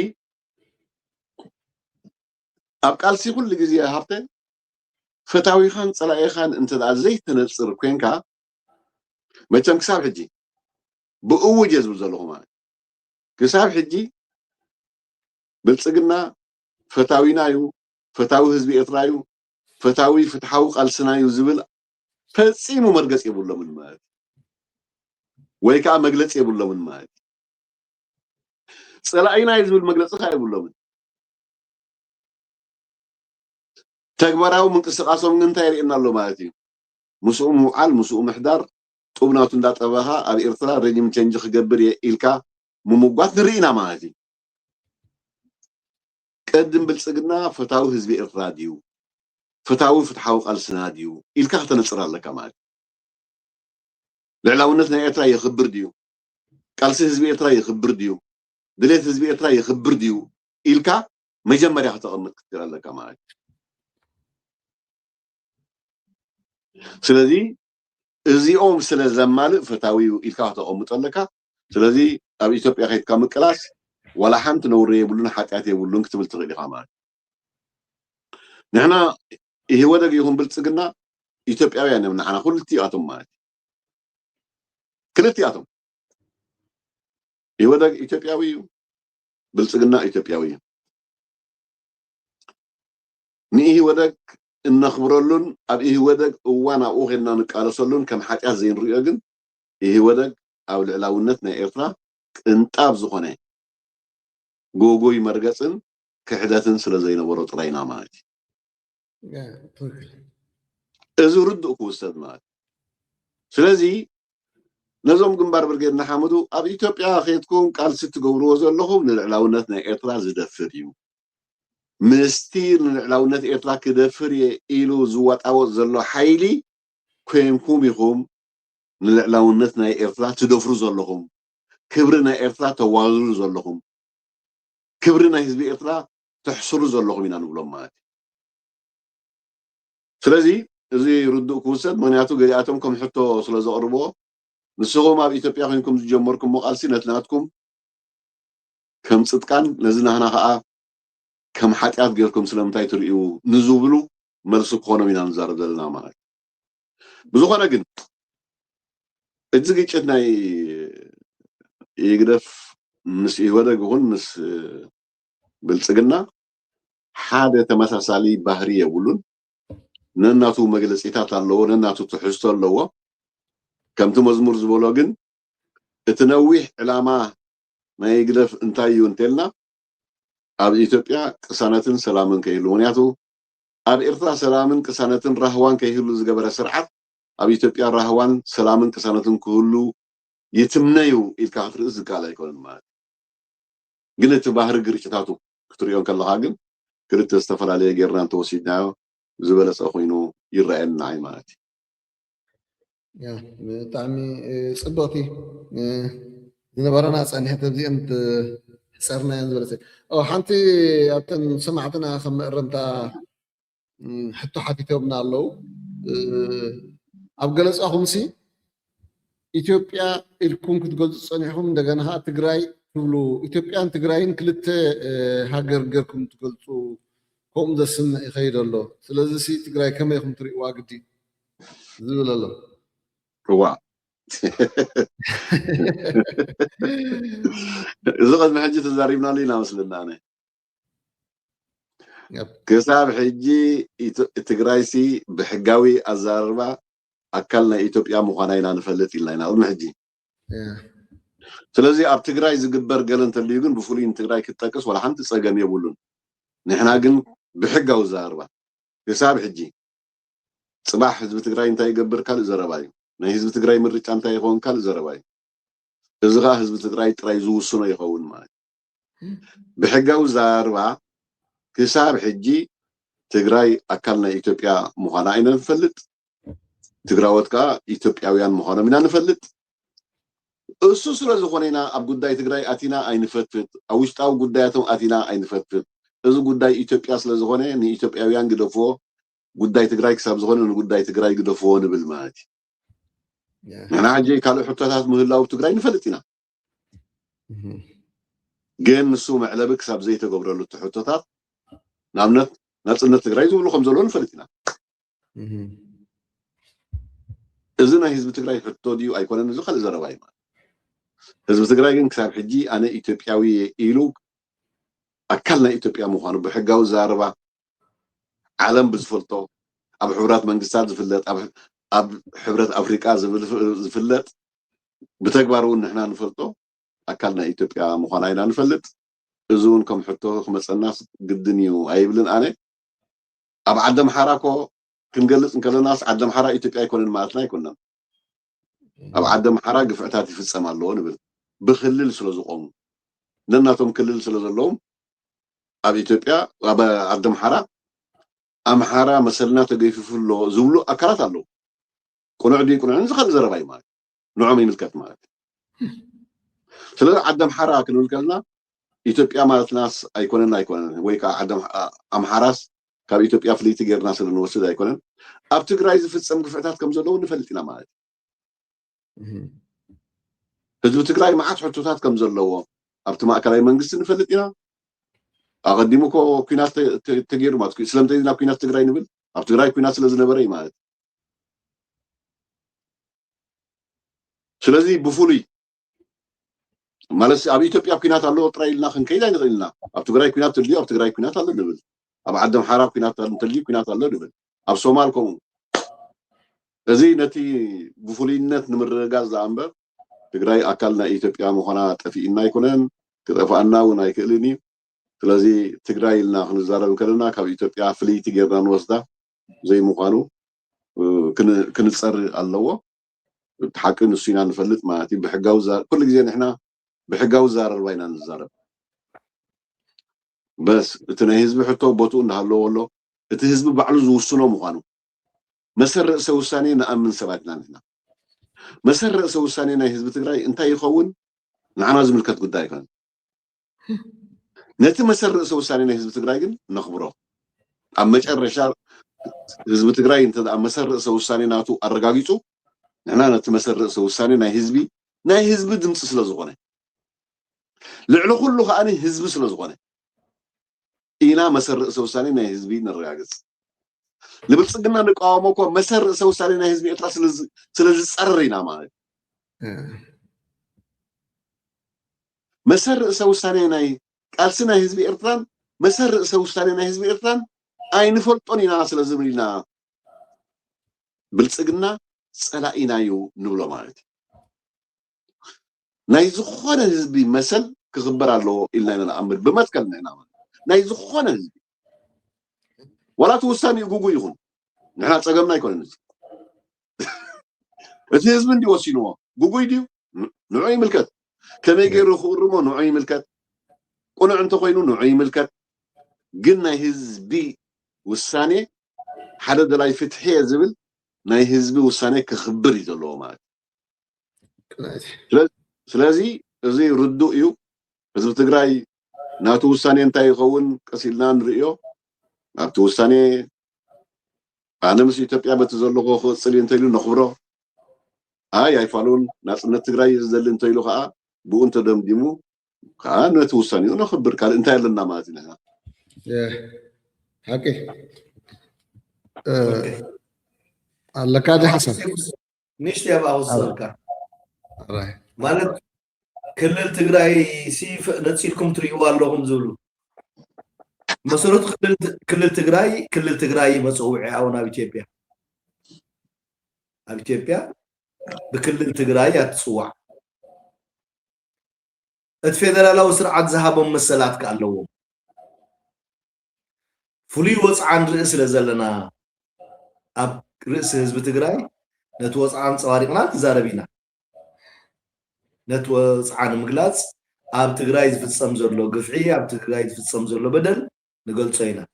ኣብ ቃልሲ ኩሉ ግዜ ሃብተ ፈታዊኻን ፀላኢኻን እንተደኣ ዘይተነፅር ኮንካ መቸም ክሳብ ሕጂ ብእውጅ እየ ዝብል ዘለኹ ማለት ክሳብ ሕጂ ብልፅግና ፈታዊና እዩ ፈታዊ ህዝቢ ኤርትራ እዩ ፈታዊ ፍትሓዊ ቃልስና እዩ ዝብል ፈፂሙ መርገፅ የብሎምን ማለት ወይ ከዓ መግለፂ የብሎምን ማለት ፀላኢና እዩ ዝብል መግለፂ ከዓ የብሎምን ተግባራዊ ምንቅስቃሶም እንታይ የርእየና ኣሎ ማለት እዩ ምስኡ ምውዓል ምስኡ ምሕዳር ጡብናቱ እንዳጠበኻ ኣብ ኤርትራ ሬጂም ቼንጅ ክገብር ኢልካ ምምጓት ንርኢና ማለት እዩ ቀድም ብልፅግና ፈታዊ ህዝቢ ኤርትራ ድዩ ፈታዊ ፍትሓዊ ቃልስና ድዩ ኢልካ ከተነፅር ኣለካ ማለት ልዕላውነት ናይ ኤርትራ ይኽብር ድዩ ቃልሲ ህዝቢ ኤርትራ ይኽብር ድዩ ድሌት ህዝቢ ኤርትራ ይኽብር ድዩ ኢልካ መጀመርያ ከተቐምጥ ክትል ኣለካ ማለት ስለዚ እዚኦም ስለ ዘማልእ ፈታዊ ኢልካ ከተቐምጥ ኣለካ ስለዚ ኣብ ኢትዮጵያ ከይድካ ምቅላስ ወላ ሓንቲ ነውሪ የብሉን ሓጢኣት የብሉን ክትብል ትኽእል ኢኻ ማለት ንሕና ይህወደግ ይኹን ብልፅግና ኢትዮጵያውያን እዮም ንዓና ክልቲኣቶም ማለት ክልቲኣቶም ይህወደግ ኢትዮጵያዊ እዩ ብልፅግና ኢትዮጵያዊ እዩ ንይህወደግ እነኽብረሉን ኣብ ይህወደግ እዋን ኣብኡ ኸድና ንቃለሰሉን ከም ሓጢኣት ዘይንሪኦ ግን ይህወደግ ኣብ ልዕላውነት ናይ ኤርትራ ቅንጣብ ዝኾነ ጎጎይ መርገፅን ክሕደትን ስለ ዘይነበሮ ጥራይና ማለት እዩ እዚ ርድእ ክውሰድ ማለት ስለዚ ነዞም ግንባር ብርጌድ ንሓመዱ ኣብ ኢትዮጵያ ከይድኩም ቃልሲ ትገብርዎ ዘለኹም ንልዕላውነት ናይ ኤርትራ ዝደፍር እዩ ምስቲ ንልዕላውነት ኤርትራ ክደፍር እየ ኢሉ ዝዋጣወጥ ዘሎ ሓይሊ ኮይንኩም ኢኹም ንልዕላውነት ናይ ኤርትራ ትደፍሩ ዘለኹም ክብሪ ናይ ኤርትራ ተዋልሉ ዘለኹም ክብሪ ናይ ህዝቢ ኤርትራ ትሕስሩ ዘለኹም ኢና ንብሎም ማለት እዩ ስለዚ እዚ ርድእ ክውሰድ ምክንያቱ ገሊኣቶም ከም ሕቶ ስለ ዘቕርቦ ንስኹም ኣብ ኢትዮጵያ ኮይንኩም ዝጀመርኩም ቃልሲ ነቲ ናትኩም ከም ፅጥቃን ነዚ ናህና ከዓ ከም ሓጢኣት ጌርኩም ስለምንታይ ትርእዩ ንዝብሉ መልሲ ክኾኖም ኢና ንዛረብ ዘለና ማለት ብዝኾነ ግን እዚ ግጭት ናይ ይግደፍ ምስ ይህወደግ ይኹን ምስ ብልፅግና ሓደ ተመሳሳሊ ባህሪ የብሉን ነናቱ መግለፂታት ኣለዎ ነናቱ ትሕዝቶ ኣለዎ ከምቲ መዝሙር ዝበሎ ግን እቲ ነዊሕ ዕላማ ናይ ይግደፍ እንታይ እዩ እንተልና ኣብ ኢትዮጵያ ቅሳነትን ሰላምን ከይህሉ ምክንያቱ ኣብ ኤርትራ ሰላምን ቅሳነትን ራህዋን ከይህሉ ዝገበረ ስርዓት ኣብ ኢትዮጵያ ራህዋን ሰላምን ቅሳነትን ክህሉ ይትምነዩ ኢልካ ክትርኢ ዝከኣል ኣይኮነን ማለት ግን እቲ ባህሪ ግርጭታቱ ክትሪኦ ከለካ ግን ክልተ ዝተፈላለየ ጌርና እንተወሲድናዮ ዝበለፀ ኮይኑ ይረአየና ኣይ ማለት እዩ ብጣዕሚ ፅቡቕቲ ዝነበረና ፀኒሕቲ እዚኦም ሕፀርናየን ዝበለፀ ሓንቲ ኣብተን ሰማዕትና ከም ምእረምታ ሕቶ ሓቲቶምና ኣለው ኣብ ገለጻኹም ሲ ኢትዮጵያ ኢልኩም ክትገልጹ ጸኒሕኩም እንደገና ትግራይ ትብሉ ኢትዮጵያን ትግራይን ክልተ ሃገር ጌርኩም ትገልጹ ከምኡ ዘስምዕ ይኸይድ ኣሎ ስለዚ ሲ ትግራይ ከመይ ኢኹም ትርእይዋ ግዲ ዝብል ኣሎ ዋ እዚ ቅድሚ ሕጂ ተዛሪብናሉ ኢና መስለና ኣነ ክሳብ ሕጂ ትግራይ ሲ ብሕጋዊ ኣዘራርባ ኣካል ናይ ኢትዮጵያ ምዃና ኢና ንፈልጥ ኢልና ኢና ቅድሚ ሕጂ ስለዚ ኣብ ትግራይ ዝግበር ገለ እንተልዩ ግን ብፍሉይ ንትግራይ ክትጠቅስ ወላ ሓንቲ ፀገም የብሉን ንሕና ግን ብሕጋዊ ኣዘራርባ ክሳብ ሕጂ ፅባሕ ህዝቢ ትግራይ እንታይ ይገብር ካልእ ዘረባ እዩ ናይ ህዝቢ ትግራይ ምርጫ እንታይ ይኸውን ካልእ ዘረባ እዩ እዚ ከዓ ህዝቢ ትግራይ ጥራይ ዝውስኖ ይኸውን ማለት ብሕጋዊ ኣዘራርባ ክሳብ ሕጂ ትግራይ ኣካል ናይ ኢትዮጵያ ምዃና ኢና ንፈልጥ ትግራወት ከዓ ኢትዮጵያውያን ምዃኖም ኢና ንፈልጥ እሱ ስለ ዝኾነ ኢና ኣብ ጉዳይ ትግራይ ኣቲና ኣይንፈትፍት ኣብ ውሽጣዊ ጉዳያቶም ኣቲና ኣይንፈትፍት እዚ ጉዳይ ኢትዮጵያ ስለ ዝኾነ ንኢትዮጵያውያን ግደፍዎ ጉዳይ ትግራይ ክሳብ ዝኾነ ንጉዳይ ትግራይ ግደፍዎ ንብል ማለት እዩ ንሕና ሕጂ ካልእ ሕቶታት ምህላው ትግራይ ንፈልጥ ኢና ግን ንሱ መዕለቢ ክሳብ ዘይተገብረሉ እቲ ሕቶታት ንኣብነት ናጽነት ትግራይ ዝብሉ ከም ዘሎ ንፈልጥ ኢና እዚ ናይ ህዝቢ ትግራይ ሕቶ ድዩ ኣይኮነን እዚ ካልእ ዘረባ እዩ ህዝቢ ትግራይ ግን ክሳብ ሕጂ ኣነ ኢትዮጵያዊ ኢሉ ኣካል ናይ ኢትዮጵያ ምዃኑ ብሕጋዊ ዘረባ ዓለም ብዝፈልጦ ኣብ ሕብራት መንግስታት ዝፍለጥ ኣብ ሕብረት ኣፍሪቃ ዝፍለጥ ብተግባር እውን ንሕና ንፈልጦ ኣካል ናይ ኢትዮጵያ ምዃና ኢና ንፈልጥ እዚ እውን ከም ሕቶ ክመፀና ግድን እዩ ኣይብልን ኣነ ኣብ ዓዲ ኣምሓራ ኮ ክንገልጽ እንከለናስ ዓዲ ኣምሓራ ኢትዮጵያ ኣይኮነን ማለትና ኣይኮነን ኣብ ዓዲ ኣምሓራ ግፍዕታት ይፍጸም ኣለዎ ንብል ብክልል ስለ ዝቆሙ ነናቶም ክልል ስለ ዘለዎም ኣብ ኢትዮጵያ ኣብ ዓዲ ኣምሓራ መሰልና ተገይፍፍሎ ዝብሉ ኣካላት ኣለዉ ቁኑዕ ድዩ ቁኑዕን ዝኸል ዘረባ እዩ ማለት ንዖም ይምልከት ማለት ስለዚ ዓዲ ኣምሓራ ክንብል ከለና ኢትዮጵያ ማለትናስ ኣይኮነን ወይ ከዓ ዓዲ ኣምሓራስ ካብ ኢትዮጵያ ፍልይቲ ጌርና ስለ ንወስድ ኣይኮነን ኣብ ትግራይ ዝፍጸም ግፍዕታት ከም ዘለዉ ንፈልጥ ኢና ማለት ህዝቢ ትግራይ መዓት ሕቶታት ከም ዘለዎ ኣብቲ ማእከላዊ መንግስቲ ንፈልጥ ኢና ኣቀዲሙ ኮ ኩናት ተገይሩ ማለት ስለምንታይ ናብ ኩናት ትግራይ ንብል ኣብ ትግራይ ኩናት ስለ ዝነበረ እዩ ማለት ስለዚ ብፍሉይ ማለት ኣብ ኢትዮጵያ ኩናት ኣለዎ ጥራይ ኢልና ክንከይድ ኣይንኽእልና ኣብ ትግራይ ኩናት እንተልዩ ኣብ ትግራይ ኩናት ኣሎ ንብል ኣብ ዓዲ ኣምሓራ ኩናት እንተልዩ ኩናት ኣሎ ንብል ኣብ ሶማል ከምኡ እዚ ነቲ ብፍሉይነት ንምርግጋፅ ዝኣምበር ትግራይ ኣካል ናይ ኢትዮጵያ ምዃና ጠፊእና ኣይኮነን ክጠፍአና እውን ኣይክእልን እዩ ስለዚ ትግራይ ኢልና ክንዛረብ ከለና ካብ ኢትዮጵያ ፍልይቲ ጌርና ንወስዳ ዘይምዃኑ ክንፀር ኣለዎ እቲ ሓቂ ንሱ ኢና ንፈልጥ ማለት እዩ ብሕጋዊ ኩሉ ግዜ ንሕና ብሕጋዊ ዘረባ ኢና ንዛረብ በስ እቲ ናይ ህዝቢ ሕቶ ቦትኡ እንዳሃለዎ ኣሎ እቲ ህዝቢ ባዕሉ ዝውስኖ ምዃኑ መሰር ርእሰ ውሳኔ ንኣምን ሰባት ኢና ንሕና መሰር ርእሰ ውሳኔ ናይ ህዝቢ ትግራይ እንታይ ይኸውን ንዓና ዝምልከት ጉዳይ ኣይኮነን ነቲ መሰር ርእሰ ውሳኔ ናይ ህዝቢ ትግራይ ግን ነኽብሮ ኣብ መጨረሻ ህዝቢ ትግራይ እንተኣ መሰር ርእሰ ውሳኔ ናቱ ኣረጋጊፁ ንሕና ነቲ መሰር ርእሰ ውሳኔ ናይ ህዝቢ ድምፂ ስለ ዝኾነ ልዕሊ ኩሉ ከዓኒ ህዝቢ ስለ ዝኾነ ኢና መሰር ርእሰ ውሳኔ ናይ ህዝቢ ንረጋግፅ ንብልፅግና ንቃወሞ እኮ መሰር ርእሰ ውሳኔ ናይ ህዝቢ ኤርትራ ስለ ዝፀርር ኢና ማለት መሰር ርእሰ ውሳኔ ናይ ቃልሲ ናይ ህዝቢ ኤርትራን መሰር ርእሰ ውሳኔ ናይ ህዝቢ ኤርትራን ኣይንፈልጦን ኢና ስለ ዝብል ኢና ብልፅግና ፀላኢና እዩ ንብሎ ማለት ናይ ዝኾነ ህዝቢ መሰል ክኽበር ኣለዎ ኢልና ኢና ንኣምን ብመትከል ኢና ናይ ዝኾነ ህዝቢ ወላ እቲ ውሳኔ ጉጉ ይኹን ንሕና ፀገምና ኣይኮነን እቲ ህዝቢ እንዲ ወሲንዎ ጉጉይ ድዩ ንዑ ይምልከት ከመይ ገይሩ ክቅርሞ ንዑ ይምልከት ቁኑዕ እንተኮይኑ ንዑ ይምልከት ግን ናይ ህዝቢ ውሳኔ ሓደ ደላይ ፍትሒ ዝብል ናይ ህዝቢ ውሳኔ ክኽብር እዩ ዘለዎ ማለት ስለዚ እዚ ርዱእ እዩ ህዝቢ ትግራይ ናቱ ውሳኔ እንታይ ይኸውን ቀሲልና ንርእዮ ኣብቲ ውሳኔ أنا مس إثيوبيا بتزلقه خصلي انتيلو نخبره أي فالون ناس نتغري زل انتيلو خا بو انت دم ديمو خا نتوصاني ونخبر قال انت لنا مازنا حكي لك هذه حسن نشتي أبغى أوصلك راي مالت كل تجراي سيف نتسيلكم تريوا لهم زولو مسرت كل تجراي مسوعي أو نبي إثيوبيا أبي إثيوبيا بكل تجراي أتصوع الفيدرال لو سرعة ذهبهم مسلات كاللوهم فلي وصع عن رئيس لزلنا أب رئيس حزب تجراي نتوصع عن صواريقنا تزاربينا نتوصع عن مجلس أب تجراي في السمزر لو قفعية أب تجراي في السمزر لو بدل نقول صينا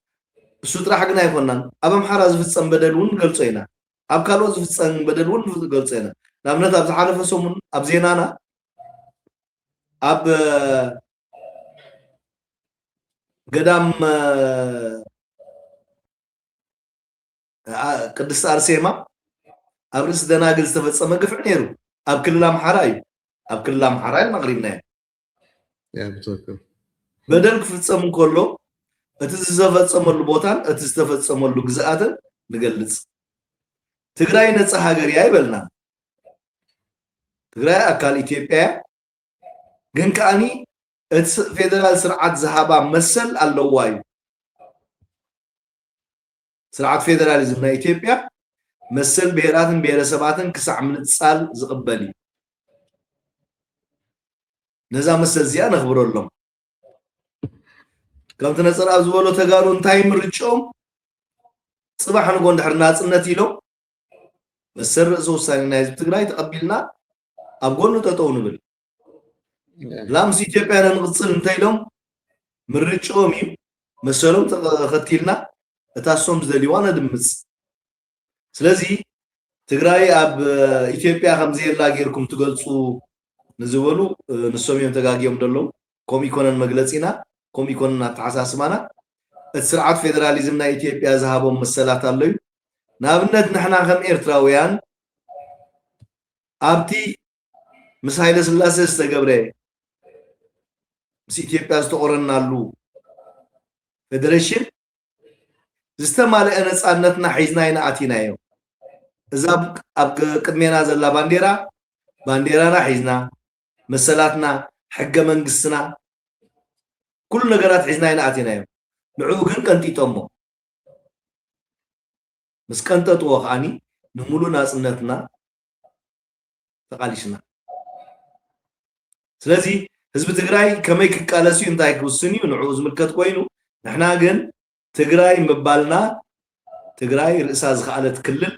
السطر حقنا يفنن أب محراز في السم بدل ون نقول صينا أب كالوز في السم بدل ون نقول صينا نعمل أب تعرف سومن أب زينانا أب قدام قدس أرسيما أبرس دناقل استفدسما قفع نيرو أب كل أمحراي أب كل أمحراي المغرب نايم يا بتوكل بدل كفتسم كله أتستفدسما اللبوتان أتستفدسما اللقزاءات نقلص تقرأي نتصح هاقري يبلنا تقرأي أكال إثيوبيا جن كأني فيدرال سرعة ذهبا مسل اللواي سرعة فيدراليزم نا إثيوبيا مسل بهراتن بهرسباتن كسع من اتصال زقبلي نزا مسل زيان نخبرو لهم كم تنصر أزولو تقالو انتاي مرجوم صباح نقول نحر ناصنت يلو مسل رأسو ساني نايز بتقراي تقبلنا أبقول نتطو نبل لامس إثيوبيا نغصل انتاي لهم مرجوم مسلوم تختيلنا እታሶም ዘሊዋን ድምጽ ስለዚህ ትግራይ ኣብ ኢትዮጵያ ከም ዘየላ ጌርኩም ትገልጹ ንዝበሉ ንሶም እዮም ተጋጊዮም ደለው ኮሚኮነን መግለጺና ኮሚኮነን አተሓሳስማና እቲ ስርዓት ፌደራሊዝም ናይ ኢትዮጵያ ዝሃቦም መሰላት ኣለዩ ንኣብነት ንሕና ከም ኤርትራውያን ኣብቲ ምስ ሃይለ ስላሴ ዝተገብረ ምስ ኢትዮጵያ ዝተቆረናሉ ፌደሬሽን زستمالي أنا صانتنا حيزنا هنا أتينا يوم إذا أب قدمنا زلا بانديرا حيزنا مسلاتنا حق من قصنا كل نقرات حيزنا هنا أتينا يوم نعوقن كنتي تومو بس كنت توقعني نمولو ناسنتنا تقاليشنا سلازي حزب تግራይ ከመይ ክቃለሱ እንታይ ክውስን እዩ ንዑ ዝምልከት ኮይኑ ንሕና ግን ትግራይ ምባልና ትግራይ ርእሳ ዝኸኣለት ክልል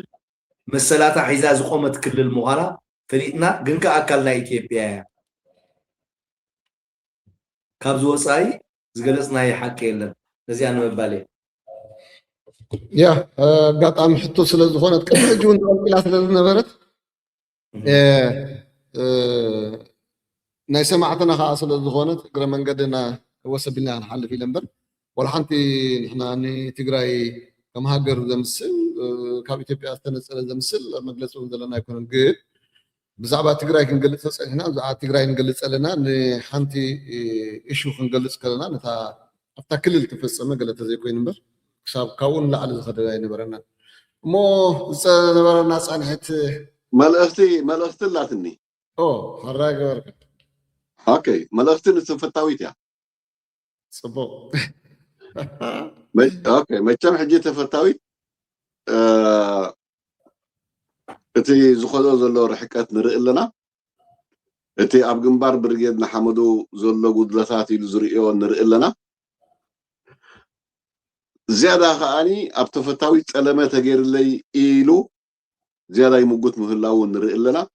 መሰላታ ሒዛ ዝቆመት ክልል ምዃና ፈሊጥና ግን ከኣካል ናይ ኢትዮጵያ እያ ካብ ዝወፃኢ ዝገለፅናዮ ሓቂ የለን ነዚኣ ንምባል ያ ኣጋጣሚ ሕቶ ስለ ዝኾነት ቅድሚ ሕጂ እውን ተቐልቂላ ስለ ዝነበረት ናይ ሰማዕትና ከዓ ስለ ዝኾነት እግረ መንገድና ወሰቢልና ክንሓልፍ ኢለ እምበር ولا حنتي نحنا تግራይ كم هاجر زمسل كاب إثيوبيا استنصر زمسل مجلس وندلنا يكون جد بزعبة تግራይ كنجلس هنا بزعبة تግራይ نجلس لنا حنتي إيشو كنجلس كلنا نتا أفتح كل التفسير ما قلت زي كوين نمبر كسب كون لا على الخدر يعني برنا مو نبرنا ناس عن حت ملأختي لاتني هراك بركة أوكي ملأختي نتفتاويت يا صبو اوكي ما كم حجي تفتاوي اتي زخدو زلو رحقات نرئ لنا اتي اب جنبار برغيدنا حمدو زلو غدلتات يلو زريو نرئ لنا زياده خاني اب تفتاوي صلمه تغير لي ايلو زياده يمغوت مهلاو نرئ لنا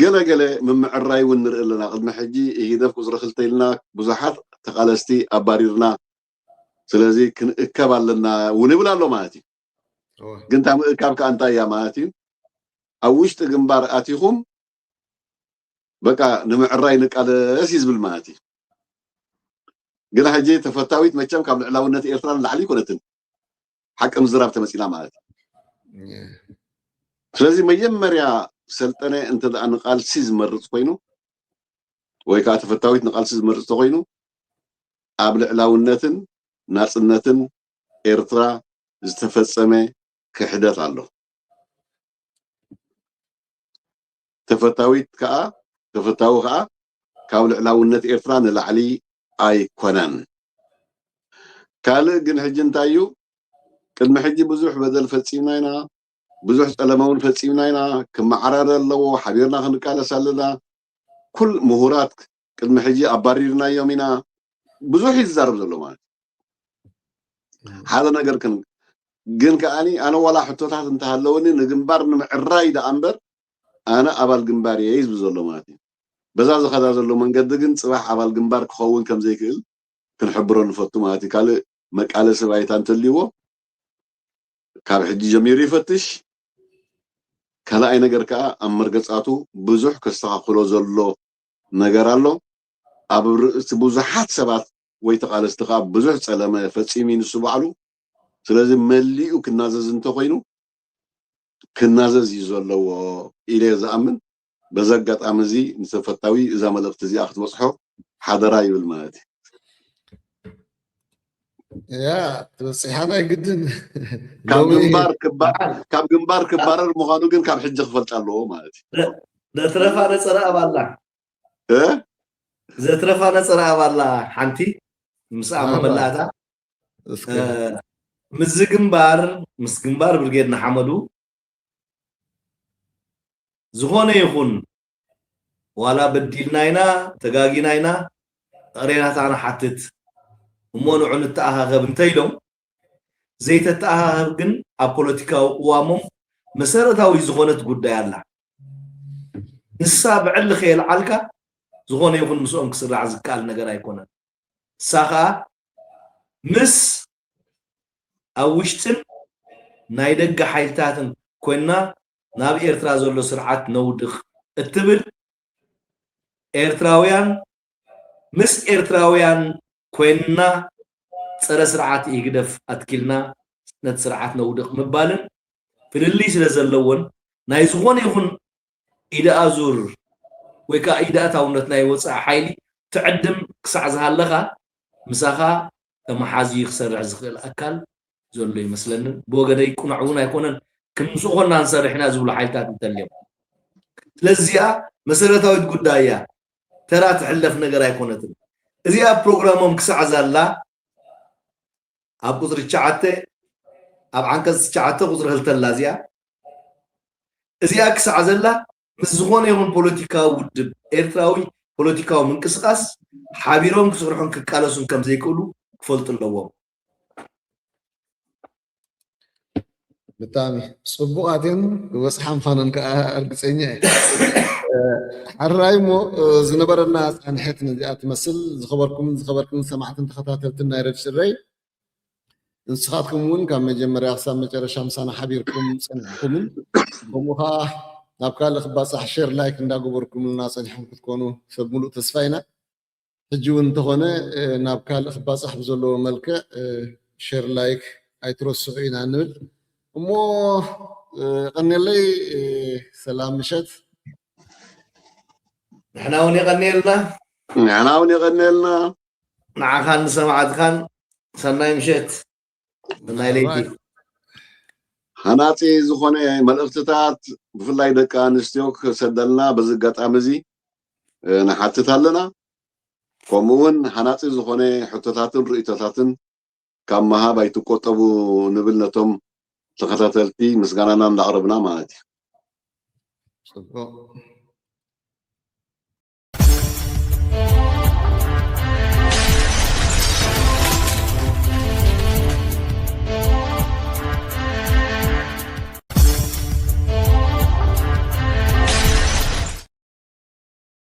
قلقله من معراي ونرئ لنا قد ما حجي يدفق زرخلتي لنا بزحات تقالستي اباريرنا سلازي كنكب لنا ونبلا له ماتي كنت كاب كانتا يا ماتي اوشت جنبار اتيهم بقى نمعراي نقالس يزبل ماتي قال حجي تفتاويت مچم كاب علاونت ايرترا لعلي كنتن حق مزراب تمثيلا مالتي ስለዚህ መጀመሪያ ሰልጠነ እንተ አንቃል ሲዝ መርጽ ኮይኑ ወይ ካ ተፈታዊት ንቃል ሲዝ መርጽ ኮይኑ ኣብ ልዕላውነትን ናጽነትን ኤርትራ ዝተፈጸመ ክሕደት ኣሎ ተፈታዊት ተፈታው ካብ ልዕላውነት ኤርትራ ንላዕሊ ኣይኮነን ካልእ ግን ሕጂ እንታዩ ቅድሚ ሕጂ ብዙሕ በደል ፈጺምና ኢና ብዙሕ ጸለማውን ፈጺምና ኢና ክመዓራረ ኣለዎ ሓቢርና ክንቃለስ ኣለና ኩል ምሁራት ቅድሚ ሕጂ ኣባሪርናዮም ኢና ብዙሕ ይዛረብ ዘሎ ማለት ሓደ ነገር ግን ከኣኒ ኣነ ዋላ ሕቶታት እንተሃለወኒ ንግንባር ንምዕራይ ዳ እምበር ኣነ ኣባል ግንባር እየ ዝብል ዘሎ ማለት እዩ በዛ ዝኸዳ ዘሎ መንገዲ ግን ጽባሕ ኣባል ግንባር ክኸውን ከም ዘይክእል ክንሕብሮ ንፈቱ ማለት እዩ ካልእ መቃለሲ ባይታ እንተልይዎ ካብ ሕጂ ጀሚሩ ይፈትሽ ካልኣይ ነገር ከዓ ኣብ መርገጻቱ ብዙሕ ከስተኻኽሎ ዘሎ ነገር ኣሎ ኣብ ርእሲ ብዙሓት ሰባት ወይ ተቃለስቲ ከዓ ብዙሕ ጸለመ ፈጺሙ ንሱ ባዕሉ ስለዚ መሊኡ ክናዘዝ እንተኮይኑ ክናዘዝ እዩ ዘለዎ ኢለ ዝኣምን በዛ ኣጋጣሚ እዚ ንተፈታዊ እዛ መልእኽቲ እዚኣ ክትበፅሖ ሓደራ ይብል ማለት እዩ ያ ተበፂሓና ይግድን ካብ ግንባር ክባረር ምዃኑ ግን ካብ ሕጂ ክፈልጥ ኣለዎ ማለት እዩ ዘትረፋ ነፀረ ኣባላ ዘትረፋ ነፀረ ኣባላ ሓንቲ ምስ ኣመላእታ ምስ ግንባር ብርጌድና ሓመዱ ዝኾነ ይኹን ዋላ በዲልና ኢና ተጋጊና ኢና ቀሬናታና ሓትት እሞ ንዑ ንተኣኻኸብ እንተኢሎም ዘይተተኣኻኸብ ግን ኣብ ፖለቲካዊ ቅዋሞም መሰረታዊ ዝኾነት ጉዳይ ኣላ ንሳ ብዕሊ ከየልዓልካ ዝኾነ ይኹን ምስኦም ክስራዕ ዝከኣል ነገር ኣይኮነን እሳ ከዓ ምስ ኣብ ውሽጥን ናይ ደገ ሓይልታትን ኮይና ናብ ኤርትራ ዘሎ ስርዓት ነውድኽ እትብል ኤርትራውያን ምስ ኤርትራውያን ኮይና ፀረ ስርዓት ይግደፍ ኣትኪልና ነቲ ስርዓት ነውድቕ ምባልን ፍልልይ ስለ ዘለዎን ናይ ዝኾነ ይኹን ኢደኣዙር ወይ ከዓ ኢደኣታውነት ናይ ወፃኢ ሓይሊ ትዕድም ክሳዕ ዝሃለኻ ምሳኻ ተመሓዚ ክሰርሕ ዝኽእል ኣካል ዘሎ ይመስለንን ብወገነይ ቁኑዕ እውን ኣይኮነን ከምስኡ ኮልና ንሰርሕና ዝብሉ ሓይልታት እንተልዮም ስለዚኣ መሰረታዊት ጉዳይ እያ ተራ ትሕለፍ ነገር ኣይኮነትን እዚኣ ፕሮግራሞም ክሳዕ ዘላ ኣብ ቁፅሪ 9 ኣብ ዓንቀጽ 9 ቁፅሪ 2 እዚኣ ክሳዕ ዘላ ምስ ዝኾነ ይኹን ፖለቲካዊ ውድብ ኤርትራዊ ፖለቲካዊ ምንቅስቃስ ሓቢሮም ክስርሑን ክቃለሱን ከም ዘይክእሉ ክፈልጡ ኣለዎም ብጣዕሚ ጽቡቓት እዮም ወፅሓ ምዃነን ከዓ እርግፀኛ እየ ሓራይ ሞ ዝነበረና ፃንሐት ነዚኣ ትመስል ዝኸበርኩም ሰማዕትን ተኸታተልትን ናይ ረድ ሽረይ ንስኻትኩም እውን ካብ መጀመርያ ክሳብ መጨረሻ ምሳና ሓቢርኩም ፀኒሕኩምን ከምኡ ከዓ ናብ ካልእ ክባፃሕ ሼር ላይክ እንዳገበርኩምልና ፀኒሕኩም ክትኮኑ ሰብ ሙሉእ ተስፋ ኢና ሕጂ እውን እንተኾነ ናብ ካልእ ክባፃሕ ብዘለዎ መልክዕ ሼር ላይክ ኣይትረስዑ ኢና ንብል እሞ ቀኒለይ ሰላም ምሸት ንሕና እውን የቀኒልና ንዓኻን ንሰማዕትኻን ሰናይ ምሸት ናይ ለይቲ ሃናፂ ዝኾነ መልእኽትታት ብፍላይ ደቂ ኣንስትዮ ክሰደልና በዚ ኣጋጣሚ እዚ ንሓትት ኣለና ከምኡ እውን ሃናፂ ዝኾነ ሕቶታትን ርእቶታትን ካብ ምሃብ ኣይትቆጠቡ ንብል ነቶም ተኸታተልቲ ምስጋናና እንዳቕረብና ማለት እዩ